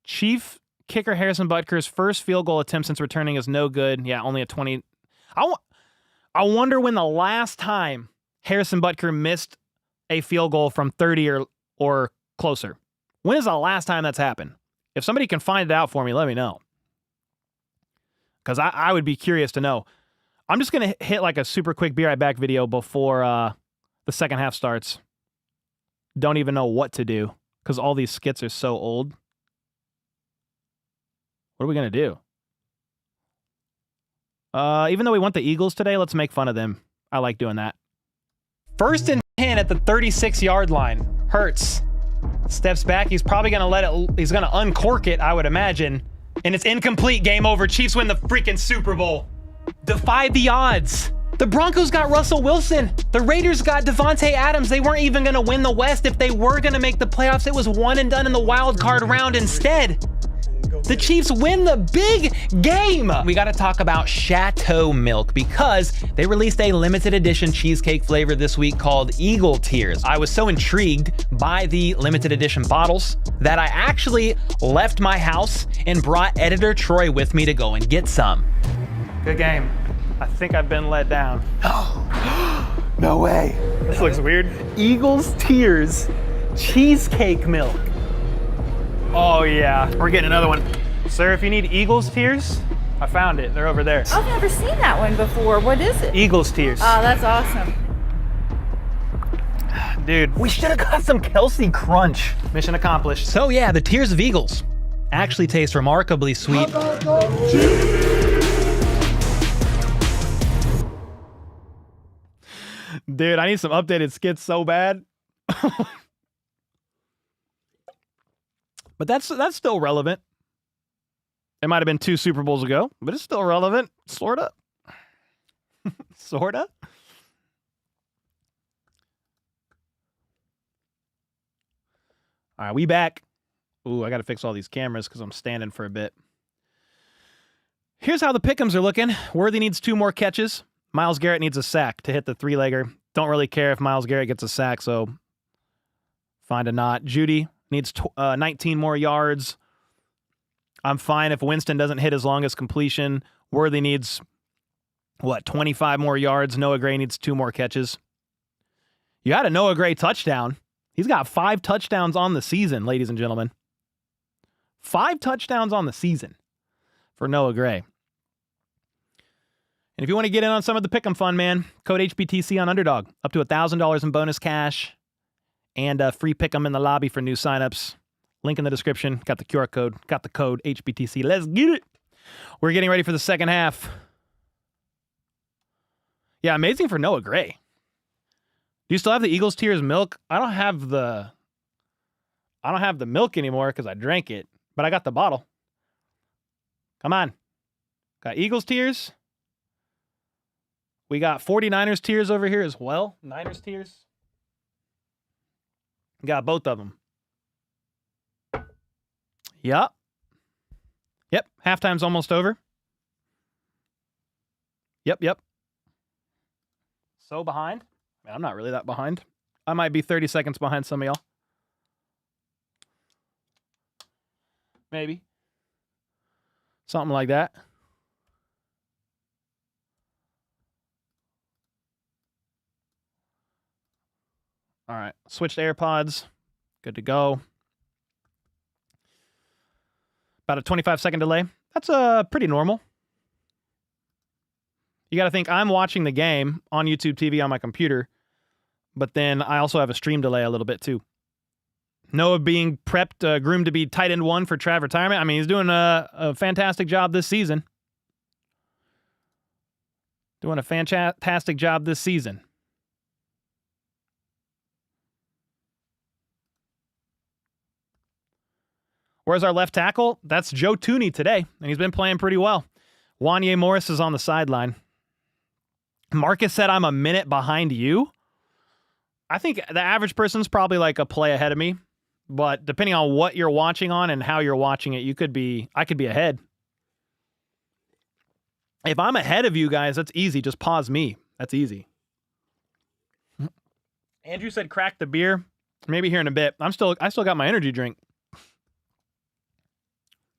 Chief kicker Harrison Butker's first field goal attempt since returning is no good. Yeah, only a 20. I wonder when the last time Harrison Butker missed a field goal from 30 or closer. When is the last time that's happened? If somebody can find it out for me, let me know. Because I would be curious to know. I'm just going to hit like a super quick be right back video before the second half starts. Don't even know what to do because all these skits are so old. What are we going to do? Even though we want the Eagles today, let's make fun of them. I like doing that. 1st and 10 at the 36-yard line. Hurts steps back. He's probably going to let it. He's going to uncork it, I would imagine. And it's incomplete. Game over. Chiefs win the freaking Super Bowl. Defy the odds. The Broncos got Russell Wilson. The Raiders got Devontae Adams. They weren't even going to win the West. If they were going to make the playoffs, it was one and done in the wild card round instead. The Chiefs win the big game. We got to talk about Chateau Milk because they released a limited edition cheesecake flavor this week called Eagle Tears. I was so intrigued by the limited edition bottles that I actually left my house and brought editor Troy with me to go and get some. Good game. I think I've been let down. No way. This looks weird. Eagle's Tears cheesecake milk. Oh yeah, we're getting another one. Sir, if you need Eagle's Tears, I found it. They're over there. I've never seen that one before. What is it? Eagle's Tears. Oh, that's awesome. Dude, we should have got some Kelsey Crunch. Mission accomplished. So yeah, the Tears of Eagles actually taste remarkably sweet. Dude, I need some updated skits so bad. But that's still relevant. It might have been 2 Super Bowls ago, but it's still relevant. Sorta. Sorta. All right, we back. Ooh, I got to fix all these cameras because I'm standing for a bit. Here's how the pick'ems are looking. Worthy needs 2 more catches. Myles Garrett needs a sack to hit the 3-legger. Don't really care if Myles Garrett gets a sack, so find a knot. Judy needs 19 more yards. I'm fine if Winston doesn't hit his longest completion. Worthy needs, 25 more yards. Noah Gray needs 2 more catches. You had a Noah Gray touchdown. He's got 5 touchdowns on the season, ladies and gentlemen. 5 touchdowns on the season for Noah Gray. And if you want to get in on some of the pick'em fun, man, code HBTC on Underdog. Up to $1,000 in bonus cash. And free pick'em in the lobby for new signups. Link in the description. Got the QR code. Got the code HBTC. Let's get it. We're getting ready for the second half. Yeah, amazing for Noah Gray. Do you still have the Eagles Tears milk? I don't have the milk anymore because I drank it, but I got the bottle. Come on. Got Eagles Tears. We got 49ers Tears over here as well. Niners Tears. Got both of them. Yep. Halftime's almost over. Yep. So behind. Man, I'm not really that behind. I might be 30 seconds behind some of y'all. Maybe. Something like that. All right. Switched AirPods. Good to go. About a 25-second delay. That's pretty normal. You got to think I'm watching the game on YouTube TV on my computer, but then I also have a stream delay a little bit too. Noah being prepped, groomed to be tight end 1 for Trav retirement. I mean, he's doing a fantastic job this season. Doing a fantastic job this season. Where's our left tackle? That's Joe Tooney today, and he's been playing pretty well. Wanye Morris is on the sideline. Marcus said, I'm a minute behind you. I think the average person's probably like a play ahead of me, but depending on what you're watching on and how you're watching it, I could be ahead. If I'm ahead of you guys, that's easy. Just pause me. That's easy. Andrew said, crack the beer. Maybe here in a bit. I still got my energy drink.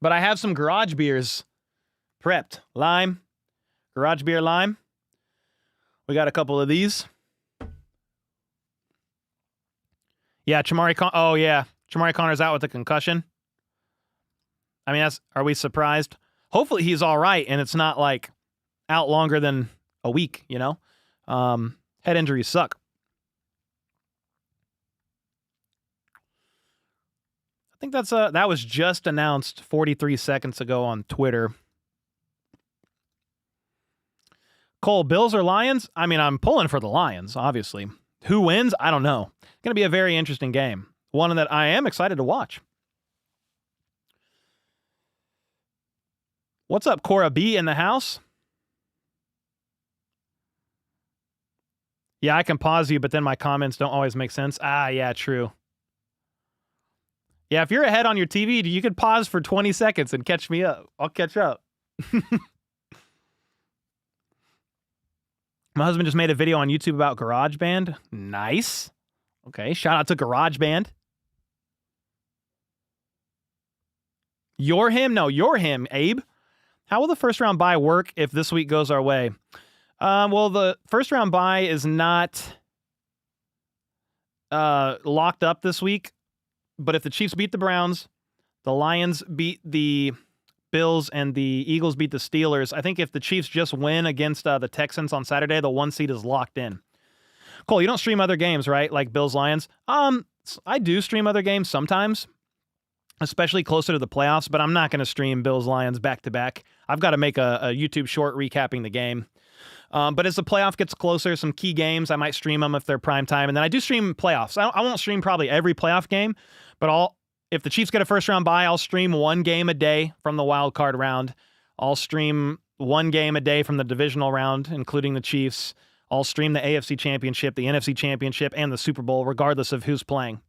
But I have some garage beers prepped. Lime. Garage beer lime. We got a couple of these. Yeah, Chamari Connor's out with a concussion. I mean, are we surprised? Hopefully he's all right and it's not like out longer than a week, you know? Head injuries suck. I think that was just announced 43 seconds ago on Twitter. Cole, Bills or Lions? I mean, I'm pulling for the Lions, obviously. Who wins? I don't know. It's going to be a very interesting game. One that I am excited to watch. What's up, Cora B in the house? Yeah, I can pause you, but then my comments don't always make sense. Ah, yeah, true. Yeah, if you're ahead on your TV, you could pause for 20 seconds and catch me up. I'll catch up. My husband just made a video on YouTube about GarageBand. Nice. Okay, shout out to GarageBand. You're him? No, you're him, Abe. How will the first round bye work if this week goes our way? Well, the first round bye is not locked up this week. But if the Chiefs beat the Browns, the Lions beat the Bills, and the Eagles beat the Steelers, I think if the Chiefs just win against the Texans on Saturday, the 1 seed is locked in. Cole, you don't stream other games, right? Like Bills-Lions? I do stream other games sometimes, especially closer to the playoffs, but I'm not going to stream Bills-Lions back-to-back. I've got to make a YouTube short recapping the game. But as the playoff gets closer, some key games, I might stream them if they're prime time. And then I do stream playoffs. I won't stream probably every playoff game, but if the Chiefs get a first-round bye, I'll stream one game a day from the wild card round. I'll stream one game a day from the divisional round, including the Chiefs. I'll stream the AFC Championship, the NFC Championship, and the Super Bowl, regardless of who's playing.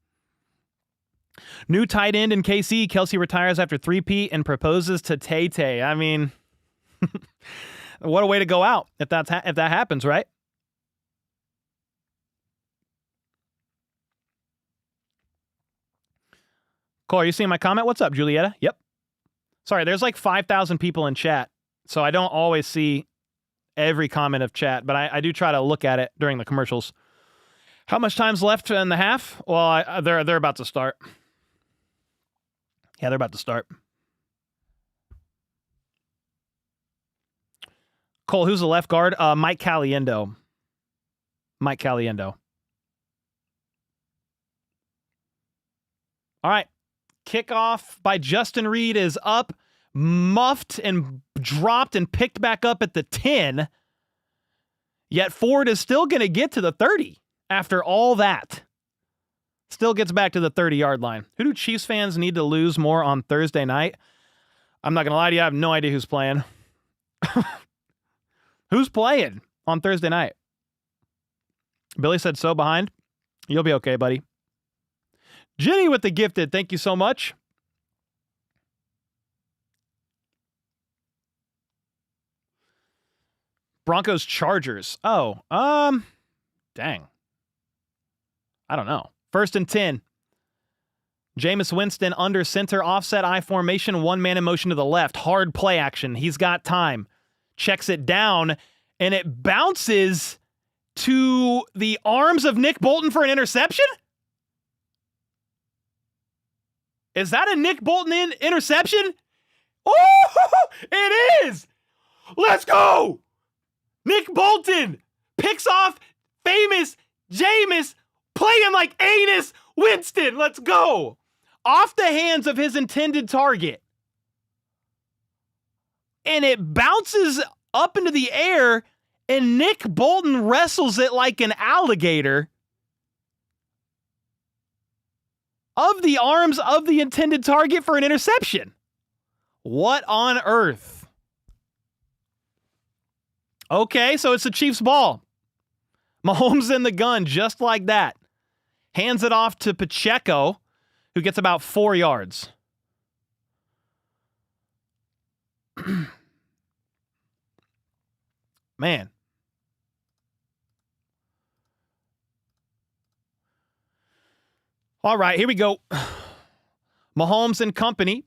New tight end in KC. Kelsey retires after 3-peat and proposes to Tay-Tay. I mean, what a way to go out if that happens, right? Cole, are you seeing my comment? What's up, Julietta? Yep. Sorry, there's like 5,000 people in chat, so I don't always see every comment of chat, but I do try to look at it during the commercials. How much time's left in the half? Well, they're about to start. Yeah, they're about to start. Cole, who's the left guard? Mike Caliendo. Mike Caliendo. All right. Kickoff by Justin Reed is up, muffed and dropped and picked back up at the 10. Yet Ford is still going to get to the 30 after all that. Still gets back to the 30-yard line. Who do Chiefs fans need to lose more on Thursday night? I'm not going to lie to you. I have no idea who's playing. Who's playing on Thursday night? Billy said so behind. You'll be okay, buddy. Jenny with the gifted. Thank you so much. Broncos Chargers. Oh, dang. I don't know. 1st and 10. Jameis Winston under center, offset I formation, one man in motion to the left. Hard play action. He's got time. Checks it down, and it bounces to the arms of Nick Bolton for an interception? Is that a Nick Bolton interception? Oh, it is! Let's go! Nick Bolton picks off famous Jameis playing like Anus Winston. Let's go! Off the hands of his intended target. And it bounces up into the air, and Nick Bolton wrestles it like an alligator. of the arms of the intended target for an interception. What on earth? Okay, so it's the Chiefs' ball. Mahomes in the gun, just like that. Hands it off to Pacheco, who gets about 4 yards. Man. All right, here we go. Mahomes and company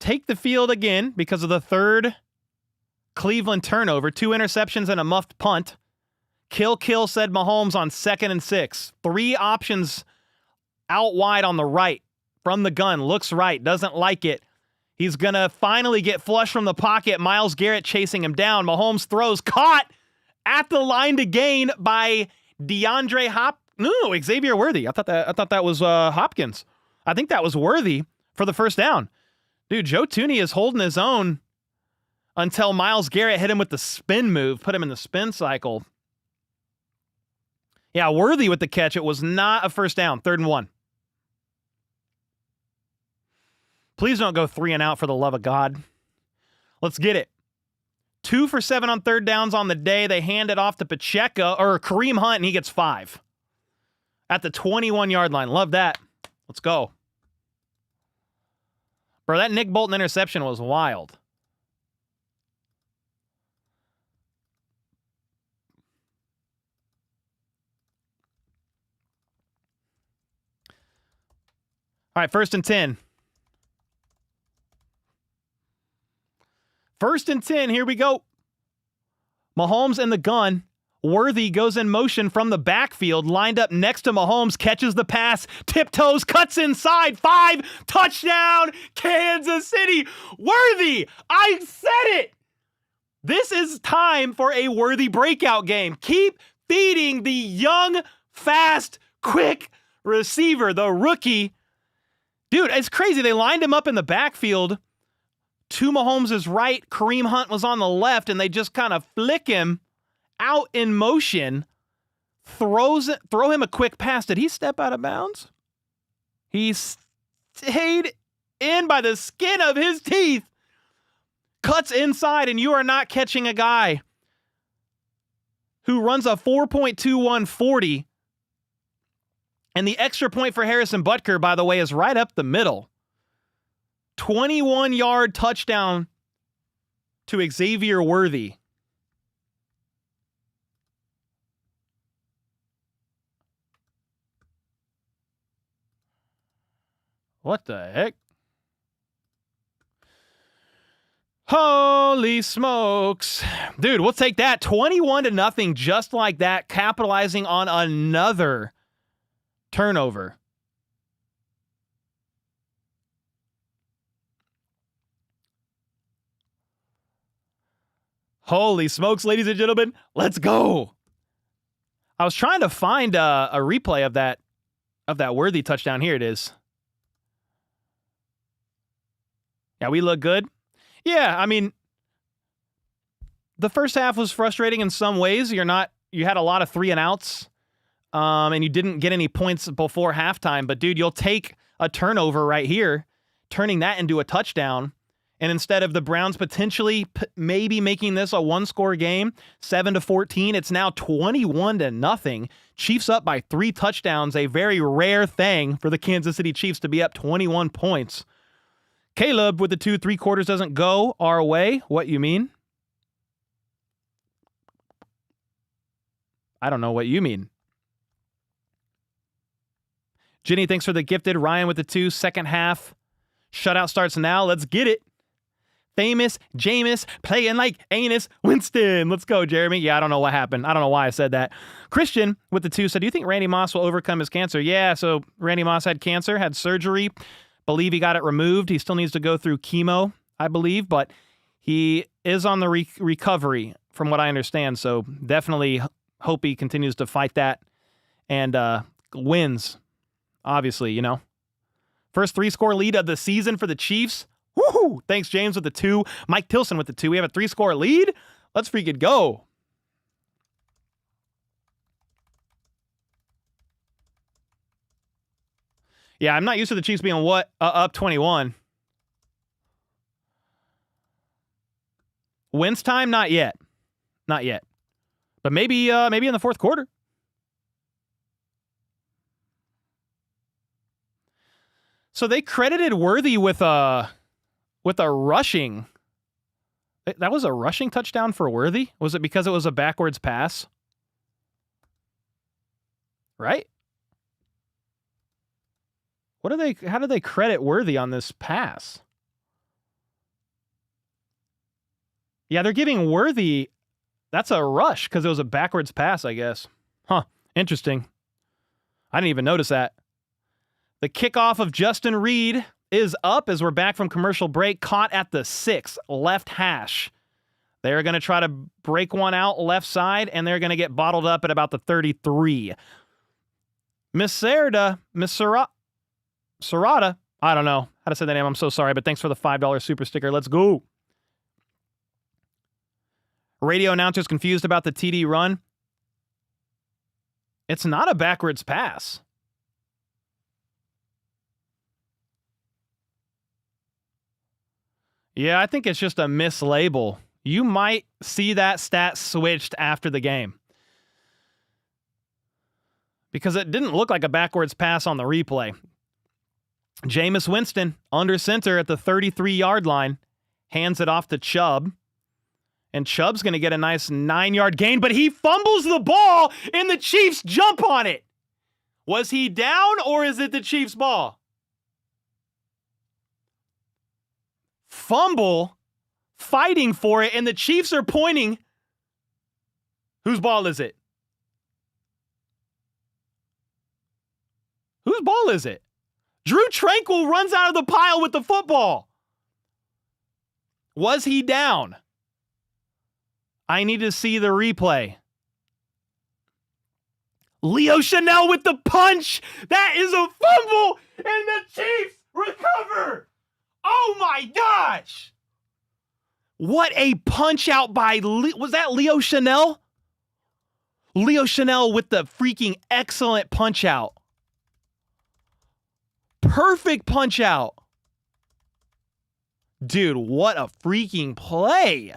take the field again because of the third Cleveland turnover. 2 interceptions and a muffed punt. Kill, said Mahomes on 2nd and 6. 3 options out wide on the right from the gun. Looks right, doesn't like it. He's going to finally get flush from the pocket. Myles Garrett chasing him down. Mahomes throws, caught at the line to gain by Xavier Worthy. I thought that was Hopkins. I think that was Worthy for the first down. Dude, Joe Thuney is holding his own until Myles Garrett hit him with the spin move, put him in the spin cycle. Yeah, Worthy with the catch. It was not a first down. 3rd and 1. Please don't go 3 and out for the love of God. Let's get it. 2 for 7 on 3rd downs on the day. They hand it off to Pacheco or Kareem Hunt, and he gets 5 at the 21-yard line. Love that. Let's go. Bro, that Nick Bolton interception was wild. All right, 1st and 10. 1st and 10, here we go. Mahomes in the gun. Worthy goes in motion from the backfield, lined up next to Mahomes, catches the pass, tiptoes, cuts inside, 5, touchdown, Kansas City. Worthy, I said it. This is time for a Worthy breakout game. Keep feeding the young, fast, quick receiver, the rookie. Dude, it's crazy. They lined him up in the backfield to Mahomes' right. Kareem Hunt was on the left, and they just kind of flick him out in motion. Throw him a quick pass. Did he step out of bounds? He stayed in by the skin of his teeth. Cuts inside, and you are not catching a guy who runs a 4.21 40. And the extra point for Harrison Butker, by the way, is right up the middle. 21-yard touchdown to Xavier Worthy. What the heck? Holy smokes. Dude, we'll take that. 21-0, just like that, capitalizing on another turnover. Holy smokes, ladies and gentlemen. Let's go. I was trying to find a replay of that Worthy touchdown. Here it is. Yeah, we look good. Yeah, I mean, the first half was frustrating in some ways. You had a lot of 3 and outs. And you didn't get any points before halftime. But, dude, you'll take a turnover right here, turning that into a touchdown. And instead of the Browns potentially maybe making this a 1-score game, 7-14, it's now 21-0. Chiefs up by 3 touchdowns, a very rare thing for the Kansas City Chiefs to be up 21 points. Caleb with the 2 3/4 doesn't go our way. What you mean? I don't know what you mean. Jenny, thanks for the gifted. Ryan with the 2, second half. Shutout starts now. Let's get it. Famous Jameis playing like anus Winston. Let's go, Jeremy. Yeah, I don't know what happened. I don't know why I said that. Christian with the 2 said, do you think Randy Moss will overcome his cancer? Yeah, so Randy Moss had cancer, had surgery. Believe he got it removed. He still needs to go through chemo, I believe, but he is on the recovery from what I understand. So definitely hope he continues to fight that and wins. Obviously, you know. First 3-score lead of the season for the Chiefs. Woohoo! Thanks, James, with the 2. Mike Tilson with the 2. We have a 3-score lead. Let's freaking go. Yeah, I'm not used to the Chiefs being up 21. Wins time? Not yet. Not yet. But maybe in the fourth quarter. So they credited Worthy with a rushing. That was a rushing touchdown for Worthy? Was it because it was a backwards pass? Right? How do they credit Worthy on this pass? Yeah, they're giving Worthy, that's a rush because it was a backwards pass, I guess. Huh, interesting. I didn't even notice that. The kickoff of Justin Reed is up as we're back from commercial break, caught at the 6, left hash. They're going to try to break one out left side, and they're going to get bottled up at about the 33. Serrata, I don't know how to say that name. I'm so sorry, but thanks for the $5 super sticker. Let's go. Radio announcers confused about the TD run. It's not a backwards pass. Yeah, I think it's just a mislabel. You might see that stat switched after the game. Because it didn't look like a backwards pass on the replay. Jameis Winston, under center at the 33-yard line, hands it off to Chubb. And Chubb's going to get a nice 9-yard gain, but he fumbles the ball, and the Chiefs jump on it. Was he down, or is it the Chiefs' ball? Fumble, fighting for it, and the Chiefs are pointing. Whose ball is it? Whose ball is it? Drew Tranquil runs out of the pile with the football. Was he down? I need to see the replay. Leo Chanel with the punch. That is a fumble, and the Chiefs recover. Oh my gosh. What a punch out by, was that Leo Chanel? Leo Chanel with the freaking excellent punch out. Perfect punch out. Dude, what a freaking play.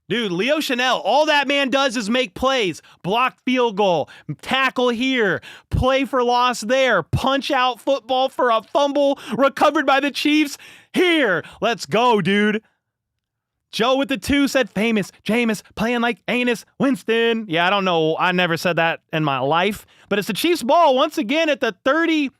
Dude, Leo Chanel, all that man does is make plays. Block field goal, tackle here, play for loss there, punch out football for a fumble recovered by the Chiefs here. Let's go, dude. Joe with the 2 said famous. Jameis playing like Anus Winston. Yeah, I don't know. I never said that in my life. But it's the Chiefs ball once again at the 30.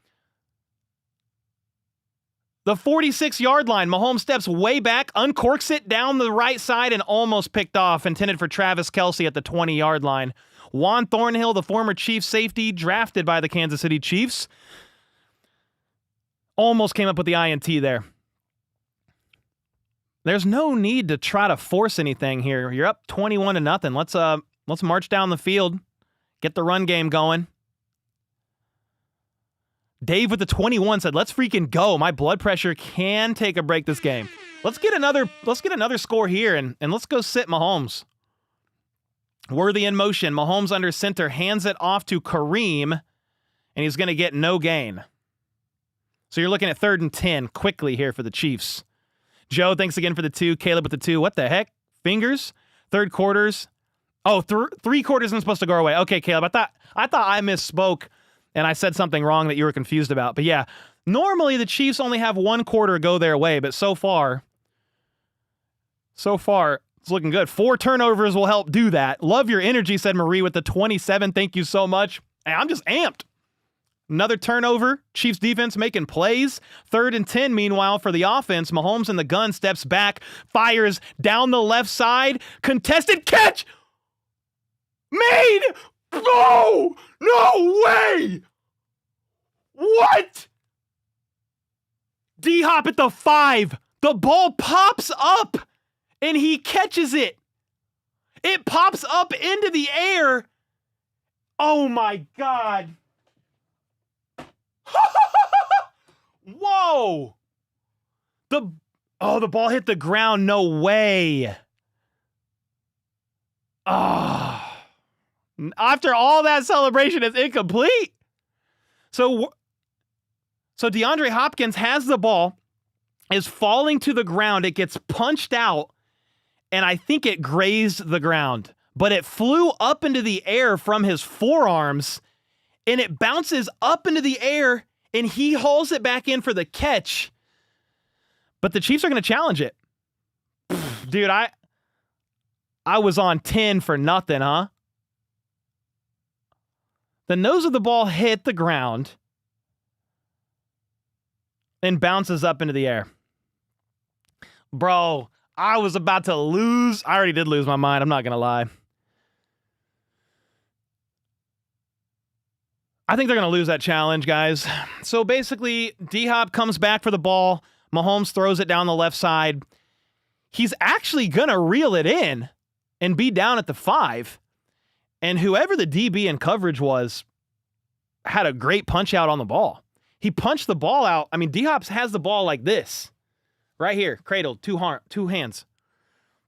The 46-yard line. Mahomes steps way back, uncorks it down the right side, and almost picked off. Intended for Travis Kelce at the 20-yard line. Juan Thornhill, the former Chiefs safety, drafted by the Kansas City Chiefs. Almost came up with the INT there. There's no need to try to force anything here. You're up 21-0. Let's march down the field. Get the run game going. Dave with the 21 said, let's freaking go. My blood pressure can take a break this game. Let's get another score here and let's go sit Mahomes. Worthy in motion. Mahomes under center, hands it off to Kareem, and he's going to get no gain. So you're looking at 3rd and 10 quickly here for the Chiefs. Joe, thanks again for the 2. Caleb with the 2. What the heck? Fingers? 3rd quarters? Oh, 3 quarters isn't supposed to go our way. Okay, Caleb, I thought I misspoke and I said something wrong that you were confused about. But yeah, normally the Chiefs only have 1 quarter go their way, but so far, it's looking good. 4 turnovers will help do that. Love your energy, said Marie with the 27. Thank you so much. Hey, I'm just amped. Another turnover. Chiefs defense making plays. 3rd and 10, meanwhile, for the offense. Mahomes in the gun, steps back, fires down the left side. Contested catch! Made! No! No way! What? D-Hop at the 5. The ball pops up, and he catches it. It pops up into the air. Oh, my God. Whoa! The ball hit the ground. No way. Ah. After all that celebration, it's incomplete. So DeAndre Hopkins has the ball, is falling to the ground. It gets punched out, and I think it grazed the ground. But it flew up into the air from his forearms, and it bounces up into the air, and he hauls it back in for the catch. But the Chiefs are going to challenge it. Dude, I was on 10 for nothing, huh? The nose of the ball hit the ground and bounces up into the air. Bro, I was about to lose. I already did lose my mind. I'm not going to lie. I think they're going to lose that challenge, guys. So basically, D-Hop comes back for the ball. Mahomes throws it down the left side. He's actually going to reel it in and be down at the 5. And whoever the DB in coverage was had a great punch out on the ball. He punched the ball out. I mean, D-Hop has the ball like this. Right here, cradled, two hands.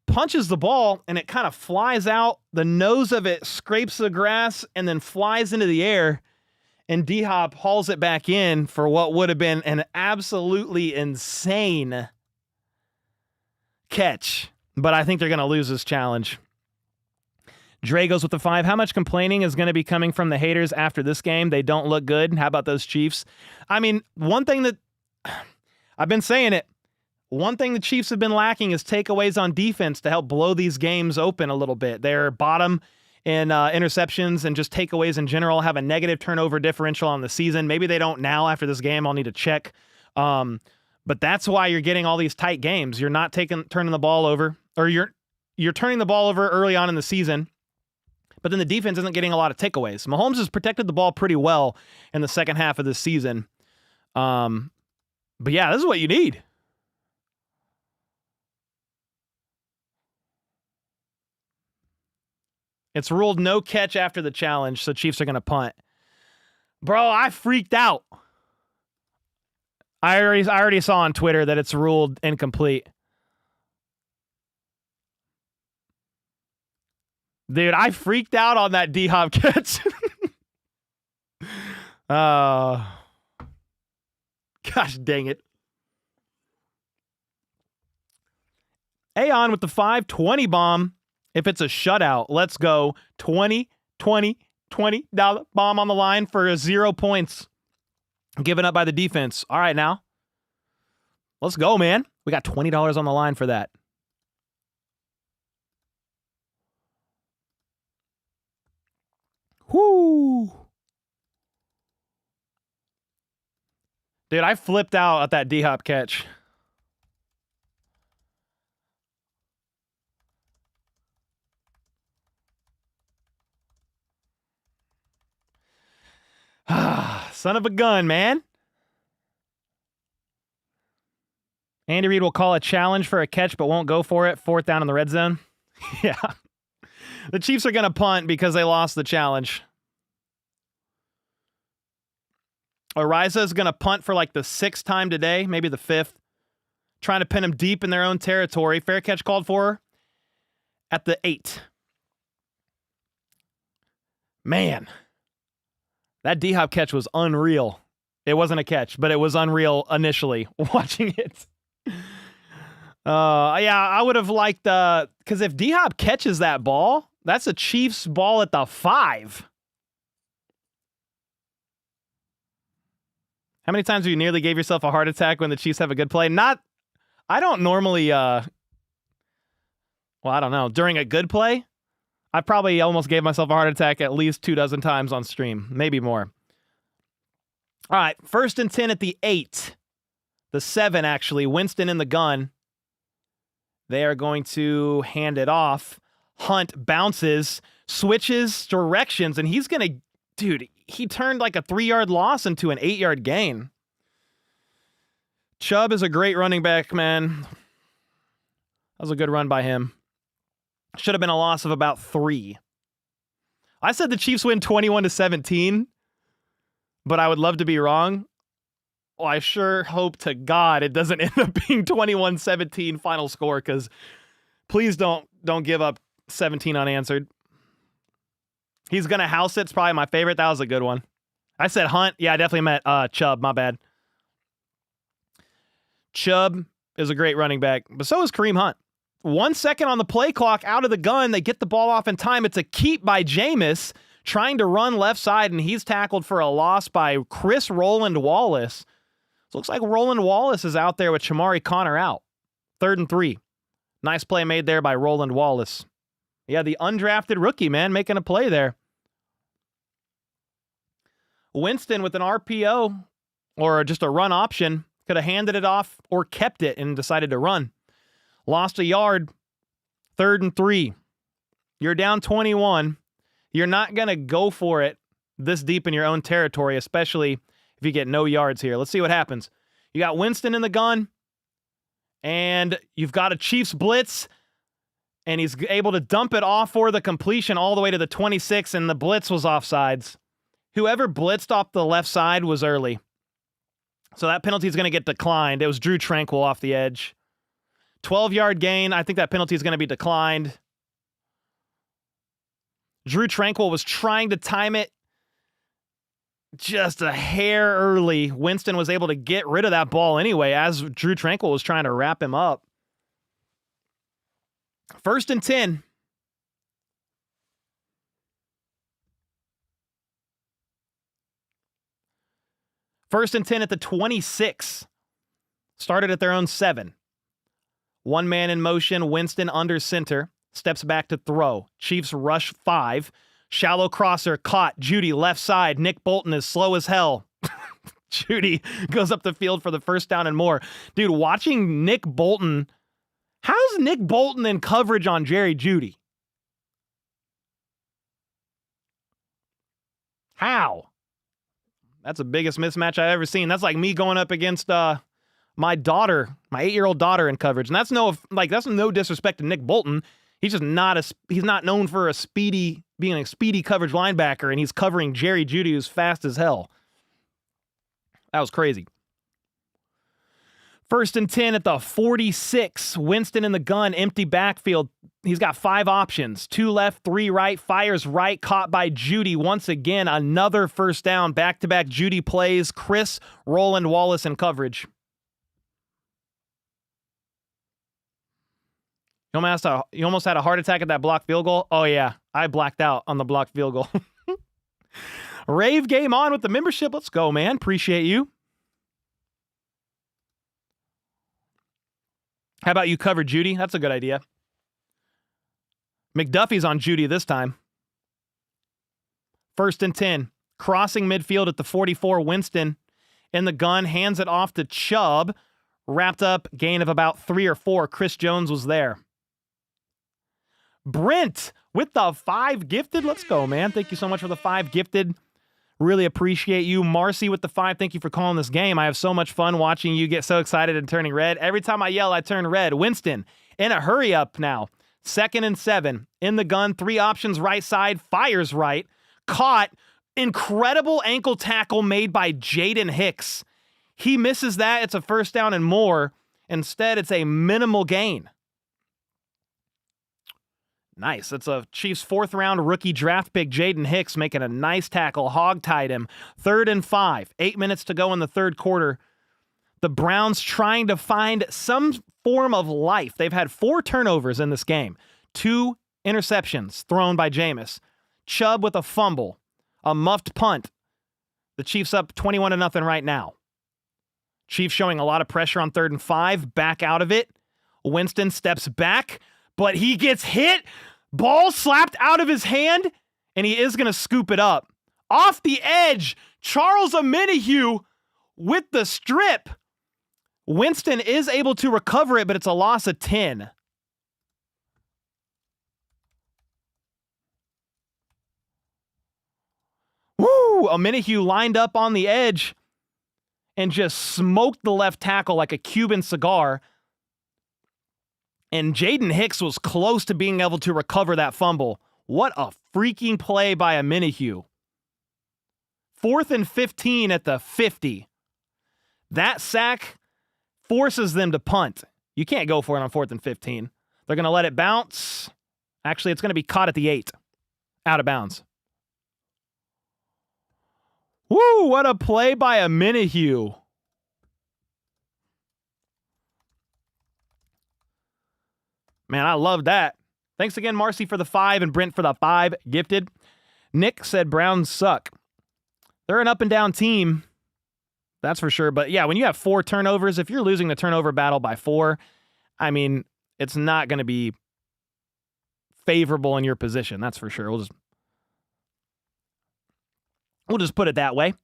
Punches the ball, and it kind of flies out. The nose of it scrapes the grass and then flies into the air. And D-Hop hauls it back in for what would have been an absolutely insane catch. But I think they're going to lose this challenge. Dre goes with the 5. How much complaining is going to be coming from the haters after this game? They don't look good. How about those Chiefs? I mean, one thing that I've been saying it. One thing the Chiefs have been lacking is takeaways on defense to help blow these games open a little bit. They're bottom in interceptions and just takeaways in general, have a negative turnover differential on the season. Maybe they don't now after this game. I'll need to check. But that's why you're getting all these tight games. You're not turning the ball over, or you're turning the ball over early on in the season. But then the defense isn't getting a lot of takeaways. Mahomes has protected the ball pretty well in the second half of this season. But yeah, this is what you need. It's ruled no catch after the challenge, so Chiefs are going to punt. Bro, I freaked out. I already saw on Twitter that it's ruled incomplete. Dude, I freaked out on that D-Hop catch. Gosh dang it. Aon with the 520 bomb. If it's a shutout, let's go. $20 bomb on the line for 0 points. Given up by the defense. All right, now. Let's go, man. We got $20 on the line for that. Whoo. Dude, I flipped out at that D-Hop catch. Son of a gun, man. Andy Reid will call a challenge for a catch but won't go for it. 4th down in the red zone. Yeah. The Chiefs are going to punt because they lost the challenge. Ariza is going to punt for like the 6th time today, maybe the 5th. Trying to pin them deep in their own territory. Fair catch called for at the 8. Man. That D-Hop catch was unreal. It wasn't a catch, but it was unreal initially watching it. Yeah, I would have liked because if D-Hop catches that ball, that's a Chiefs ball at the 5. How many times have you nearly gave yourself a heart attack when the Chiefs have a good play? I don't normally, I don't know. During a good play, I probably almost gave myself a heart attack at least 24 times on stream, maybe more. All right, 1st and 10 at the 8. The 7, actually. Winston in the gun. They are going to hand it off. Hunt bounces, switches directions, and he's going to... Dude, he turned like a 3-yard loss into an 8-yard gain. Chubb is a great running back, man. That was a good run by him. Should have been a loss of about 3. I said the Chiefs win 21-17, but I would love to be wrong. Well, I sure hope to God it doesn't end up being 21-17 final score, because please don't give up 17 unanswered. He's going to house it. It's probably my favorite. That was a good one. I said Hunt. Yeah, I definitely meant Chubb. My bad. Chubb is a great running back, but so is Kareem Hunt. 1 second on the play clock, out of the gun. They get the ball off in time. It's a keep by Jameis, trying to run left side, and he's tackled for a loss by Chris Roland Wallace. So it looks like Roland Wallace is out there with Shamari Connor out. 3rd and 3. Nice play made there by Roland Wallace. Yeah, the undrafted rookie, man, making a play there. Winston with an RPO or just a run option could have handed it off or kept it and decided to run. Lost a yard. 3rd and 3. You're down 21. You're not going to go for it this deep in your own territory, especially if you get no yards here. Let's see what happens. You got Winston in the gun, and you've got a Chiefs blitz, and he's able to dump it off for the completion all the way to the 26, and the blitz was offsides. Whoever blitzed off the left side was early. So that penalty is going to get declined. It was Drew Tranquil off the edge. 12-yard gain. I think that penalty is going to be declined. Drew Tranquil was trying to time it just a hair early. Winston was able to get rid of that ball anyway as Drew Tranquil was trying to wrap him up. 1st and 10. First and 10 at the 26. Started at their own 7. One man in motion. Winston under center. Steps back to throw. Chiefs rush 5. Shallow crosser caught. Judy left side. Nick Bolton is slow as hell. Judy goes up the field for the first down and more. Dude, watching Nick Bolton. How's Nick Bolton in coverage on Jerry Judy? How? That's the biggest mismatch I've ever seen. That's like me going up against my daughter, my 8-year-old daughter in coverage. And that's no disrespect to Nick Bolton. He's just he's not known for being a speedy coverage linebacker, and he's covering Jerry Judy, who's fast as hell. That was crazy. 1st and 10 at the 46. Winston in the gun, empty backfield. He's got 5 options. 2 left, 3 right, fires right, caught by Judy. Once again, another first down. Back-to-back Judy plays. Chris Roland Wallace in coverage. You almost had a heart attack at that blocked field goal? Oh, yeah. I blacked out on the blocked field goal. Rave game on with the membership. Let's go, man. Appreciate you. How about you cover Judy? That's a good idea. McDuffie's on Judy this time. 1st and 10. Crossing midfield at the 44. Winston in the gun. Hands it off to Chubb. Wrapped up. Gain of about 3 or 4. Chris Jones was there. Brent with the 5 gifted. Let's go, man. Thank you so much for the 5 gifted. Really appreciate you. Marcy with the 5. Thank you for calling this game. I have so much fun watching you get so excited and turning red. Every time I yell, I turn red. Winston in a hurry up now. 2nd and 7. In the gun. 3 options right side. Fires right. Caught. Incredible ankle tackle made by Jaden Hicks. He misses that. It's a first down and more. Instead, it's a minimal gain. Nice. It's a Chiefs 4th-round rookie draft pick, Jaden Hicks, making a nice tackle. Hog-tied him. 3rd and 5. 8 minutes to go in the 3rd quarter. The Browns trying to find some form of life. They've had 4 turnovers in this game. 2 interceptions thrown by Jameis. Chubb with a fumble. A muffed punt. The Chiefs up 21-0 right now. Chiefs showing a lot of pressure on 3rd and 5. Back out of it. Winston steps back. But he gets hit, ball slapped out of his hand, and he is going to scoop it up. Off the edge, Charles Omenihu with the strip. Winston is able to recover it, but it's a loss of 10. Woo! Omenihu lined up on the edge and just smoked the left tackle like a Cuban cigar. And Jaden Hicks was close to being able to recover that fumble. What a freaking play by Omenihu. 4th and 15 at the 50. That sack forces them to punt. You can't go for it on 4th and 15. They're going to let it bounce. Actually, it's going to be caught at the 8. Out of bounds. Woo, what a play by a Minihue. Man, I love that. Thanks again, Marcy, for the 5 and Brent for the 5 gifted. Nick said Browns suck. They're an up-and-down team, that's for sure. But, yeah, when you have 4 turnovers, if you're losing the turnover battle by 4, I mean, it's not going to be favorable in your position, that's for sure. We'll just put it that way.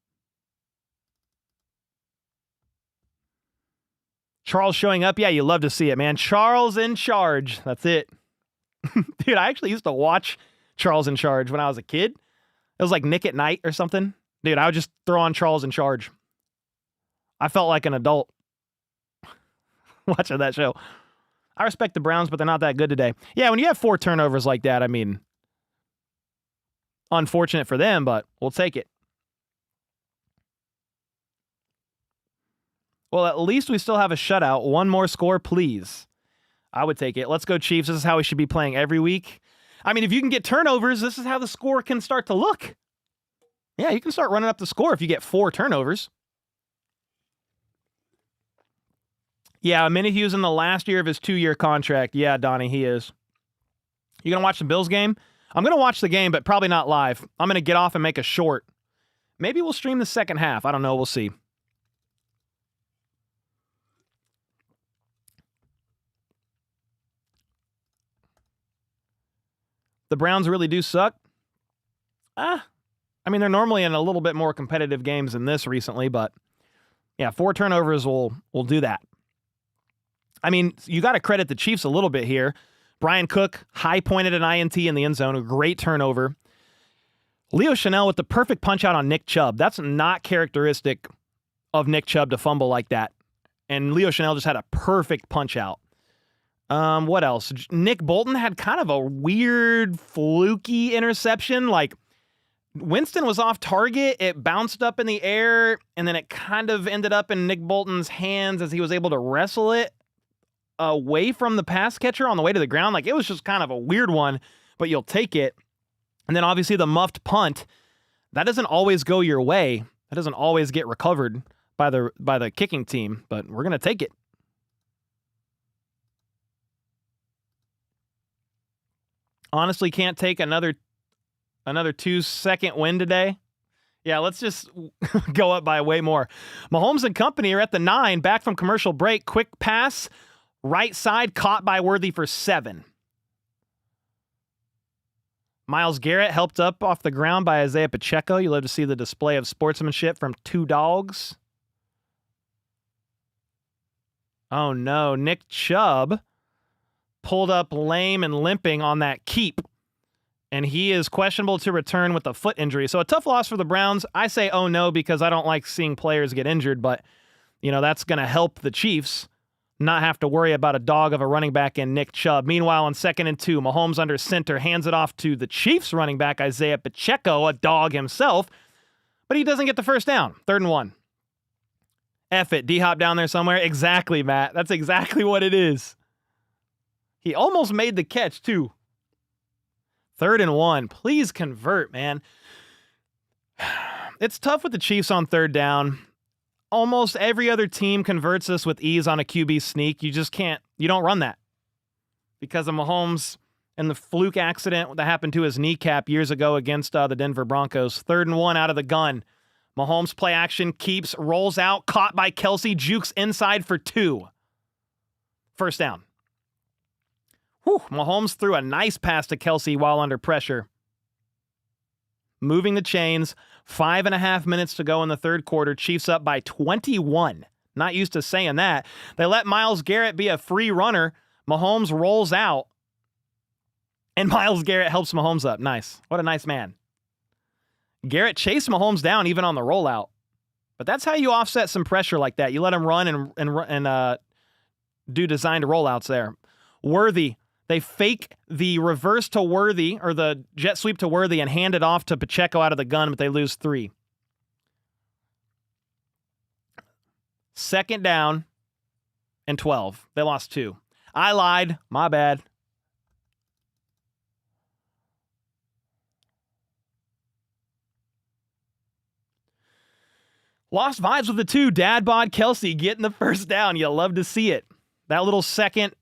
Charles showing up. Yeah, you love to see it, man. Charles in charge. That's it. Dude, I actually used to watch Charles in Charge when I was a kid. It was like Nick at Night or something. Dude, I would just throw on Charles in Charge. I felt like an adult watching that show. I respect the Browns, but they're not that good today. Yeah, when you have 4 turnovers like that, I mean, unfortunate for them, but we'll take it. Well, at least we still have a shutout. 1 more score, please. I would take it. Let's go, Chiefs. This is how we should be playing every week. I mean, if you can get turnovers, this is how the score can start to look. Yeah, you can start running up the score if you get 4 turnovers. Yeah, Minihue's in the last year of his 2-year contract. Yeah, Donnie, he is. You going to watch the Bills game? I'm going to watch the game, but probably not live. I'm going to get off and make a short. Maybe we'll stream the second half. I don't know. We'll see. The Browns really do suck. I mean, they're normally in a little bit more competitive games than this recently, but yeah, 4 turnovers will do that. I mean, you got to credit the Chiefs a little bit here. Brian Cook, high-pointed an INT in the end zone, a great turnover. Leo Chanel with the perfect punch-out on Nick Chubb. That's not characteristic of Nick Chubb to fumble like that. And Leo Chanel just had a perfect punch-out. What else? Nick Bolton had kind of a weird, fluky interception. Like, Winston was off target. It bounced up in the air, and then it kind of ended up in Nick Bolton's hands as he was able to wrestle it away from the pass catcher on the way to the ground. Like, it was just kind of a weird one, but you'll take it. And then obviously the muffed punt, that doesn't always go your way. That doesn't always get recovered by the kicking team, but we're going to take it. Honestly, can't take another 2-second win today. Yeah, let's just go up by way more. Mahomes and company are at the 9, back from commercial break. Quick pass, right side, caught by Worthy for 7. Myles Garrett helped up off the ground by Isaiah Pacheco. You love to see the display of sportsmanship from 2 dogs. Oh no, Nick Chubb pulled up lame and limping on that keep. And he is questionable to return with a foot injury. So a tough loss for the Browns. I say oh no because I don't like seeing players get injured, but that's going to help the Chiefs not have to worry about a dog of a running back in Nick Chubb. Meanwhile, on 2nd and 2, Mahomes under center hands it off to the Chiefs running back Isaiah Pacheco, a dog himself, but he doesn't get the first down. 3rd and 1. F it, D-Hop down there somewhere. Exactly, Matt. That's exactly what it is. He almost made the catch, too. 3rd and 1. Please convert, man. It's tough with the Chiefs on 3rd down. Almost every other team converts us with ease on a QB sneak. You just can't. You don't run that. Because of Mahomes and the fluke accident that happened to his kneecap years ago against the Denver Broncos. 3rd and 1 out of the gun. Mahomes play action, keeps, rolls out, caught by Kelsey, jukes inside for 2. First down. Whew, Mahomes threw a nice pass to Kelsey while under pressure. Moving the chains. 5.5 minutes to go in the 3rd quarter. Chiefs up by 21. Not used to saying that. They let Myles Garrett be a free runner. Mahomes rolls out. And Myles Garrett helps Mahomes up. Nice. What a nice man. Garrett chased Mahomes down even on the rollout. But that's how you offset some pressure like that. You let him run and do designed rollouts there. Worthy. They fake the reverse to Worthy, or the jet sweep to Worthy, and hand it off to Pacheco out of the gun, but they lose 3. 2nd down and 12. They lost 2. I lied. My bad. Lost vibes with the 2. Dad bod Kelsey getting the first down. You love to see it. That little second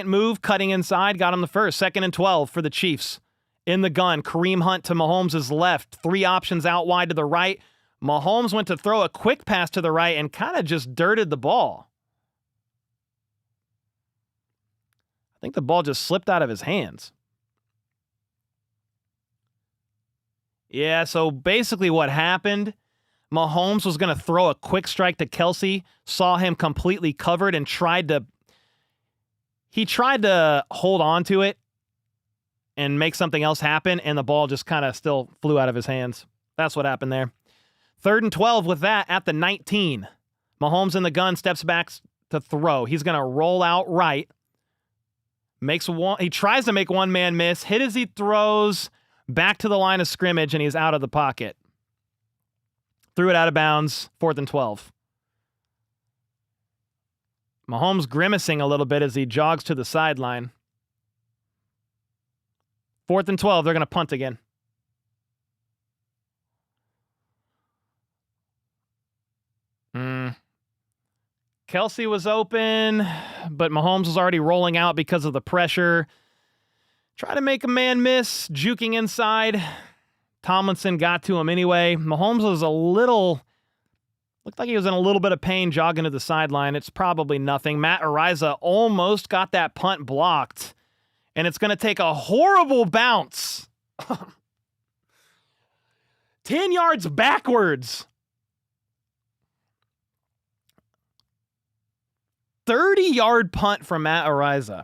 move, cutting inside, got him the first. 2nd and 12 for the Chiefs. In the gun, Kareem Hunt to Mahomes' left. 3 options out wide to the right. Mahomes went to throw a quick pass to the right and kind of just dirted the ball. I think the ball just slipped out of his hands. Yeah, so basically what happened, Mahomes was going to throw a quick strike to Kelsey, saw him completely covered and tried to hold on to it and make something else happen, and the ball just kind of still flew out of his hands. That's what happened there. 3rd and 12 with that at the 19. Mahomes in the gun, steps back to throw. He's going to roll out right. He tries to make one man miss, hit as he throws, back to the line of scrimmage, and he's out of the pocket. Threw it out of bounds, 4th and 12. Mahomes grimacing a little bit as he jogs to the sideline. 4th and 12, they're going to punt again. Kelsey was open, but Mahomes was already rolling out because of the pressure. Try to make a man miss, juking inside. Tomlinson got to him anyway. Mahomes was looked like he was in a little bit of pain jogging to the sideline. It's probably nothing. Matt Ariza almost got that punt blocked, and it's going to take a horrible bounce. 10 yards backwards. 30-yard punt from Matt Ariza.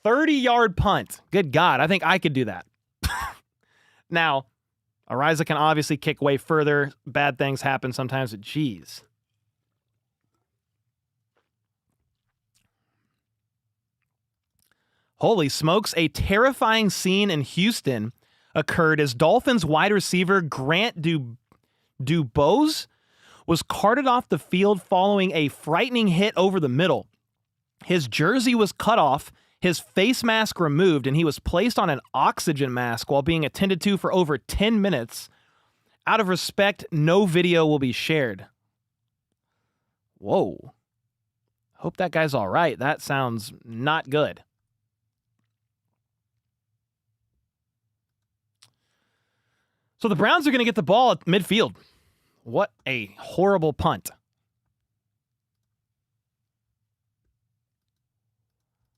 $30-yard punt. Good God, I think I could do that. Now, Ariza can obviously kick way further. Bad things happen sometimes, but geez. Holy smokes, a terrifying scene in Houston occurred as Dolphins wide receiver Grant Dubose was carted off the field following a frightening hit over the middle. His jersey was cut off, his face mask removed, and he was placed on an oxygen mask while being attended to for over 10 minutes. Out of respect, no video will be shared. Whoa. Hope that guy's all right. That sounds not good. So the Browns are going to get the ball at midfield. What a horrible punt.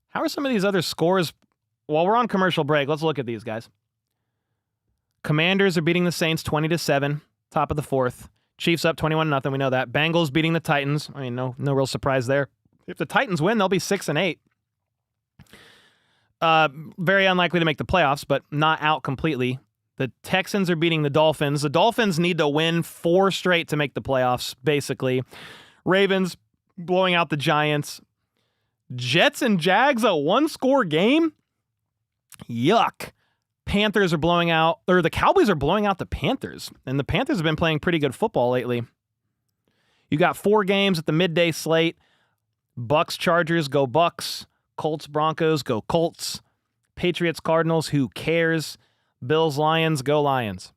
How are some of these other scores? While we're on commercial break, let's look at these guys. Commanders are beating the Saints 20-7, top of the 4th. Chiefs up 21-0, we know that. Bengals beating the Titans. I mean, no real surprise there. If the Titans win, they'll be 6-8. Very unlikely to make the playoffs, but not out completely. The Texans are beating the Dolphins. The Dolphins need to win 4 straight to make the playoffs, basically. Ravens blowing out the Giants. Jets and Jags, a 1-score game? Yuck. Panthers are blowing out, or the Cowboys are blowing out the Panthers. And the Panthers have been playing pretty good football lately. You got 4 games at the midday slate. Bucks, Chargers, go Bucks. Colts, Broncos, go Colts. Patriots, Cardinals, who cares? Bills, Lions, go Lions.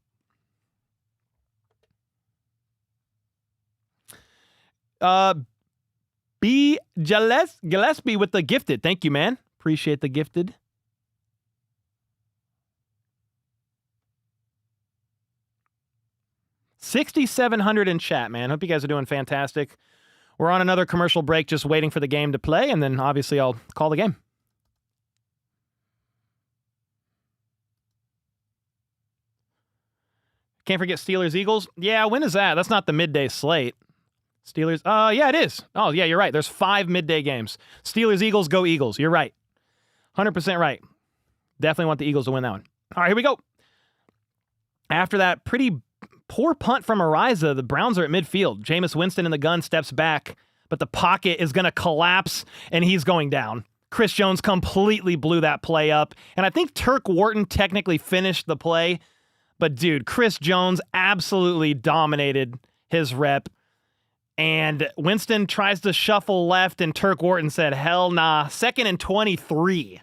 B. Gillespie with the gifted. Thank you, man. Appreciate the gifted. $6,700 in chat, man. Hope you guys are doing fantastic. We're on another commercial break, just waiting for the game to play, and then obviously I'll call the game. Can't forget Steelers-Eagles. Yeah, when is that? That's not the midday slate. Steelers, yeah, it is. Oh, yeah, you're right. There's 5 midday games. Steelers-Eagles, go Eagles. You're right. 100% right. Definitely want the Eagles to win that one. All right, here we go. After that pretty poor punt from Ariza, the Browns are at midfield. Jameis Winston in the gun steps back, but the pocket is going to collapse, and he's going down. Chris Jones completely blew that play up, and I think Turk Wharton technically finished the play. But, dude, Chris Jones absolutely dominated his rep. And Winston tries to shuffle left, and Turk Wharton said, hell nah. 2nd and 23.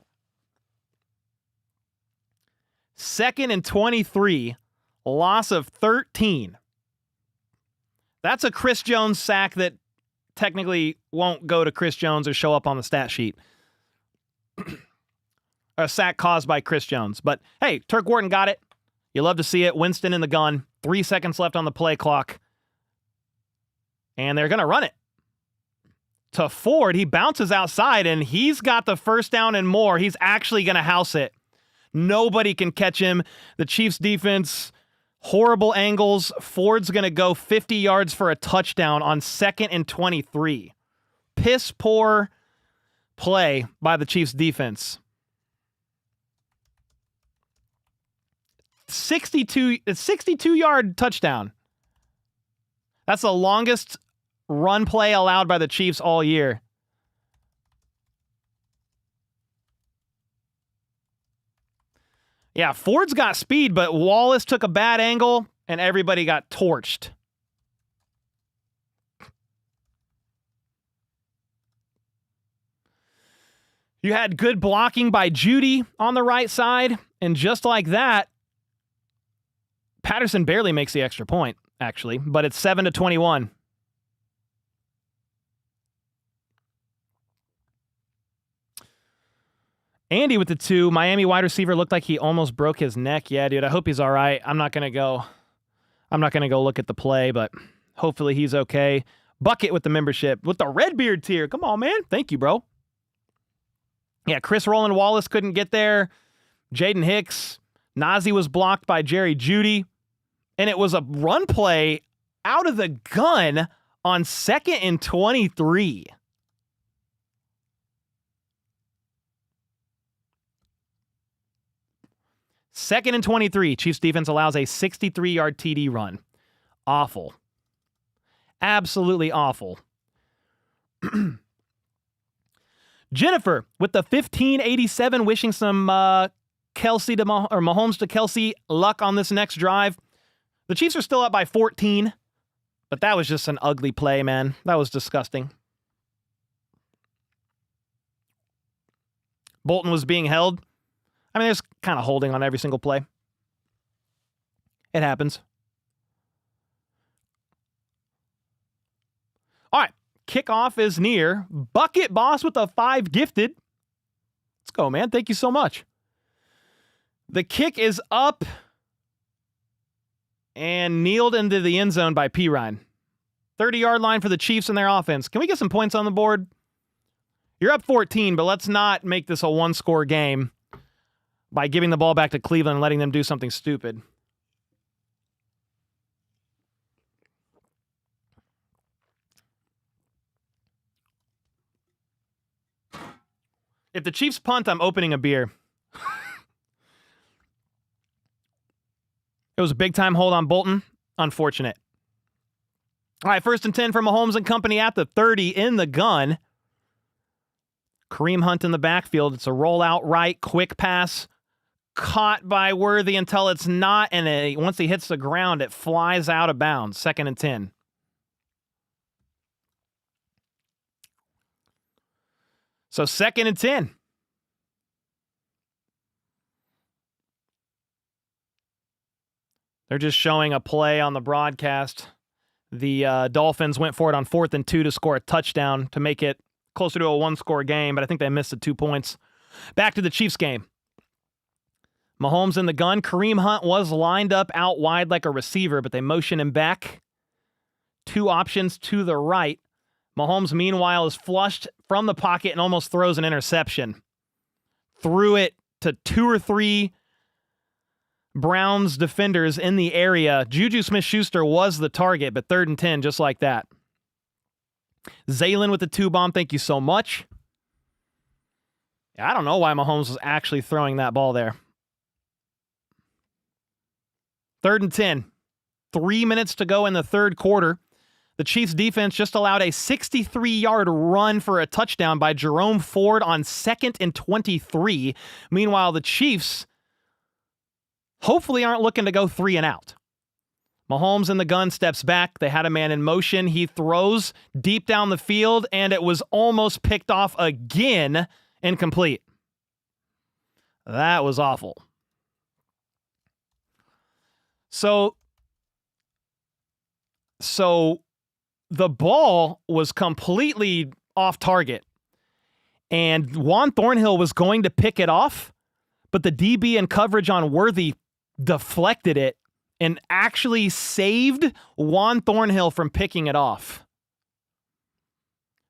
2nd and 23, loss of 13. That's a Chris Jones sack that technically won't go to Chris Jones or show up on the stat sheet. A sack caused by Chris Jones. But hey, Turk Wharton got it. You love to see it. Winston in the gun. 3 seconds left on the play clock. And they're going to run it. To Ford, he bounces outside, and he's got the first down and more. He's actually going to house it. Nobody can catch him. The Chiefs defense, horrible angles. Ford's going to go 50 yards for a touchdown on 2nd and 23. Piss poor play by the Chiefs defense. 62-yard touchdown. That's the longest run play allowed by the Chiefs all year. Yeah, Ford's got speed, but Wallace took a bad angle, and everybody got torched. You had good blocking by Judy on the right side, and just like that, Patterson barely makes the extra point, actually, but it's 7-21. Andy with the 2. Miami wide receiver looked like he almost broke his neck. Yeah, dude, I hope he's all right. I'm not going to go look at the play, but hopefully he's okay. Bucket with the membership. With the Redbeard tier. Come on, man. Thank you, bro. Yeah, Chris Roland Wallace couldn't get there. Jaden Hicks. Nazi was blocked by Jerry Jeudy. And it was a run play out of the gun on 2nd and 23. Second and 23. Chiefs defense allows a 63-yard TD run. Awful. Absolutely awful. Jennifer with the 1587, wishing some Mahomes to Kelsey luck on this next drive. The Chiefs are still up by 14, but that was just an ugly play, man. That was disgusting. Bolton was being held. I mean, there's kind of holding on every single play. It happens. All right. Kickoff is near. Bucket Boss with a 5 gifted. Let's go, man. Thank you so much. The kick is up and kneeled into the end zone by P. Ryan. 30-yard line for the Chiefs and their offense. Can we get some points on the board? You're up 14, but let's not make this a one-score game by giving the ball back to Cleveland and letting them do something stupid. If the Chiefs punt, I'm opening a beer. It was a big-time hold on Bolton. Unfortunate. All right, 1st and 10 for Mahomes and company at the 30 in the gun. Kareem Hunt in the backfield. It's a rollout right, quick pass. Caught by Worthy until it's not, and once he hits the ground, it flies out of bounds. 2nd and 10. So 2nd and 10. They're just showing a play on the broadcast. The Dolphins went for it on 4th and 2 to score a touchdown to make it closer to a one-score game, but I think they missed the 2 points. Back to the Chiefs game. Mahomes in the gun. Kareem Hunt was lined up out wide like a receiver, but they motion him back. 2 options to the right. Mahomes, meanwhile, is flushed from the pocket and almost throws an interception. Threw it to 2 or 3 Browns defenders in the area. Juju Smith-Schuster was the target, but 3rd and 10, just like that. Zaylen with the 2-bomb. Thank you so much. I don't know why Mahomes was actually throwing that ball there. 3rd and 10. 3 minutes to go in the third quarter. The Chiefs defense just allowed a 63-yard run for a touchdown by Jerome Ford on 2nd and 23. Meanwhile, the Chiefs hopefully aren't looking to go 3 and out. Mahomes in the gun steps back. They had a man in motion. He throws deep down the field, and it was almost picked off again, incomplete. That was awful. So the ball was completely off target, and Juan Thornhill was going to pick it off, but the DB in coverage on Worthy deflected it and actually saved Juan Thornhill from picking it off.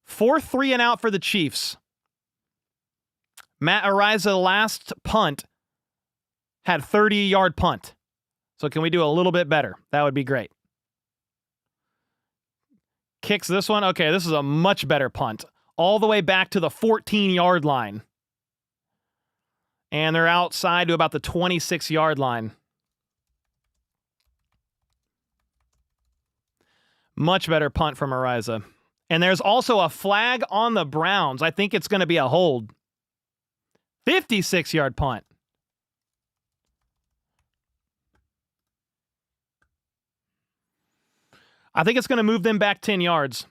4th 3 and out for the Chiefs. Matt Ariza, last punt, had 30-yard punt. So can we do a little bit better? That would be great. Kicks this one. Okay, this is a much better punt. All the way back to the 14-yard line. And they're outside to about the 26-yard line. Much better punt from Ariza. And there's also a flag on the Browns. I think it's going to be a hold. 56-yard punt. I think it's going to move them back 10 yards.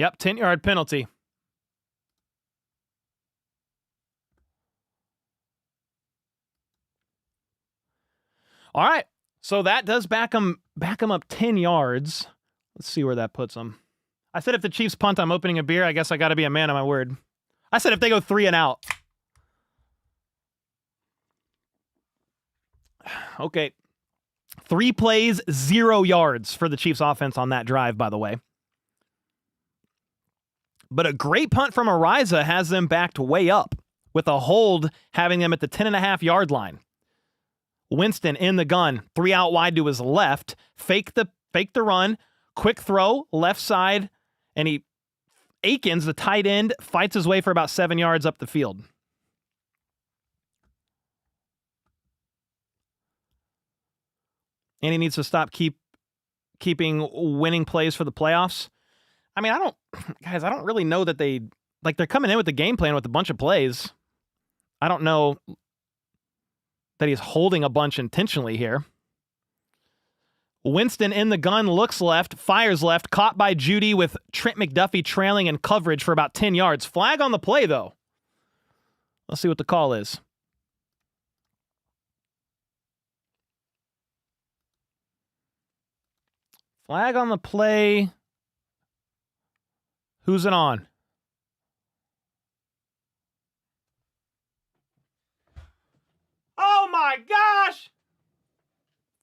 Yep, 10-yard penalty. All right, so that does back them up 10 yards. Let's see where that puts them. I said if the Chiefs punt, I'm opening a beer. I guess I got to be a man of my word. I said if they go 3 and out. Okay. 3 plays, 0 yards for the Chiefs offense on that drive, by the way. But a great punt from Ariza has them backed way up, with a hold having them at the 10.5-yard line. Winston in the gun, 3 out wide to his left, fake the run, quick throw, left side, and Akins, the tight end, fights his way for about 7 yards up the field. And he needs to stop keeping winning plays for the playoffs. I mean, I don't really know that they're coming in with the game plan with a bunch of plays. I don't know that he's holding a bunch intentionally here. Winston in the gun, looks left, fires left, caught by Judy with Trent McDuffie trailing in coverage for about 10 yards. Flag on the play, though. Let's see what the call is. Flag on the play. Who's it on? Oh my gosh!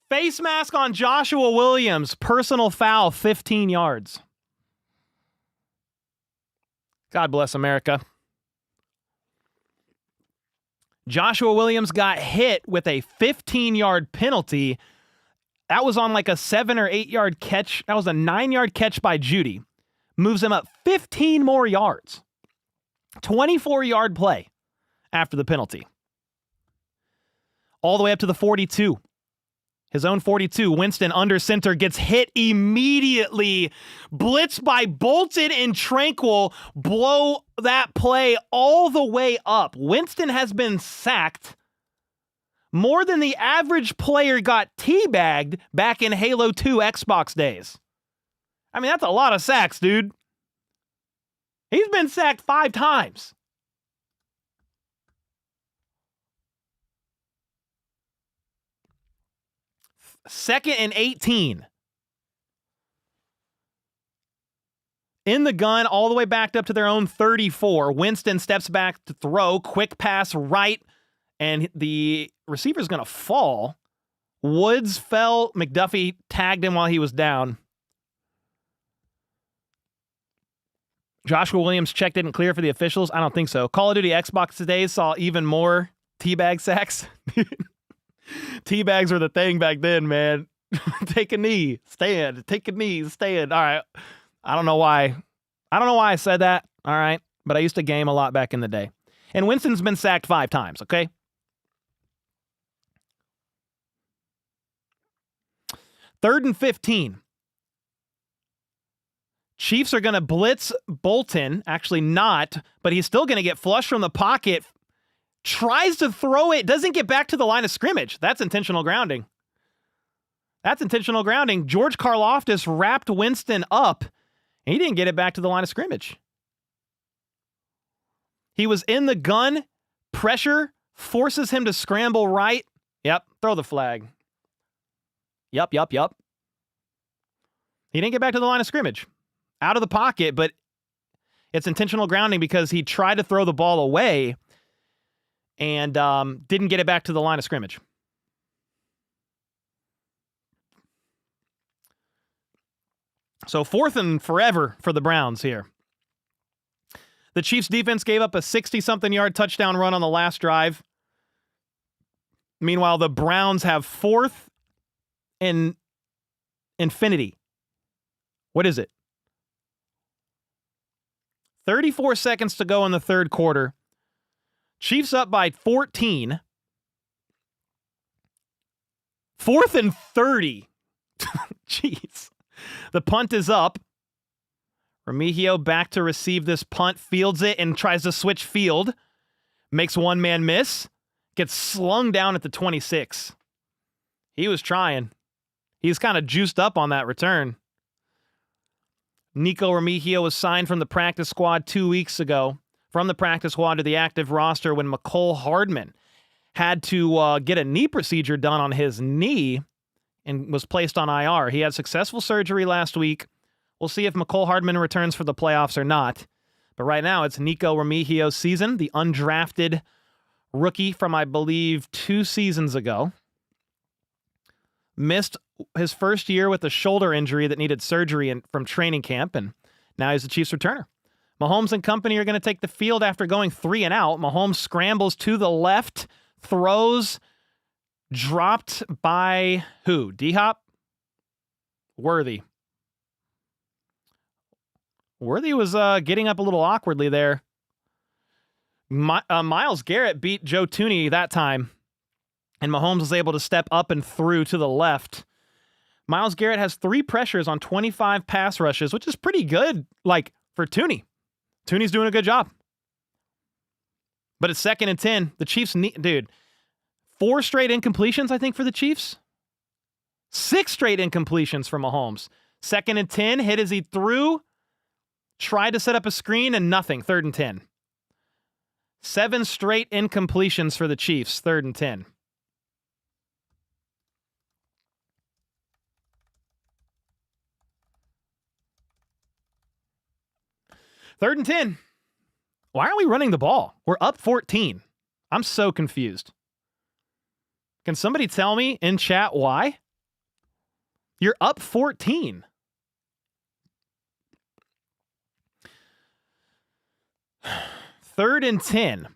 Face mask on Joshua Williams. Personal foul, 15 yards. God bless America. Joshua Williams got hit with a 15-yard penalty. That was on like a 7 or 8 yard catch. That was a 9-yard catch by Judy. Moves him up 15 more yards. 24-yard play after the penalty. All the way up to the 42. His own 42. Winston under center gets hit immediately. Blitz by Bolton and Tranquil blow that play all the way up. Winston has been sacked more than the average player got teabagged back in Halo 2 Xbox days. I mean, that's a lot of sacks, dude. He's been sacked 5 times. Second and 18. In the gun, all the way backed up to their own 34. Winston steps back to throw. Quick pass right. And the receiver's going to fall. Woods fell. McDuffie tagged him while he was down. Joshua Williams' check didn't clear for the officials. I don't think so. Call of Duty Xbox today saw even more teabag sacks. Teabags were the thing back then, man. Take a knee, stand. Take a knee, stand. All right. I don't know why I said that. All right. But I used to game a lot back in the day. And Winston's been sacked 5 times, okay? Third and 15. Chiefs are going to blitz Bolton. Actually not, but he's still going to get flushed from the pocket. Tries to throw it. Doesn't get back to the line of scrimmage. That's intentional grounding. George Karloftis wrapped Winston up, and he didn't get it back to the line of scrimmage. He was in the gun. Pressure forces him to scramble right. Yep, throw the flag. Yup. He didn't get back to the line of scrimmage. Out of the pocket, but it's intentional grounding because he tried to throw the ball away and didn't get it back to the line of scrimmage. So 4th and forever for the Browns here. The Chiefs defense gave up a 60-something yard touchdown run on the last drive. Meanwhile, the Browns have 4th and infinity. What is it? 34 seconds to go in the third quarter. Chiefs up by 14. 4th and 30. Jeez. The punt is up. Remigio back to receive this punt, fields it, and tries to switch field. Makes one man miss. Gets slung down at the 26. He was trying. He's kind of juiced up on that return. Nico Remigio was signed from the practice squad 2 weeks ago. From the practice squad to the active roster when McCole Hardman had to get a knee procedure done on his knee and was placed on IR. He had successful surgery last week. We'll see if McCole Hardman returns for the playoffs or not. But right now, it's Nico Remigio's season, the undrafted rookie from, I believe, 2 seasons ago. Missed his first year with a shoulder injury that needed surgery from training camp, and now he's the Chiefs returner. Mahomes and company are going to take the field after going 3 and out. Mahomes scrambles to the left, throws, dropped by who? D-Hop? Worthy. Worthy was getting up a little awkwardly there. Myles Garrett beat Joe Thuney that time, and Mahomes was able to step up and through to the left. Myles Garrett has 3 pressures on 25 pass rushes, which is pretty good, like, for Thuney. Thuney's doing a good job. But it's 2nd and 10. The Chiefs need, dude, 4 straight incompletions, I think, for the Chiefs. 6 straight incompletions for Mahomes. 2nd and 10, hit as he threw. Tried to set up a screen and nothing. 3rd and 10. 7 straight incompletions for the Chiefs. 3rd and 10. Third and 10. Why aren't we running the ball? We're up 14. I'm so confused. Can somebody tell me in chat why? You're up 14. Third and 10.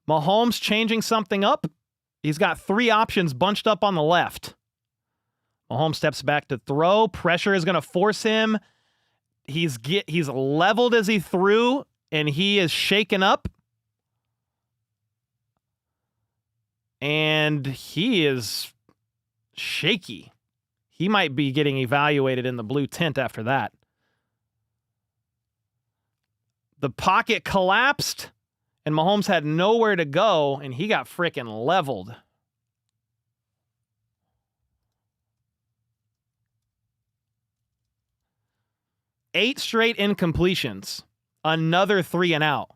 Mahomes changing something up. He's got 3 options bunched up on the left. Mahomes steps back to throw. Pressure is going to force him. He's leveled as he threw, and he is shaken up. And he is shaky. He might be getting evaluated in the blue tent after that. The pocket collapsed, and Mahomes had nowhere to go, and he got frickin' leveled. Eight straight incompletions. Another 3 and out.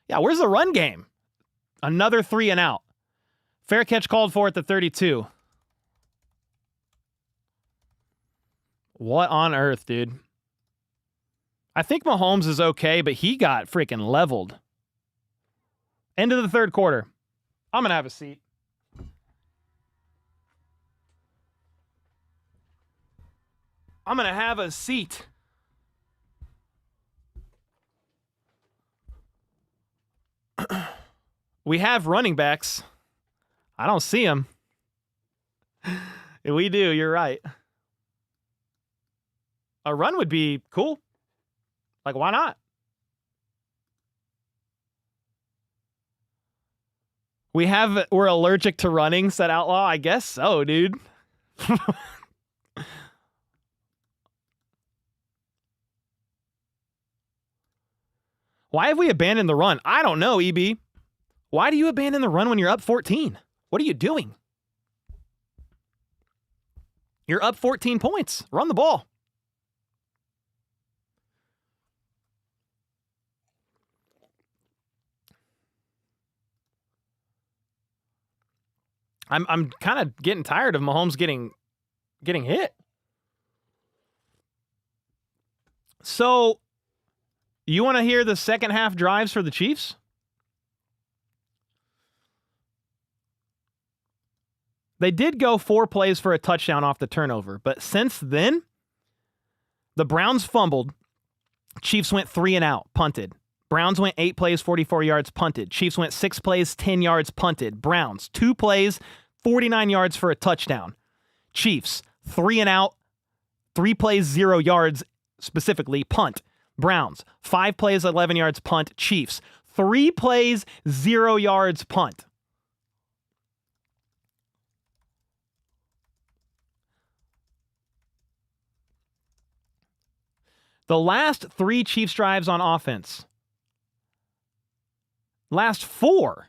Yeah, where's the run game? Another 3 and out. Fair catch called for at the 32. What on earth, dude? I think Mahomes is okay, but he got freaking leveled. End of the third quarter. I'm going to have a seat. I'm going to have a seat. We have running backs. I don't see them. We do, you're right. A run would be cool. Like, why not? We're allergic to running, said Outlaw. I guess so, dude. Why have we abandoned the run? I don't know, EB. Why do you abandon the run when you're up 14? What are you doing? You're up 14 points. Run the ball. I'm kind of getting tired of Mahomes getting hit. So, you want to hear the second half drives for the Chiefs? They did go 4 plays for a touchdown off the turnover, but since then, the Browns fumbled. Chiefs went 3 and out, punted. Browns went 8 plays, 44 yards, punted. Chiefs went 6 plays, 10 yards, punted. Browns, 2 plays, 49 yards for a touchdown. Chiefs, 3 and out, 3 plays, 0 yards, specifically, punt. Browns, 5 plays, 11 yards, punt. Chiefs, 3 plays, 0 yards, punt. The last 3 Chiefs drives on offense, last 4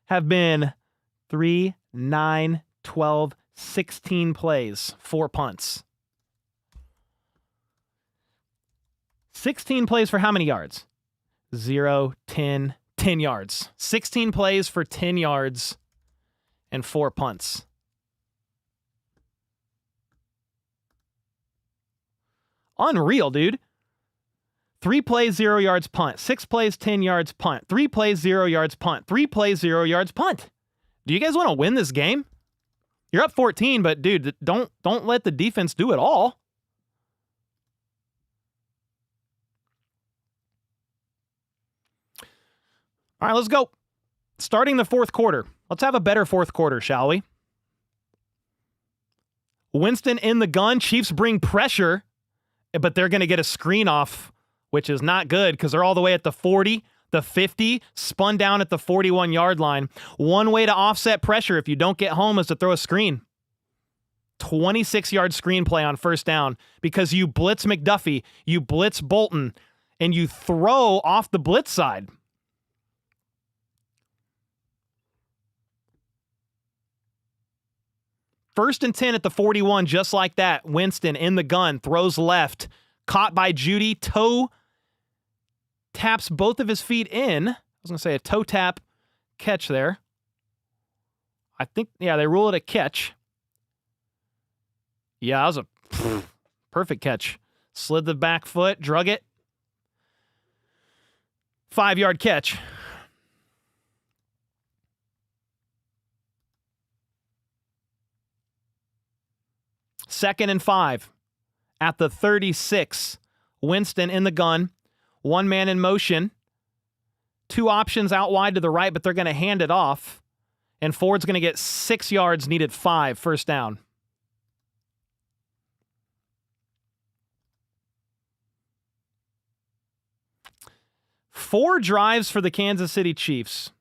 have been 3, 9, 12, 16 plays, 4 punts. 16 plays for how many yards? 0, 10, 10 yards. 16 plays for 10 yards and 4 punts. Unreal, dude. 3 plays, 0 yards, punt. 6 plays, 10 yards, punt. 3 plays, 0 yards, punt. 3 plays, 0 yards, punt. Do you guys want to win this game? You're up 14, but dude, don't let the defense do it all. All right, let's go. Starting the fourth quarter. Let's have a better fourth quarter, shall we? Winston in the gun. Chiefs bring pressure, but they're going to get a screen off, which is not good because they're all the way at the 40, the 50, spun down at the 41-yard line. One way to offset pressure if you don't get home is to throw a screen. 26-yard screen play on first down because you blitz McDuffie, you blitz Bolton, and you throw off the blitz side. First and 10 at the 41, just like that. Winston in the gun, throws left. Caught by Judy. Toe taps both of his feet in. I was going to say a toe tap catch there. I think, yeah, they rule it a catch. Yeah, that was a perfect catch. Slid the back foot, drug it. 5-yard catch. Second and 5 at the 36. Winston in the gun. One man in motion. 2 options out wide to the right, but they're going to hand it off. And Ford's going to get 6 yards, needed 5, first down. Four drives for the Kansas City Chiefs.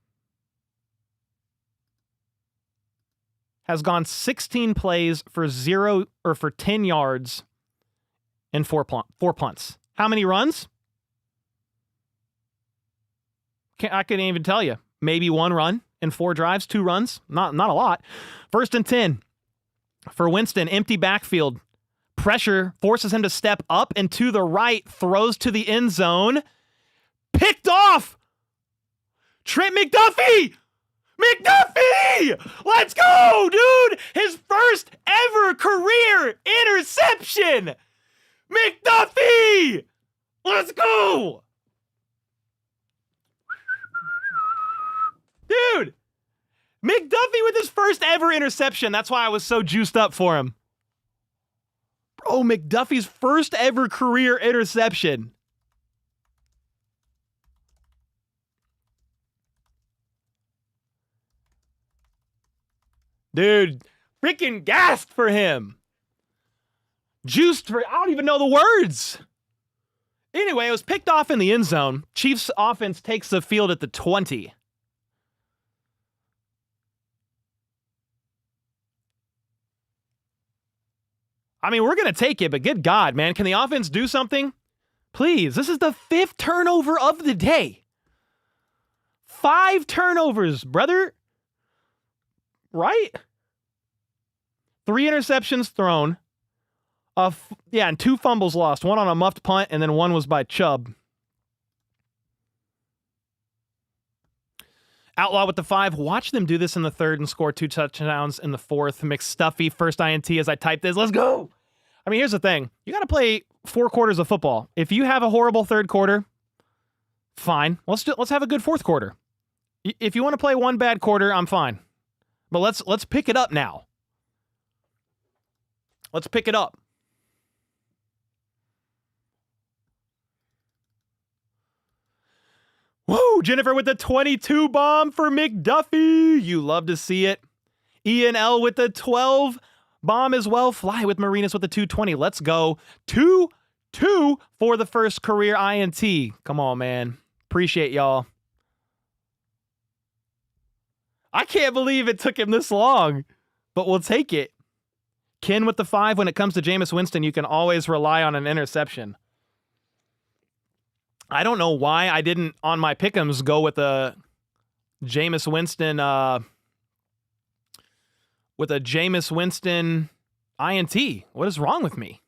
Has gone 16 plays for 10 yards and 4 punts. How many runs? I couldn't even tell you. Maybe 1 run in 4 drives, 2 runs. Not a lot. First and 10 for Winston. Empty backfield. Pressure forces him to step up and to the right. Throws to the end zone. Picked off. Trent McDuffie. Let's go, dude! His first ever career interception! McDuffie! Let's go! Dude! McDuffie with his first ever interception. That's why I was so juiced up for him. Bro, McDuffie's first ever career interception. Dude, freaking gassed for him. Juiced for, I don't even know the words. Anyway, it was picked off in the end zone. Chiefs offense takes the field at the 20. I mean, we're going to take it, but good God, man. Can the offense do something? Please, this is the 5th turnover of the day. 5 turnovers, brother. Right? 3 interceptions thrown. And 2 fumbles lost. One on a muffed punt, and then one was by Chubb. Outlaw with the 5. Watch them do this in the 3rd and score 2 touchdowns in the 4th. McStuffy, first INT as I type this. Let's go. I mean, here's the thing. You got to play 4 quarters of football. If you have a horrible 3rd quarter, fine. Let's have a good 4th quarter. If you want to play 1 bad quarter, I'm fine. But let's pick it up now. Let's pick it up. Whoa, Jennifer with the 22 bomb for McDuffie. You love to see it. Ian L with the 12 bomb as well. Fly with Marinas with the 220. Let's go. 2-2 for the first career INT. Come on, man. Appreciate y'all. I can't believe it took him this long, but we'll take it. Ken with the 5. When it comes to Jameis Winston, you can always rely on an interception. I don't know why I didn't, on my pick'ems, go with a Jameis Winston, INT. What is wrong with me?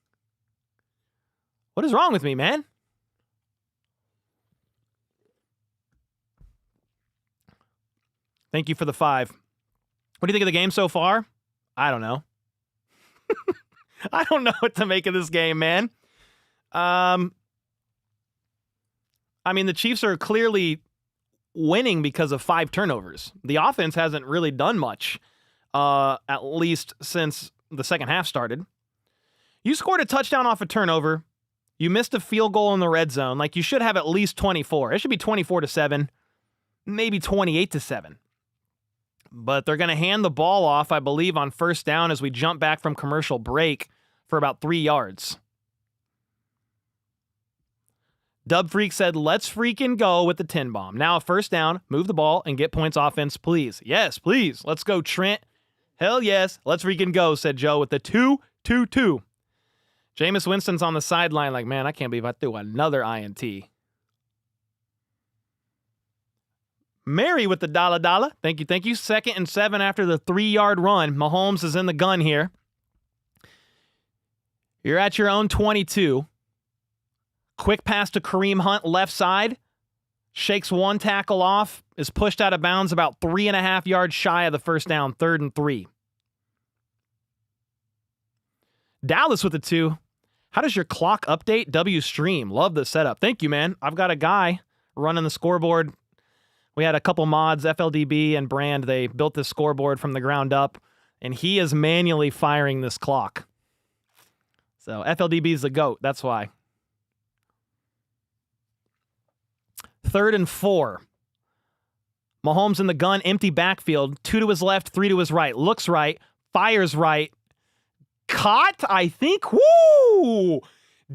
What is wrong with me, man? Thank you for the 5. What do you think of the game so far? I don't know. I don't know what to make of this game, man. I mean, the Chiefs are clearly winning because of 5 turnovers. The offense hasn't really done much, at least since the second half started. You scored a touchdown off a turnover. You missed a field goal in the red zone. Like, you should have at least 24. It should be 24-7, maybe 28-7. But they're going to hand the ball off, I believe, on first down as we jump back from commercial break for about 3 yards. Dub Freak said, let's freaking go with the 10 bomb. Now a first down, move the ball, and get points offense, please. Yes, please. Let's go, Trent. Hell yes. Let's freaking go, said Joe with the 2-2-2. Jameis Winston's on the sideline like, man, I can't believe I threw another INT. Mary with the $. Thank you. 2nd and 7 after the 3-yard run. Mahomes is in the gun here. You're at your own 22. Quick pass to Kareem Hunt, left side. Shakes 1 tackle off. Is pushed out of bounds about 3.5 yards shy of the first down. 3rd and 3. Dallas with the 2. How does your clock update? W stream. Love the setup. Thank you, man. I've got a guy running the scoreboard. We had a couple mods, FLDB and Brand. They built this scoreboard from the ground up, and he is manually firing this clock. So FLDB is the GOAT. That's why. 3rd and 4. Mahomes in the gun, empty backfield. 2 to his left, 3 to his right. Looks right, fires right. Caught, I think. Woo!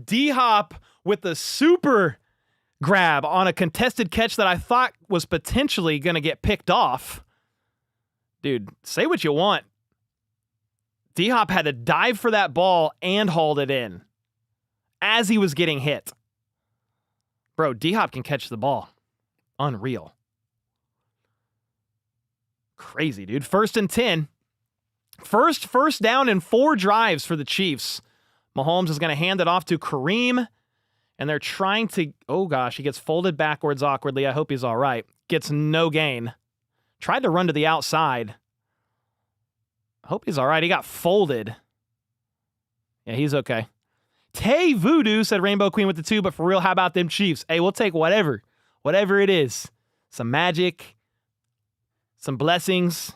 D-Hop with the super grab on a contested catch that I thought was potentially going to get picked off. Dude, say what you want. D-Hop had to dive for that ball and hauled it in as he was getting hit. Bro, D-Hop can catch the ball. Unreal. Crazy, dude. 1st and 10. First down in 4 drives for the Chiefs. Mahomes is going to hand it off to Kareem. And they're trying to... Oh, gosh. He gets folded backwards awkwardly. I hope he's all right. Gets no gain. Tried to run to the outside. I hope he's all right. He got folded. Yeah, he's okay. Tay Voodoo said Rainbow Queen with the 2, but for real, how about them Chiefs? Hey, we'll take whatever. Whatever it is. Some magic. Some blessings.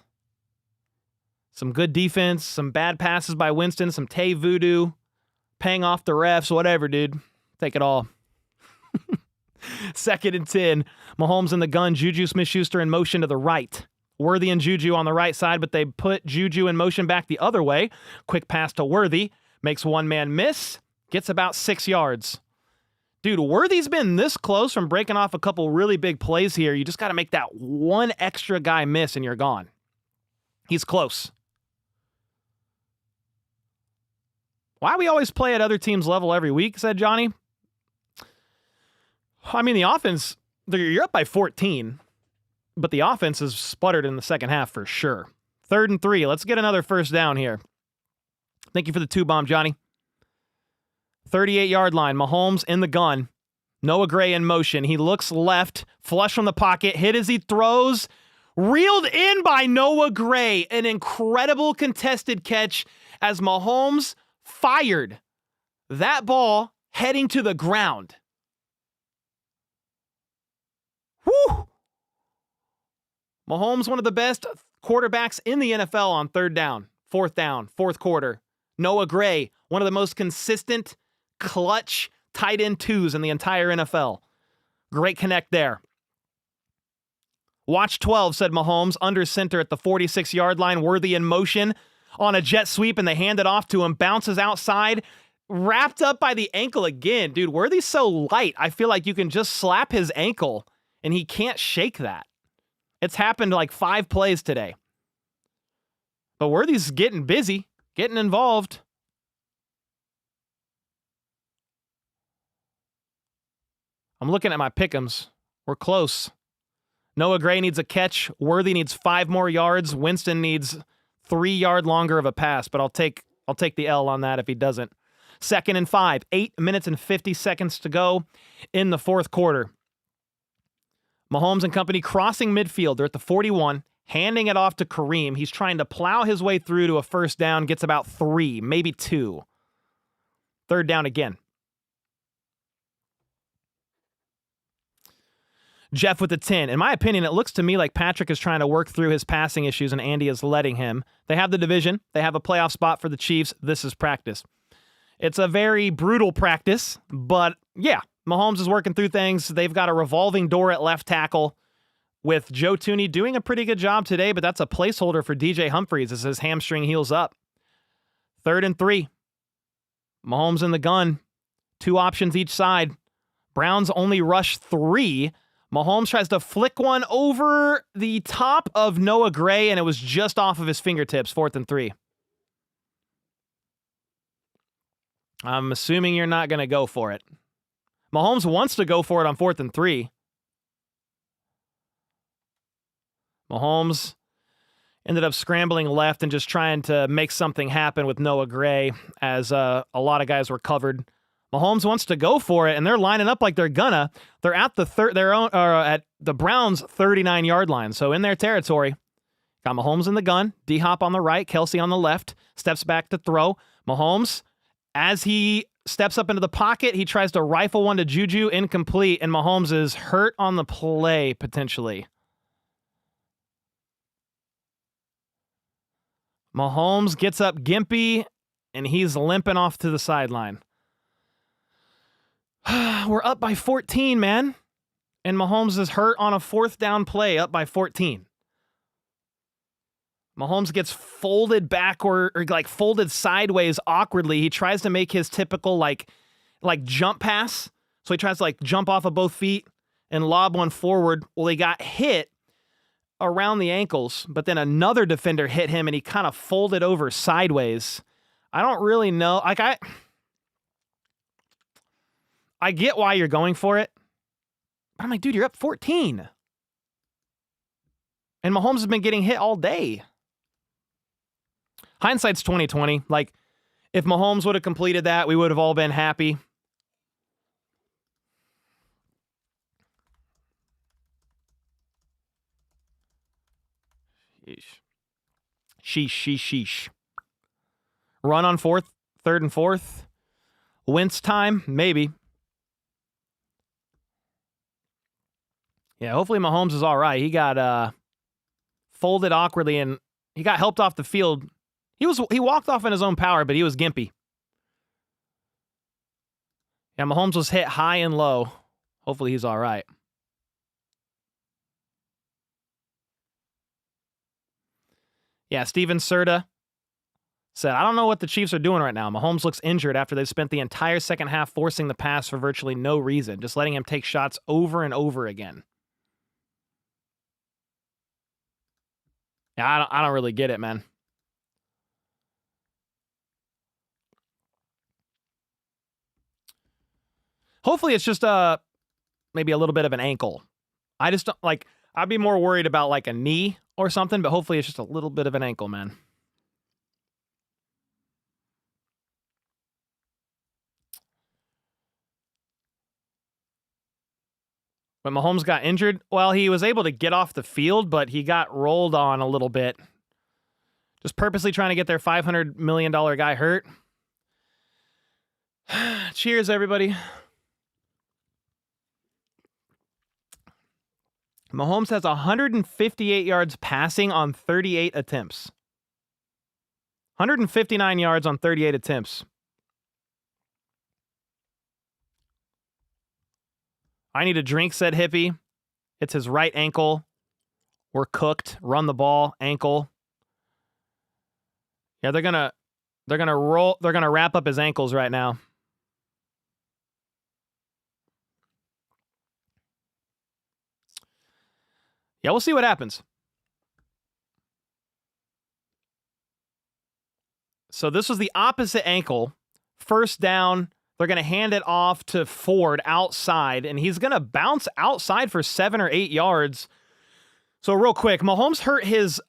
Some good defense. Some bad passes by Winston. Some Tay Voodoo. Paying off the refs. Whatever, dude. Take it all. 2nd and 10. Mahomes in the gun. Juju Smith-Schuster in motion to the right. Worthy and Juju on the right side, but they put Juju in motion back the other way. Quick pass to Worthy. Makes one man miss. Gets about 6 yards. Dude, Worthy's been this close from breaking off a couple really big plays here. You just got to make that one extra guy miss and you're gone. He's close. Why we always play at other teams' level every week, said Johnny. I mean, the offense, you're up by 14, but the offense is sputtered in the second half for sure. 3rd and 3. Let's get another first down here. Thank you for the 2-bomb, Johnny. 38-yard line. Mahomes in the gun. Noah Gray in motion. He looks left, flush from the pocket, hit as he throws. Reeled in by Noah Gray. An incredible contested catch as Mahomes fired that ball heading to the ground. Whew! Mahomes, one of the best quarterbacks in the NFL on third down, fourth quarter. Noah Gray, one of the most consistent, clutch tight end twos in the entire NFL. Great connect there. Watch 12, said Mahomes, under center at the 46-yard line, Worthy in motion on a jet sweep, and they hand it off to him. Bounces outside, wrapped up by the ankle again. Dude, Worthy's so light, I feel like you can just slap his ankle, and he can't shake that. It's happened like 5 plays today. But Worthy's getting busy, getting involved. I'm looking at my pick'ems. We're close. Noah Gray needs a catch. Worthy needs 5 more yards. Winston needs 3 yard longer of a pass, but I'll take the L on that if he doesn't. 2nd and 5, 8 minutes and 50 seconds to go in the fourth quarter. Mahomes and company crossing midfield. They're at the 41, handing it off to Kareem. He's trying to plow his way through to a first down, gets about 3, maybe 2. Third down again. Jeff with the 10. In my opinion, it looks to me like Patrick is trying to work through his passing issues and Andy is letting him. They have the division. They have a playoff spot for the Chiefs. This is practice. It's a very brutal practice, but yeah, Mahomes is working through things. They've got a revolving door at left tackle with Joe Thuney doing a pretty good job today, but that's a placeholder for DJ Humphries as his hamstring heals up. 3rd and 3. Mahomes in the gun. 2 options each side. Browns only rush 3. Mahomes tries to flick one over the top of Noah Gray, and it was just off of his fingertips. 4th and 3. I'm assuming you're not going to go for it. Mahomes wants to go for it on 4th and 3. Mahomes ended up scrambling left and just trying to make something happen with Noah Gray as a lot of guys were covered. Mahomes wants to go for it, and they're lining up like they're gonna. They're at at the Browns' 39-yard line, so in their territory. Got Mahomes in the gun, D-Hop on the right, Kelsey on the left, steps back to throw. Mahomes, as he steps up into the pocket, he tries to rifle one to Juju, incomplete, and Mahomes is hurt on the play, potentially. Mahomes gets up gimpy, and he's limping off to the sideline. We're up by 14, man. And Mahomes is hurt on a 4th down play, up by 14. Mahomes gets folded backward, or like folded sideways awkwardly. He tries to make his typical like jump pass. So he tries to like jump off of both feet and lob one forward. Well, he got hit around the ankles, but then another defender hit him and he kind of folded over sideways. I don't really know. Like I get why you're going for it. But I'm like, dude, you're up 14. And Mahomes has been getting hit all day. Hindsight's 20/20. Like, if Mahomes would have completed that, we would have all been happy. Sheesh. Run on 4th, 3rd and 4th. Wentz time, maybe. Yeah, hopefully Mahomes is all right. He got folded awkwardly and he got helped off the field. He walked off in his own power, but he was gimpy. Yeah, Mahomes was hit high and low. Hopefully he's all right. Yeah, Steven Serta said, I don't know what the Chiefs are doing right now. Mahomes looks injured after they've spent the entire second half forcing the pass for virtually no reason, just letting him take shots over and over again. Yeah, I don't really get it, man. Hopefully it's just maybe a little bit of an ankle. I just don't, like, I'd be more worried about like a knee or something, but hopefully it's just a little bit of an ankle, man. When Mahomes got injured, well, he was able to get off the field, but he got rolled on a little bit. Just purposely trying to get their $500 million guy hurt. Cheers, everybody. Mahomes has 158 yards passing on 38 attempts. 159 yards on 38 attempts. I need a drink, said Hippie. It's his right ankle. We're cooked. Run the ball, ankle. Yeah, they're gonna wrap up his ankles right now. Yeah, we'll see what happens. So this was the opposite ankle. First down, they're going to hand it off to Ford outside, and he's going to bounce outside for 7 or 8 yards. So real quick, Mahomes hurt his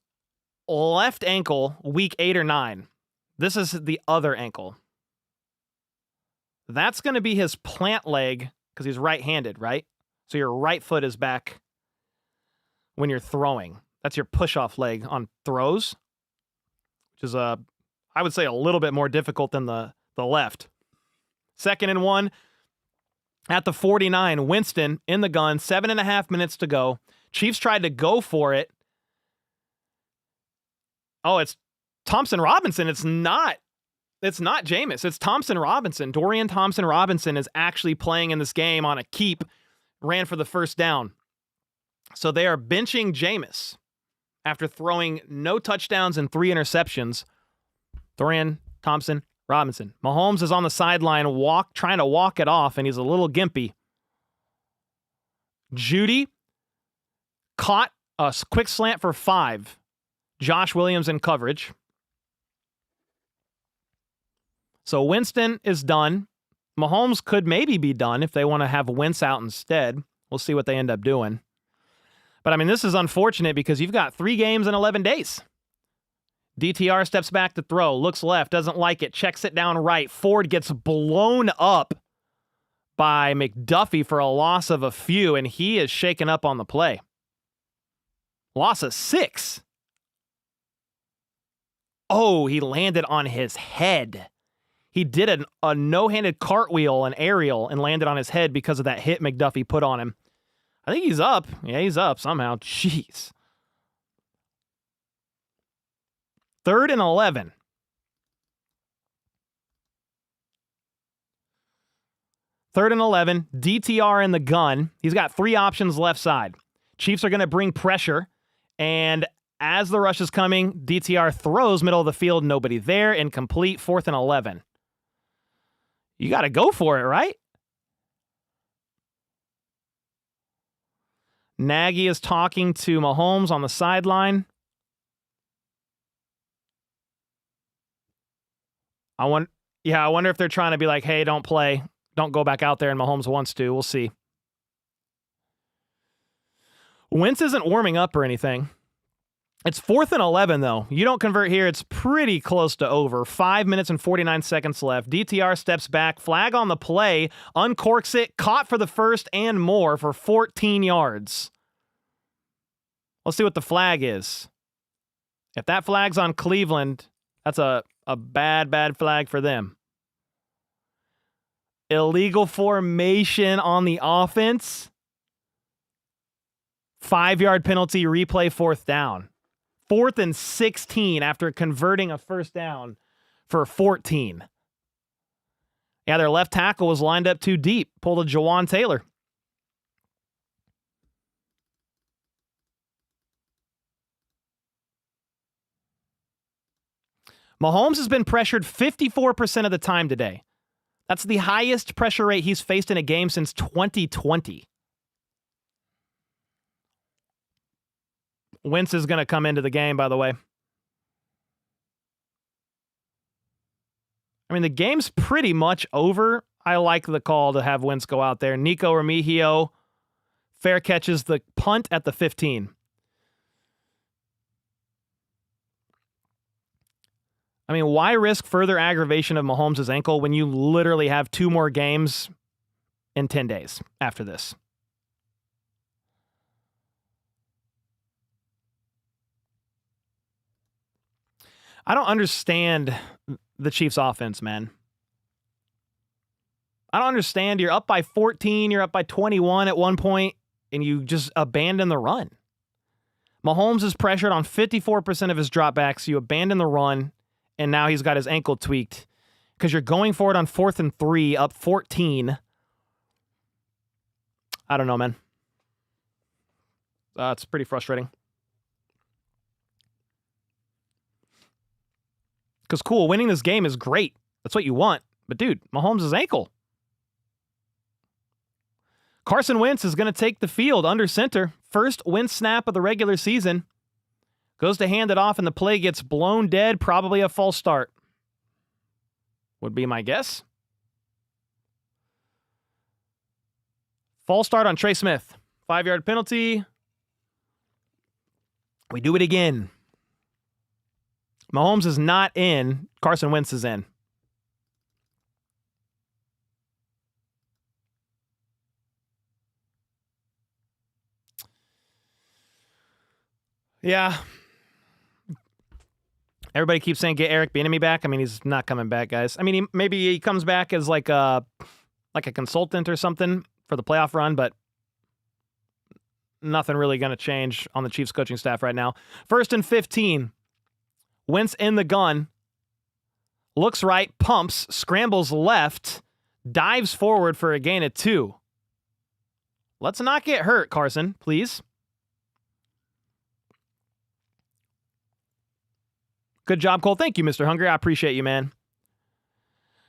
left ankle week 8 or 9. This is the other ankle. That's going to be his plant leg because he's right-handed, right? So your right foot is back when you're throwing. That's your push-off leg on throws, which is, I would say, a little bit more difficult than the left. 2nd and 1 at the 49. Winston in the gun, 7.5 minutes to go. Chiefs tried to go for it. Oh, it's Thompson Robinson. It's not Jameis. It's Thompson Robinson. Dorian Thompson Robinson is actually playing in this game on a keep. Ran for the first down. So they are benching Jameis after throwing no touchdowns and 3 interceptions. Dorian Thompson Robinson. Mahomes is on the sideline trying to walk it off, and he's a little gimpy. Judy caught a quick slant for 5. Josh Williams in coverage. So Winston is done. Mahomes could maybe be done if they want to have Wentz out instead. We'll see what they end up doing. But, I mean, this is unfortunate because you've got 3 games in 11 days. DTR steps back to throw, looks left, doesn't like it, checks it down right. Ford gets blown up by McDuffie for a loss of a few, and he is shaken up on the play. Loss of 6. Oh, he landed on his head. He did a no-handed cartwheel, an aerial, and landed on his head because of that hit McDuffie put on him. I think he's up. Yeah, he's up somehow. Jeez. 3rd and 11. 3rd and 11. DTR in the gun. He's got 3 options left side. Chiefs are going to bring pressure, and as the rush is coming, DTR throws middle of the field, nobody there, incomplete, 4th and 11. You got to go for it, right? Nagy is talking to Mahomes on the sideline. I wonder if they're trying to be like, hey, don't play. Don't go back out there, and Mahomes wants to. We'll see. Wentz isn't warming up or anything. It's 4th and 11, though. You don't convert here. It's pretty close to over. 5 minutes and 49 seconds left. DTR steps back. Flag on the play. Uncorks it. Caught for the first and more for 14 yards. Let's see what the flag is. If that flag's on Cleveland, that's a bad flag for them. Illegal formation on the offense. 5-yard penalty, replay, 4th down. 4th and 16 after converting a first down for 14. Yeah, their left tackle was lined up too deep. Pulled a Jawan Taylor. Mahomes has been pressured 54% of the time today. That's the highest pressure rate he's faced in a game since 2020. Wentz is going to come into the game, by the way. I mean, the game's pretty much over. I like the call to have Wentz go out there. Nico Remigio fair catches the punt at the 15. I mean, why risk further aggravation of Mahomes' ankle when you literally have 2 more games in 10 days after this? I don't understand the Chiefs offense, man. I don't understand. You're up by 14, you're up by 21 at one point, and you just abandon the run. Mahomes is pressured on 54% of his dropbacks. You abandon the run, and now he's got his ankle tweaked because you're going for it on 4th and 3, up 14. I don't know, man. It's pretty frustrating. Because, cool, winning this game is great. That's what you want. But, dude, Mahomes' ankle. Carson Wentz is going to take the field under center. First win snap of the regular season. Goes to hand it off, and the play gets blown dead. Probably a false start. Would be my guess. False start on Trey Smith. 5-yard penalty. We do it again. Mahomes is not in. Carson Wentz is in. Yeah. Everybody keeps saying get Eric Bieniemy back. I mean, he's not coming back, guys. I mean, maybe he comes back as like a consultant or something for the playoff run, but nothing really going to change on the Chiefs coaching staff right now. 1st and 15. Wentz in the gun. Looks right, pumps, scrambles left, dives forward for a gain of 2. Let's not get hurt, Carson, please. Good job, Cole. Thank you, Mr. Hungry. I appreciate you, man.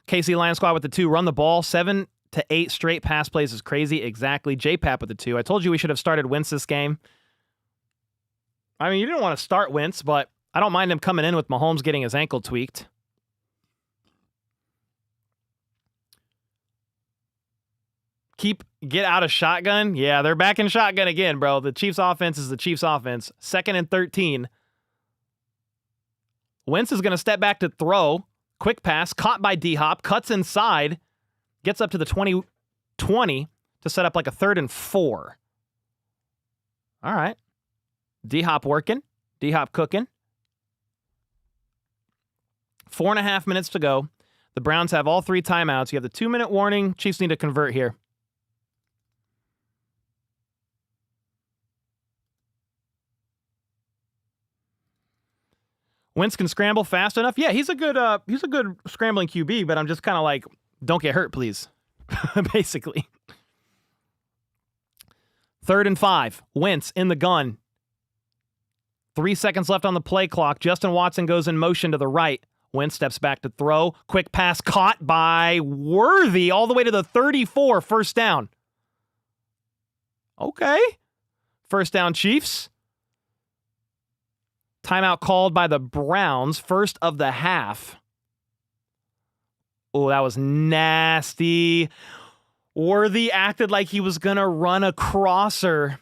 KC Lion Squad with the 2. Run the ball. 7 to 8 straight pass plays is crazy. Exactly. J-Pap with the 2. I told you we should have started Wentz this game. I mean, you didn't want to start Wentz, but I don't mind him coming in with Mahomes getting his ankle tweaked. Get out of shotgun. Yeah, they're back in shotgun again, bro. The Chiefs offense is the Chiefs offense. 2nd and 13. Wentz is going to step back to throw. Quick pass, caught by D-Hop, cuts inside, gets up to the 20 to set up like a 3rd and 4. All right. D-Hop working. D-Hop cooking. 4.5 minutes to go. The Browns have all 3 timeouts. You have the 2-minute warning. Chiefs need to convert here. Wentz can scramble fast enough. Yeah, he's a good scrambling QB, but I'm just kind of like, don't get hurt, please. Basically. 3rd and 5. Wentz in the gun. 3 seconds left on the play clock. Justin Watson goes in motion to the right. Wentz steps back to throw. Quick pass caught by Worthy all the way to the 34. First down. Okay. First down, Chiefs. Timeout called by the Browns. First of the half. Oh, that was nasty. Worthy acted like he was going to run a crosser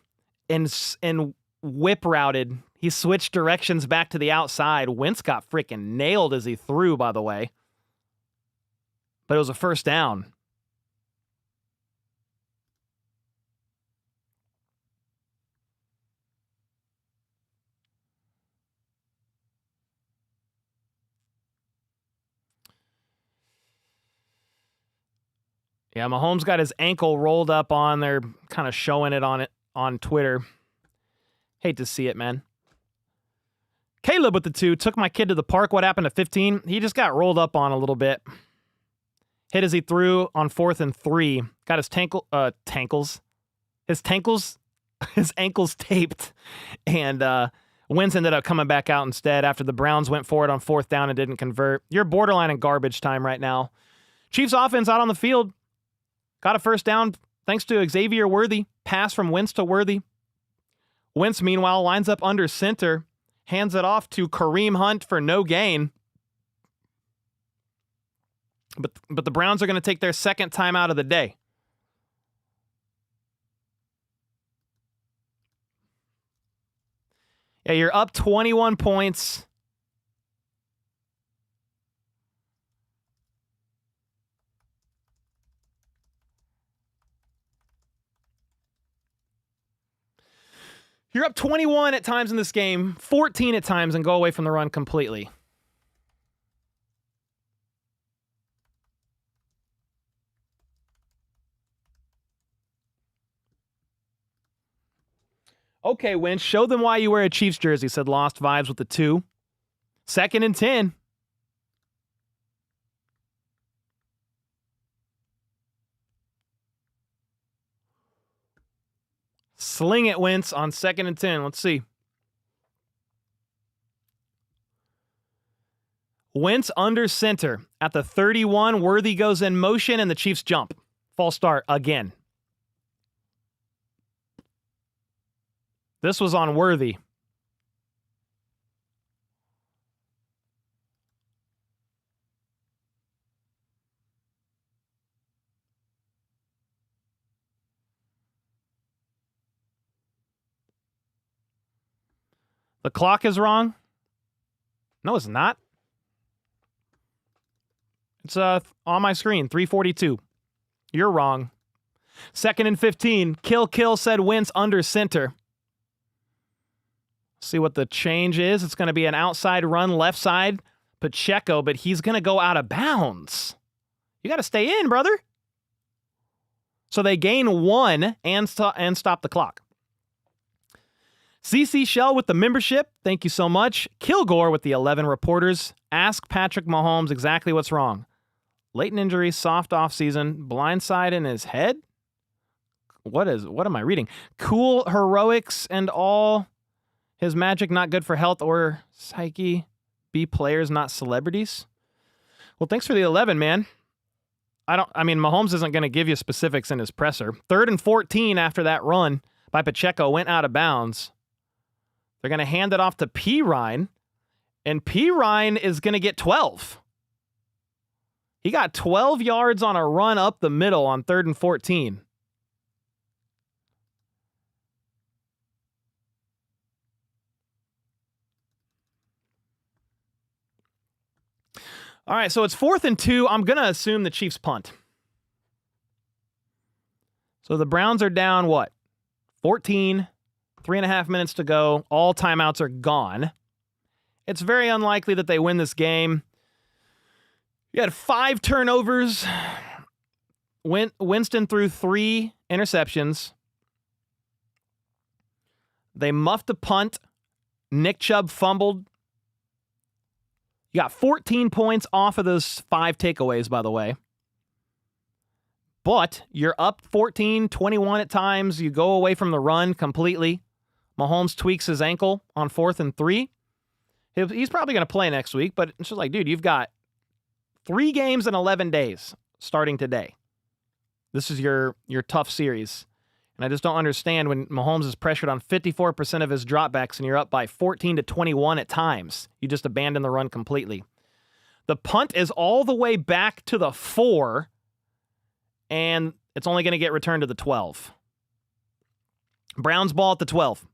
and whip routed. He switched directions back to the outside. Wentz got freaking nailed as he threw, by the way. But it was a first down. Yeah, Mahomes got his ankle rolled up on. They're kind of showing it on Twitter. Hate to see it, man. Caleb with the 2. Took my kid to the park. What happened to 15? He just got rolled up on a little bit. Hit as he threw on 4th and 3. Got his his ankles taped. And Wentz ended up coming back out instead after the Browns went for it on 4th down and didn't convert. You're borderline in garbage time right now. Chiefs offense out on the field. Got a first down thanks to Xavier Worthy. Pass from Wentz to Worthy. Wentz, meanwhile, lines up under center. Hands it off to Kareem Hunt for no gain. But the Browns are going to take their 2nd timeout of the day. Yeah, you're up 21 points. You're up 21 at times in this game, 14 at times, and go away from the run completely. Okay, Wentz, show them why you wear a Chiefs jersey, said Lost Vibes with the 2. 2nd and 10. Sling it, Wentz, on 2nd and 10. Let's see. Wentz under center at the 31. Worthy goes in motion, and the Chiefs jump. False start again. This was on Worthy. The clock is wrong. No, it's not. It's on my screen, 3:42. You're wrong. 2nd and 15. Kill said Wentz under center. See what the change is. It's going to be an outside run, left side, Pacheco, but he's going to go out of bounds. You got to stay in, brother. So they gain 1 and stop the clock. CC Shell with the membership. Thank you so much. Kilgore with the 11 reporters. Ask Patrick Mahomes exactly what's wrong. Latent injury, soft offseason, blindside in his head? What am I reading? Cool heroics and all. His magic not good for health or psyche. B players, not celebrities. Well, thanks for the 11, man. Mahomes isn't going to give you specifics in his presser. 3rd and 14 after that run by Pacheco went out of bounds. They're going to hand it off to Pirine, and Pirine is going to get 12. He got 12 yards on a run up the middle on 3rd and 14. All right, so it's 4th and 2. I'm going to assume the Chiefs punt. So the Browns are down, 14, 3.5 minutes to go. All timeouts are gone. It's very unlikely that they win this game. You had 5 turnovers. Winston threw 3 interceptions. They muffed a punt. Nick Chubb fumbled. You got 14 points off of those 5 takeaways, by the way. But you're up 14, 21 at times. You go away from the run completely. Mahomes tweaks his ankle on 4th and 3. He's probably going to play next week, but it's just like, dude, you've got 3 games in 11 days starting today. This is your tough series. And I just don't understand when Mahomes is pressured on 54% of his dropbacks and you're up by 14 to 21 at times. You just abandon the run completely. The punt is all the way back to the 4, and it's only going to get returned to the 12. Browns ball at the 12.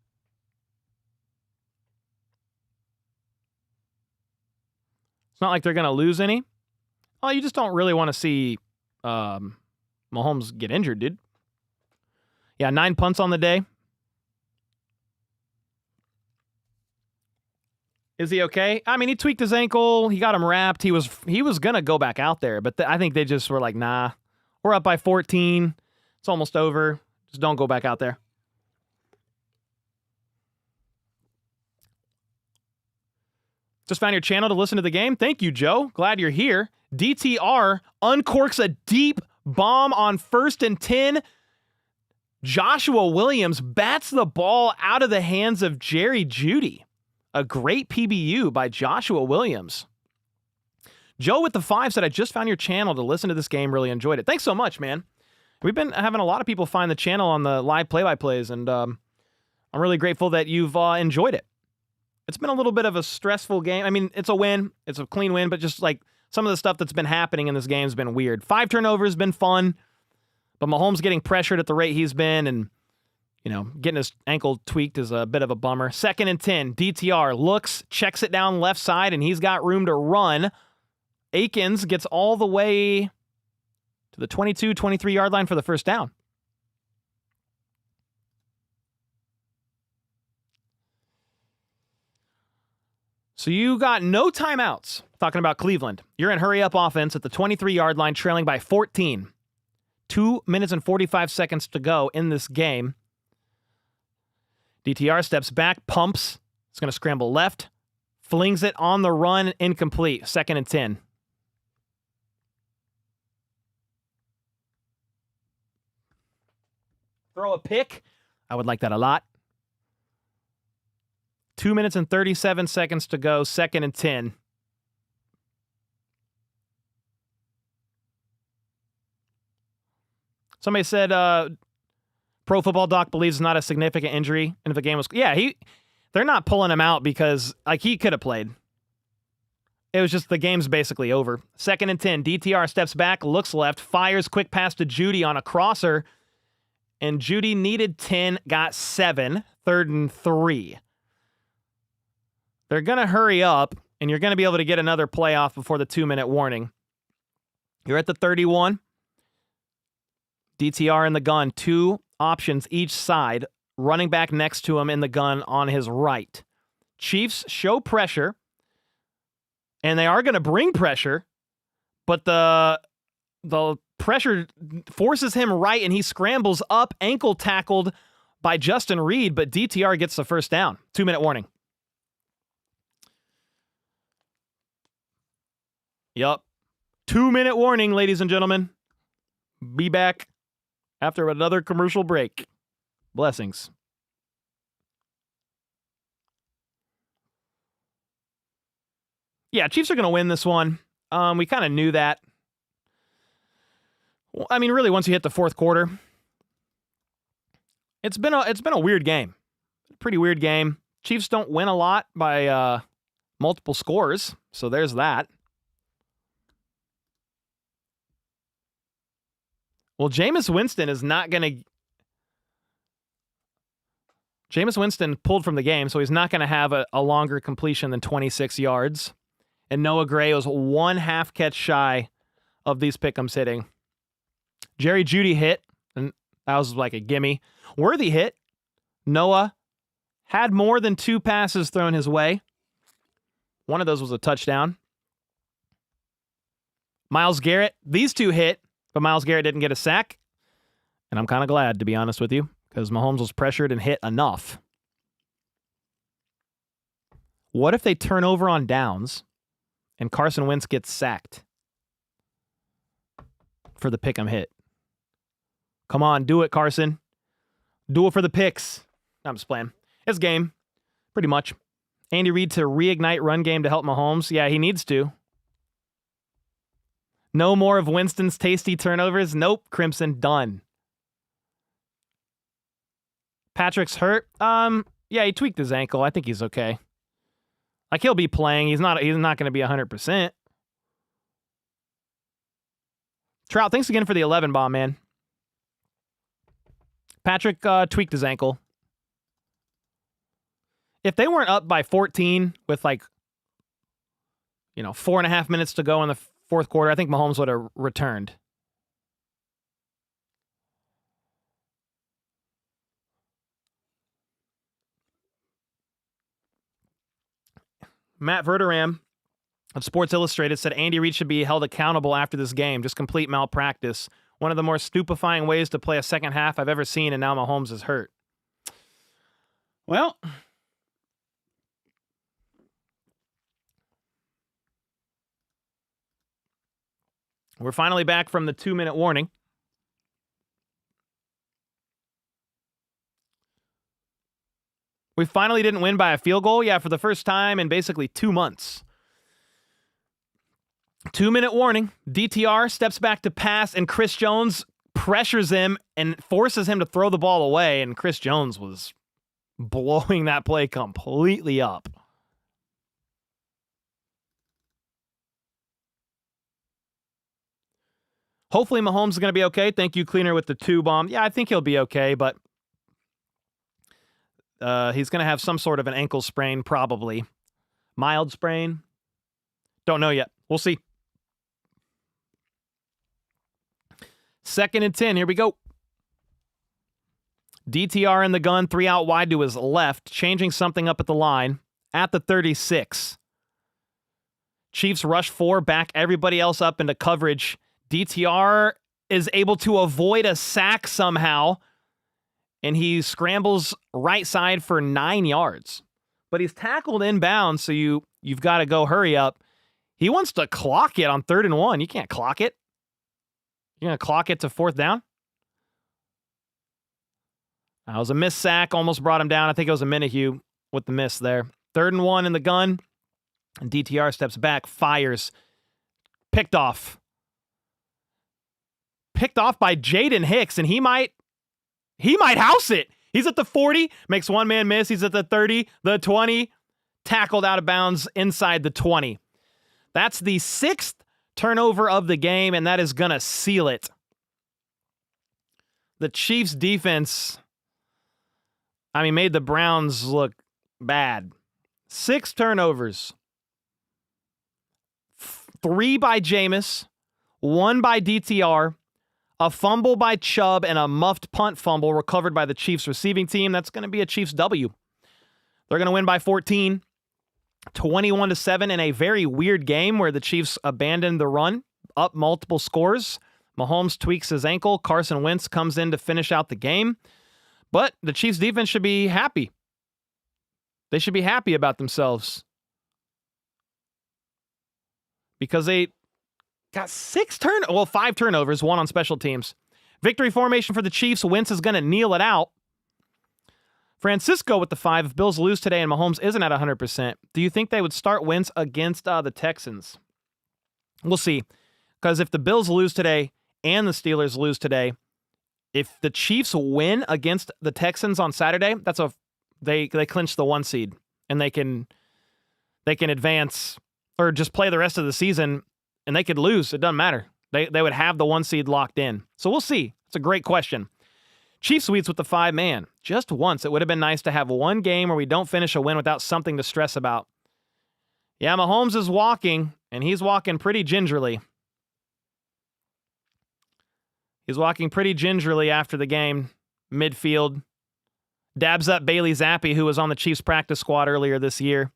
It's not like they're going to lose any. Oh, you just don't really want to see Mahomes get injured, dude. Yeah, 9 punts on the day. Is he okay? I mean, he tweaked his ankle. He got him wrapped. He was going to go back out there, but I think they just were like, nah, we're up by 14. It's almost over. Just don't go back out there. Just found your channel to listen to the game. Thank you, Joe. Glad you're here. DTR uncorks a deep bomb on 1st and 10. Joshua Williams bats the ball out of the hands of Jerry Jeudy. A great PBU by Joshua Williams. Joe with the 5 said, I just found your channel to listen to this game. Really enjoyed it. Thanks so much, man. We've been having a lot of people find the channel on the live play-by-plays, and I'm really grateful that you've enjoyed it. It's been a little bit of a stressful game. I mean, it's a win. It's a clean win, but just like some of the stuff that's been happening in this game has been weird. 5 turnovers has been fun, but Mahomes getting pressured at the rate he's been and, getting his ankle tweaked is a bit of a bummer. 2nd and 10. DTR looks, checks it down left side, and he's got room to run. Akins gets all the way to the 22, 23-yard line for the first down. So you got no timeouts, talking about Cleveland. You're in hurry-up offense at the 23-yard line, trailing by 14. 2 minutes and 45 seconds to go in this game. DTR steps back, pumps. It's going to scramble left. Flings it on the run, incomplete. 2nd and 10. Throw a pick. I would like that a lot. 2 minutes and 37 seconds to go. 2nd and 10. Somebody said Pro Football Doc believes it's not a significant injury. And if the game was... Yeah, they're not pulling him out because he could have played. It was just the game's basically over. 2nd and 10. DTR steps back, looks left, fires quick pass to Judy on a crosser. And Judy needed 10, got 7. 3rd and 3. They're going to hurry up, and you're going to be able to get another play off before the 2-minute warning. You're at the 31. DTR in the gun. 2 options each side. Running back next to him in the gun on his right. Chiefs show pressure, and they are going to bring pressure, but the pressure forces him right, and he scrambles up, ankle tackled by Justin Reed, but DTR gets the first down. 2-minute warning. Yup. 2-minute warning, ladies and gentlemen. Be back after another commercial break. Blessings. Yeah, Chiefs are going to win this one. We kind of knew that. I mean, really, once you hit the 4th quarter, it's been a weird game. Pretty weird game. Chiefs don't win a lot by multiple scores, so there's that. Well, Jameis Winston is not going to... Jameis Winston pulled from the game, so he's not going to have a longer completion than 26 yards. And Noah Gray was 1 half catch shy of these pick'ems hitting. Jerry Jeudy hit, and that was like a gimme. Worthy hit. Noah had more than 2 passes thrown his way. One of those was a touchdown. Myles Garrett, these 2 hit, but Myles Garrett didn't get a sack. And I'm kind of glad, to be honest with you, because Mahomes was pressured and hit enough. What if they turn over on downs and Carson Wentz gets sacked for the pick'em hit? Come on, do it, Carson. Do it for the picks. I'm just playing. It's game, pretty much. Andy Reid to reignite run game to help Mahomes. Yeah, he needs to. No more of Winston's tasty turnovers. Nope, Crimson, done. Patrick's hurt. Yeah, he tweaked his ankle. I think he's okay. Like, he'll be playing. He's not going to be 100%. Trout, thanks again for the 11 bomb, man. Patrick tweaked his ankle. If they weren't up by 14 with 4.5 minutes to go in the 4th quarter, I think Mahomes would have returned. Matt Verderam of Sports Illustrated said Andy Reid should be held accountable after this game. Just complete malpractice. One of the more stupefying ways to play a second half I've ever seen, and now Mahomes is hurt. Well, we're finally back from the 2-minute warning. We finally didn't win by a field goal. Yeah, for the first time in basically 2 months. 2-minute warning. DTR steps back to pass, and Chris Jones pressures him and forces him to throw the ball away, and Chris Jones was blowing that play completely up. Hopefully Mahomes is going to be okay. Thank you, Cleaner, with the 2 bomb. Yeah, I think he'll be okay, but he's going to have some sort of an ankle sprain, probably. Mild sprain. Don't know yet. We'll see. 2nd and 10. Here we go. DTR in the gun, 3 out wide to his left, changing something up at the line at the 36. Chiefs rush 4, back everybody else up into coverage. DTR is able to avoid a sack somehow and he scrambles right side for 9 yards. But he's tackled inbounds, so you've got to go hurry up. He wants to clock it on 3rd and 1. You can't clock it. You're going to clock it to 4th down? That was a missed sack, almost brought him down. I think it was a Minihue with the miss there. 3rd and 1 in the gun, and DTR steps back, fires. Picked off. Picked off by Jaden Hicks, and he might house it. He's at the 40, makes one man miss. He's at the 30, the 20, tackled out of bounds inside the 20. That's the 6th turnover of the game, and that is going to seal it. The Chiefs defense, made the Browns look bad. 6 turnovers. 3 by Jameis, 1 by DTR, a fumble by Chubb, and a muffed punt fumble recovered by the Chiefs receiving team. That's going to be a Chiefs W. They're going to win by 14, 21-7 in a very weird game where the Chiefs abandoned the run, up multiple scores. Mahomes tweaks his ankle. Carson Wentz comes in to finish out the game. But the Chiefs defense should be happy. They should be happy about themselves. Because they got 5 turnovers, 1 on special teams. Victory formation for the Chiefs. Wentz is going to kneel it out. Francisco with the 5. If Bills lose today and Mahomes isn't at 100%, do you think they would start Wentz against the Texans? We'll see. Because if the Bills lose today and the Steelers lose today, if the Chiefs win against the Texans on Saturday, they clinch the 1 seed, and they can advance or just play the rest of the season, and they could lose. It doesn't matter. They would have the 1 seed locked in. So we'll see. It's a great question. Chiefs Suites with the 5 man. Just once, it would have been nice to have one game where we don't finish a win without something to stress about. Yeah, Mahomes is walking, and he's walking pretty gingerly. He's walking pretty gingerly after the game, midfield. Dabs up Bailey Zappi, who was on the Chiefs practice squad earlier this year.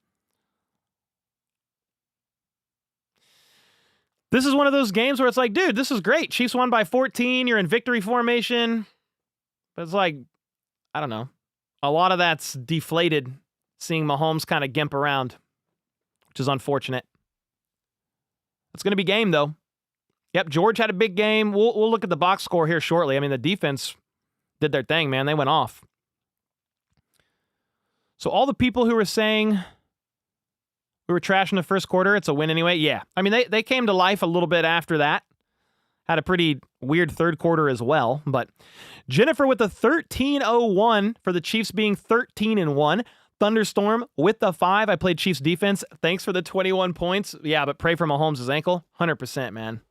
This is one of those games where it's like, dude, this is great. Chiefs won by 14. You're in victory formation. But it's like, I don't know. A lot of that's deflated, seeing Mahomes kind of gimp around, which is unfortunate. It's going to be game, though. Yep, George had a big game. We'll look at the box score here shortly. The defense did their thing, man. They went off. So all the people who were saying we were trashing the first quarter, it's a win anyway. Yeah. They came to life a little bit after that. Had a pretty weird third quarter as well. But Jennifer with the 13-0-1 for the Chiefs being 13-1. Thunderstorm with the 5. I played Chiefs defense. Thanks for the 21 points. Yeah, but pray for Mahomes' ankle. 100%, man.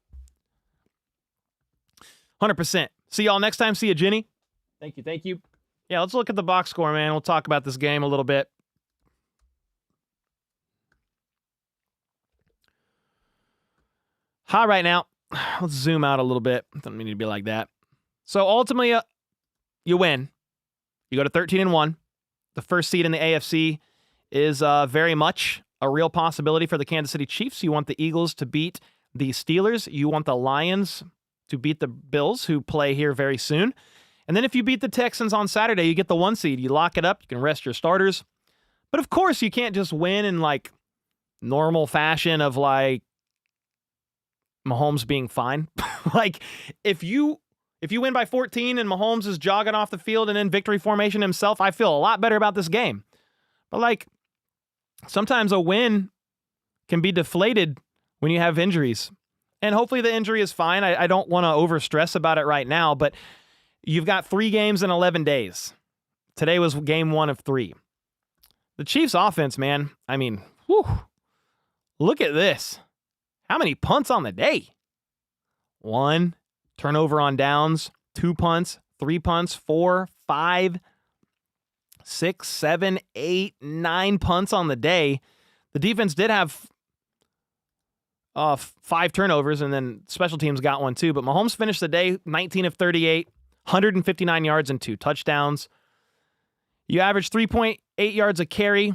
100%. See y'all next time. See you, Jenny. Thank you. Yeah, let's look at the box score, man. We'll talk about this game a little bit. High right now. Let's zoom out a little bit. Doesn't mean to be like that. So ultimately, you win. You go to 13-1. The first seed in the AFC is very much a real possibility for the Kansas City Chiefs. You want the Eagles to beat the Steelers. You want the Lions to beat the Bills, who play here very soon. And then if you beat the Texans on Saturday, you get the 1 seed. You lock it up. You can rest your starters. But of course, you can't just win in like normal fashion of like Mahomes being fine. Like if you win by 14 and Mahomes is jogging off the field and in victory formation himself, I feel a lot better about this game. But like sometimes a win can be deflated when you have injuries. And hopefully the injury is fine. I don't want to overstress about it right now, but you've got 3 games in 11 days. Today was game 1 of 3. The Chiefs offense, man, look at this. How many punts on the day? 1, turnover on downs, 2 punts, 3 punts, 4, 5, 6, 7, 8, 9 punts on the day. The defense did have 5 turnovers, and then special teams got 1 too. But Mahomes finished the day 19 of 38, 159 yards and 2 touchdowns. You averaged 3.8 yards a carry.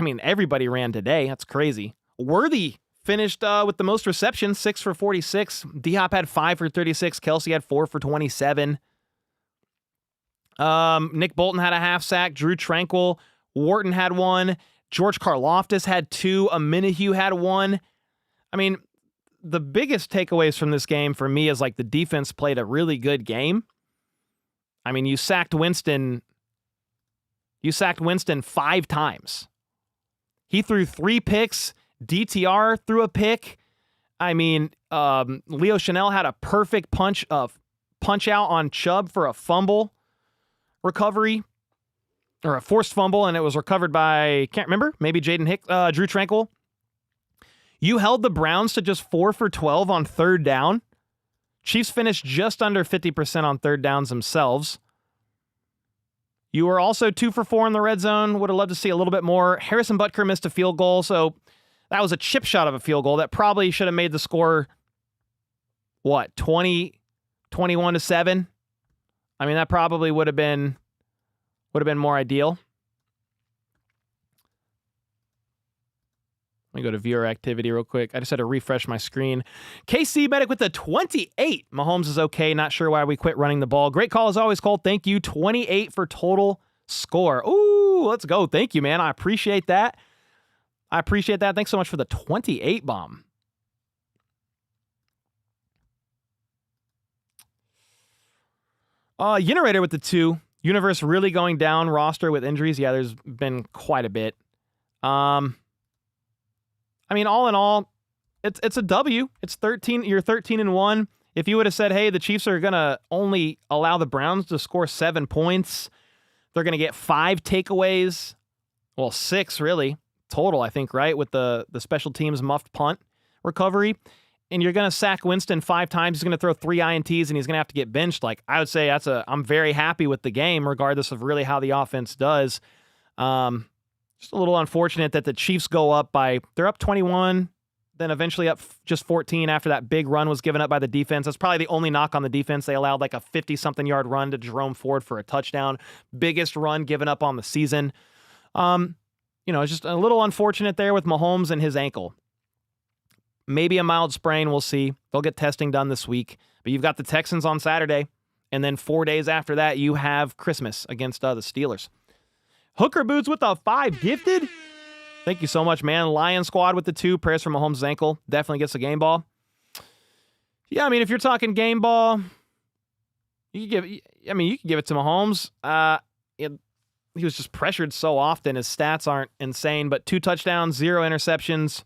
Everybody ran today. That's crazy. Worthy finished with the most receptions, 6 for 46. D-Hop had 5 for 36. Kelsey had 4 for 27. Nick Bolton had a half sack. Drew Tranquil. Wharton had one. George Karlaftis had two. Aminahue had one. I mean, the biggest takeaways from this game for me is like the defense played a really good game. I mean, you sacked Winston 5 times. He threw 3 picks. DTR threw a pick. I mean, Leo Chanel had a perfect punch out on Chubb for a fumble recovery, or a forced fumble, and it was recovered by, can't remember, maybe Drew Tranquil. You held the Browns to just 4 for 12 on third down. Chiefs finished just under 50% on third downs themselves. You were also 2 for 4 in the red zone. Would have loved to see a little bit more. Harrison Butker missed a field goal, so that was a chip shot of a field goal that probably should have made the score, 21-7? I mean, that probably would have been more ideal. Let me go to viewer activity real quick. I just had to refresh my screen. KC Medic with the 28. Mahomes is okay. Not sure why we quit running the ball. Great call as always, Cole. Thank you. 28 for total score. Ooh, let's go. Thank you, man. I appreciate that. Thanks so much for the 28 bomb. Unirator with the 2. Universe really going down roster with injuries. Yeah, there's been quite a bit. I mean, all in all, it's a W. It's 13. You're 13-1. If you would have said, hey, the Chiefs are going to only allow the Browns to score 7 points, they're going to get 5 takeaways. Well, 6 really total, I think, right? With the special teams muffed punt recovery. And you're going to sack Winston 5 times. He's going to throw 3 INTs and he's going to have to get benched. Like, I would say I'm very happy with the game, regardless of really how the offense does. Just a little unfortunate that the Chiefs they're up 21, then eventually up just 14 after that big run was given up by the defense. That's probably the only knock on the defense. They allowed like a 50-something yard run to Jerome Ford for a touchdown. Biggest run given up on the season. It's just a little unfortunate there with Mahomes and his ankle. Maybe a mild sprain, we'll see. They'll get testing done this week. But you've got the Texans on Saturday, and then 4 days after that, you have Christmas against the Steelers. Hooker Boots with a 5 gifted. Thank you so much, man. Lion Squad with the 2. Prayers for Mahomes' ankle. Definitely gets a game ball. Yeah, I mean, if you're talking game ball, you can give it to Mahomes. He was just pressured so often. His stats aren't insane, but 2 touchdowns, 0 interceptions.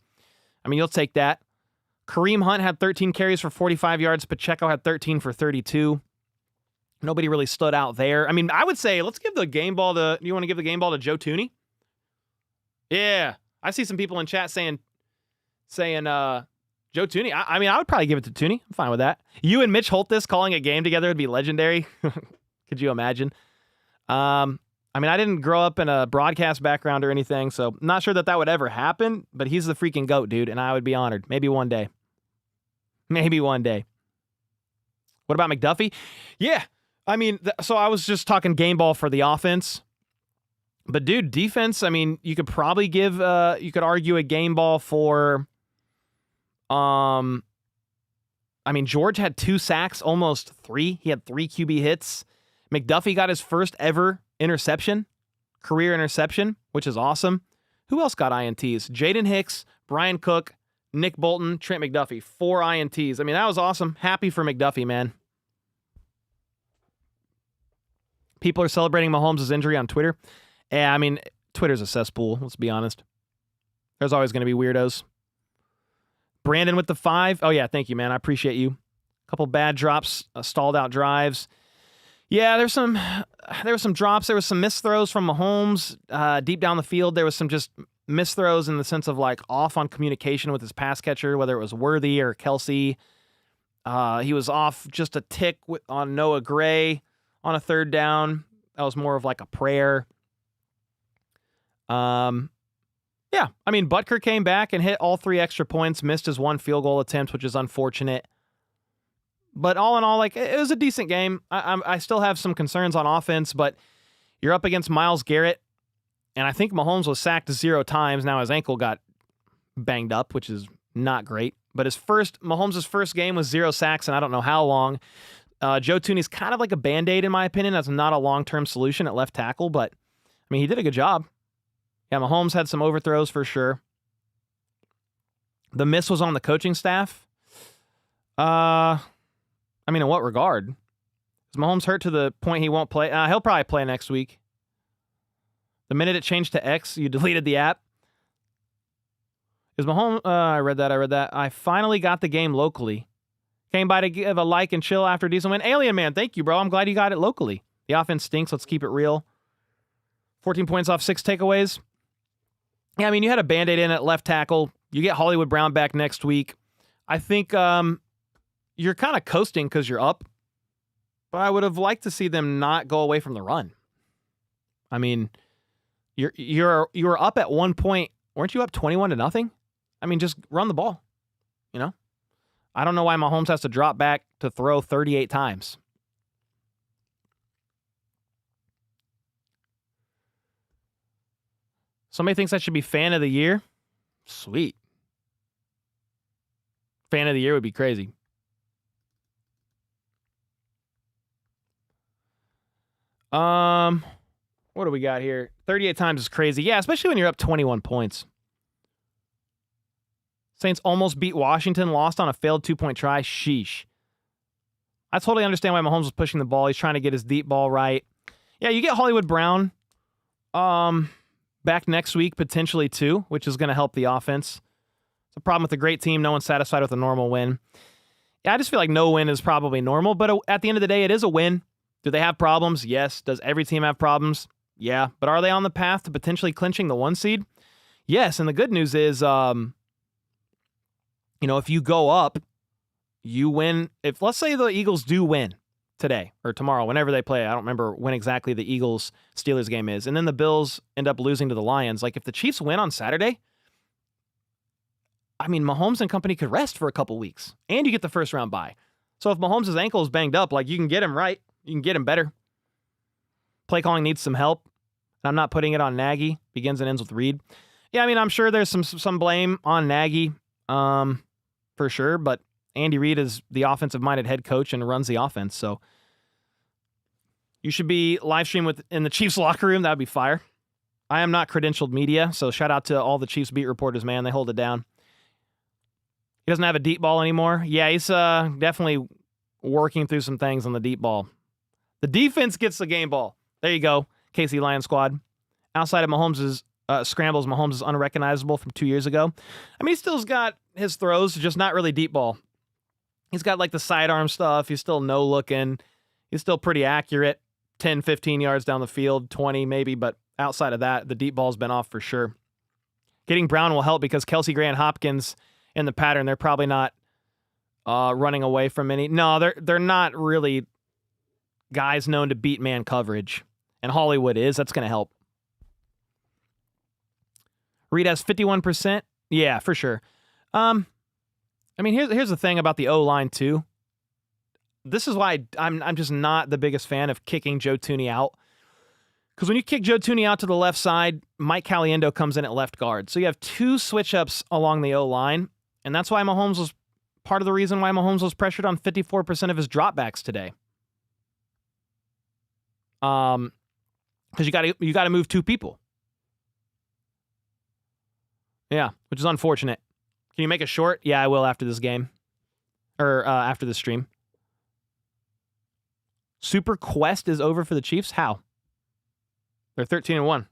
I mean, you'll take that. Kareem Hunt had 13 carries for 45 yards. Pacheco had 13 for 32. Nobody really stood out there. I mean, I would say let's give the game ball to... You want to give the game ball to Joe Thuney? Yeah. I see some people in chat saying Joe Thuney. I mean, I would probably give it to Thuney. I'm fine with that. You and Mitch Holthus calling a game together would be legendary. Could you imagine? I mean, I didn't grow up in a broadcast background or anything, so not sure that would ever happen, but he's the freaking GOAT, dude, and I would be honored. Maybe one day. What about McDuffie? Yeah. I mean, so I was just talking game ball for the offense. But, dude, defense, I mean, you could probably you could argue a game ball for, I mean, George had 2 sacks, almost 3. He had 3 QB hits. McDuffie got his first ever career interception, which is awesome. Who else got INTs? Jaden Hicks, Brian Cook, Nick Bolton, Trent McDuffie. 4 INTs. I mean, that was awesome. Happy for McDuffie, man. People are celebrating Mahomes' injury on Twitter. Yeah, I mean, Twitter's a cesspool, let's be honest. There's always going to be weirdos. Brandon with the 5. Oh, yeah, thank you, man. I appreciate you. A couple bad drops, stalled out drives. Yeah, there were some drops. There was some missed throws from Mahomes deep down the field. There was some just missed throws in the sense of like off on communication with his pass catcher, whether it was Worthy or Kelsey. He was off just a tick on Noah Gray on a third down. That was more of like a prayer. Yeah, I mean, Butker came back and hit all 3 extra points, missed his 1 field goal attempt, which is unfortunate. But all in all, like, it was a decent game. I still have some concerns on offense, but you're up against Myles Garrett, and I think Mahomes was sacked 0 times. Now his ankle got banged up, which is not great. But Mahomes' first game was 0 sacks, and I don't know how long. Joe Tooney's kind of like a Band-Aid, in my opinion. That's not a long-term solution at left tackle, but, I mean, he did a good job. Yeah, Mahomes had some overthrows for sure. The miss was on the coaching staff. I mean, in what regard? Is Mahomes hurt to the point he won't play? He'll probably play next week. The minute it changed to X, you deleted the app. Is Mahomes... I read that. I finally got the game locally. Came by to give a like and chill after a decent win. Alien Man, thank you, bro. I'm glad you got it locally. The offense stinks. Let's keep it real. 14 points off 6 takeaways. Yeah, I mean, you had a Band-Aid in at left tackle. You get Hollywood Brown back next week. I think you're kind of coasting because you're up. But I would have liked to see them not go away from the run. I mean, you were up at one point. Weren't you up 21-0? I mean, just run the ball, you know? I don't know why Mahomes has to drop back to throw 38 times. Somebody thinks that should be fan of the year? Sweet. Fan of the year would be crazy. What do we got here? 38 times is crazy. Yeah, especially when you're up 21 points. Saints almost beat Washington, lost on a failed 2-point try. Sheesh. I totally understand why Mahomes was pushing the ball. He's trying to get his deep ball right. Yeah, you get Hollywood Brown back next week, potentially too, which is going to help the offense. It's a problem with a great team. No one's satisfied with a normal win. Yeah, I just feel like no win is probably normal, but at the end of the day, it is a win. Do they have problems? Yes. Does every team have problems? Yeah. But are they on the path to potentially clinching the 1 seed? Yes, and the good news is... if you go up, you win. If let's say the Eagles do win today or tomorrow, whenever they play, I don't remember when exactly the Eagles-Steelers game is, and then the Bills end up losing to the Lions. Like if the Chiefs win on Saturday, I mean, Mahomes and company could rest for a couple weeks, and you get the first round bye. So if Mahomes' ankle is banged up, like you can get him right, you can get him better. Play calling needs some help. And I'm not putting it on Nagy. Begins and ends with Reed. Yeah, I mean, I'm sure there's some blame on Nagy. For sure, but Andy Reid is the offensive-minded head coach and runs the offense, so you should be live stream in the Chiefs locker room. That would be fire. I am not credentialed media, so shout out to all the Chiefs beat reporters, man. They hold it down. He doesn't have a deep ball anymore. Yeah, he's definitely working through some things on the deep ball. The defense gets the game ball. There you go, KC Lions squad. Outside of Mahomes' scrambles, Mahomes is unrecognizable from 2 years ago. I mean, he still's got his throws, just not really deep ball. He's got like the sidearm stuff. He's still no looking. He's still pretty accurate. 10, 15 yards down the field, 20 maybe, but outside of that, the deep ball's been off for sure. Getting Brown will help because Kelsey Gray and Hopkins in the pattern, they're probably not running away from any. No, they're not really guys known to beat man coverage. And Hollywood is. That's going to help. Reed has 51%. Yeah, for sure. I mean, here's the thing about the O-line, too. This is why I'm just not the biggest fan of kicking Joe Tooney out. Because when you kick Joe Tooney out to the left side, Mike Caliendo comes in at left guard. So you have 2 switch-ups along the O-line, and that's why Mahomes was part of the reason why Mahomes was pressured on 54% of his dropbacks today. Because you got to move 2 people. Yeah, which is unfortunate. Can you make it short? Yeah, I will after this game. Or after this stream. Super Quest is over for the Chiefs? How? They're 13-1. What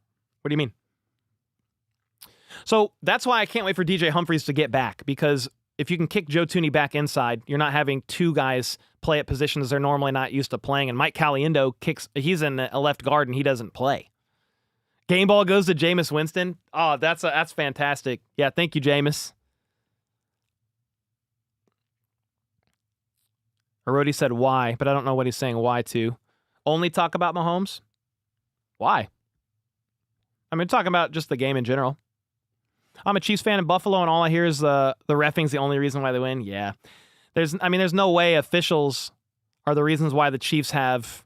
do you mean? So that's why I can't wait for DJ Humphries to get back, because if you can kick Joe Tooney back inside, you're not having 2 guys play at positions they're normally not used to playing. And Mike Caliendo he's in a left guard and he doesn't play. Game ball goes to Jameis Winston. Oh, that's fantastic. Yeah, thank you, Jameis. Arodi said why, but I don't know what he's saying why to. Only talk about Mahomes? Why? I mean, talking about just the game in general. I'm a Chiefs fan in Buffalo, and all I hear is the reffing's the only reason why they win. Yeah. There's no way officials are the reasons why the Chiefs have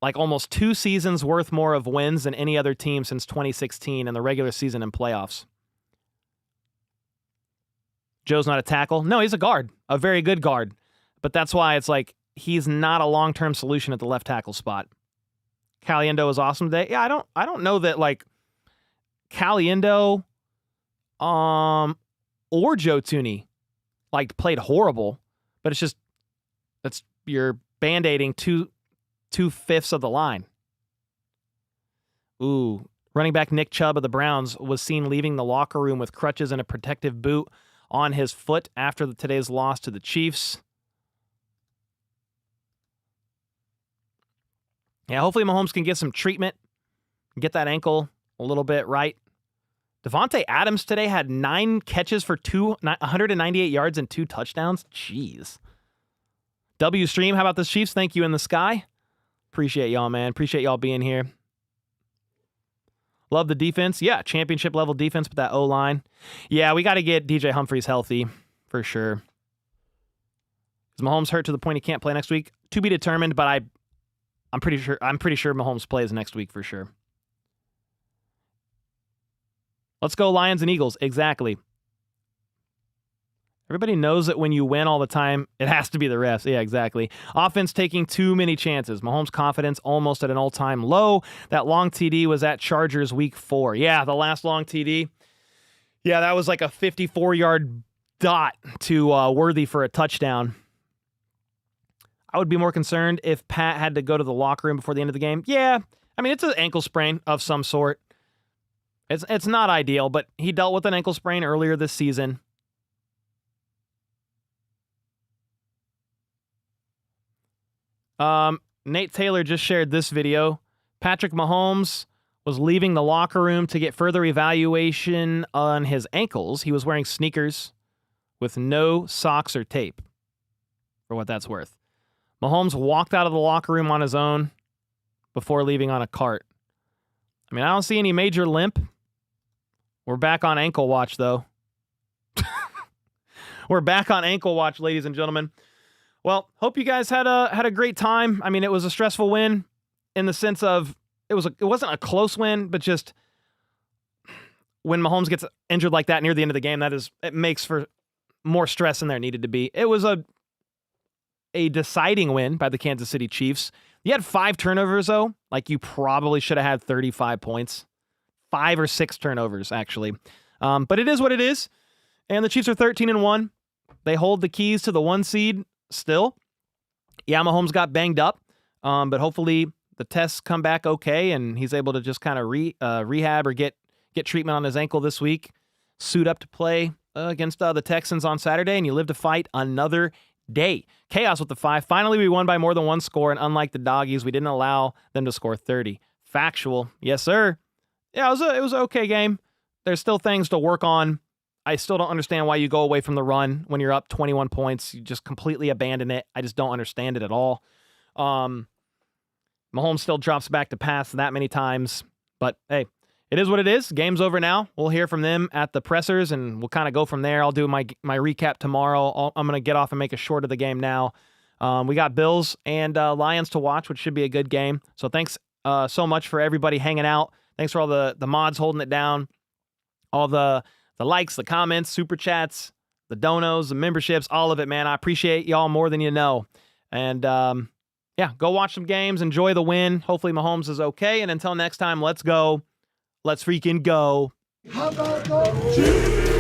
like almost 2 seasons worth more of wins than any other team since 2016 in the regular season and playoffs. Joe's not a tackle. No, he's a guard. A very good guard. But that's why it's like he's not a long-term solution at the left tackle spot. Caliendo is awesome today. Yeah, I don't know that like Caliendo or Joe Tooney like played horrible, but it's just you're band-aiding two-fifths of the line. Ooh, running back Nick Chubb of the Browns was seen leaving the locker room with crutches and a protective boot on his foot after today's loss to the Chiefs. Yeah, hopefully Mahomes can get some treatment, get that ankle a little bit right. Devontae Adams today had 9 catches for 198 yards and 2 touchdowns. Jeez. W Stream, how about this, Chiefs? Thank you in the sky. Appreciate y'all, man. Appreciate y'all being here. Love the defense. Yeah, championship level defense with that O-line. Yeah, we got to get DJ Humphries healthy for sure. Is Mahomes hurt to the point he can't play next week? To be determined, but I'm pretty sure Mahomes plays next week for sure. Let's go Lions and Eagles. Exactly. Everybody knows that when you win all the time, it has to be the refs. Yeah, exactly. Offense taking too many chances. Mahomes' confidence almost at an all-time low. That long TD was at Chargers week 4. Yeah, the last long TD. Yeah, that was like a 54-yard dot to Worthy for a touchdown. I would be more concerned if Pat had to go to the locker room before the end of the game. Yeah, I mean, it's an ankle sprain of some sort. It's not ideal, but he dealt with an ankle sprain earlier this season. Nate Taylor just shared this video. Patrick Mahomes was leaving the locker room to get further evaluation on his ankles. He was wearing sneakers with no socks or tape, for what that's worth. Mahomes walked out of the locker room on his own before leaving on a cart. I mean, I don't see any major limp. We're back on ankle watch, though. We're back on ankle watch, ladies and gentlemen. Well, hope you guys had a great time. I mean, it was a stressful win in the sense of it wasn't a close win, but just when Mahomes gets injured like that near the end of the game, it makes for more stress than there needed to be. It was a deciding win by the Kansas City Chiefs. You had 5 turnovers, though. Like, you probably should have had 35 points. 5 or 6 turnovers, actually. But it is what it is. And the Chiefs are 13-1. They hold the keys to the 1 seed still. Yeah, Mahomes got banged up. But hopefully the tests come back okay, and he's able to just kind of rehab or get treatment on his ankle this week. Suit up to play against the Texans on Saturday, and you live to fight another day. Chaos with the 5. Finally, we won by more than 1 score, and unlike the Doggies, we didn't allow them to score 30. Factual. Yes, sir. Yeah, it was an okay game. There's still things to work on. I still don't understand why you go away from the run when you're up 21 points. You just completely abandon it. I just don't understand it at all. Mahomes still drops back to pass that many times. But, hey, it is what it is. Game's over now. We'll hear from them at the pressers, and we'll kind of go from there. I'll do my recap tomorrow. I'm going to get off and make a short of the game now. We got Bills and Lions to watch, which should be a good game. So thanks so much for everybody hanging out. Thanks for all the mods holding it down, all the likes, the comments, super chats, the donos, the memberships, all of it, man. I appreciate y'all more than you know. And, yeah, go watch some games. Enjoy the win. Hopefully Mahomes is okay. And until next time, let's go. Let's freaking go. How about those Chiefs?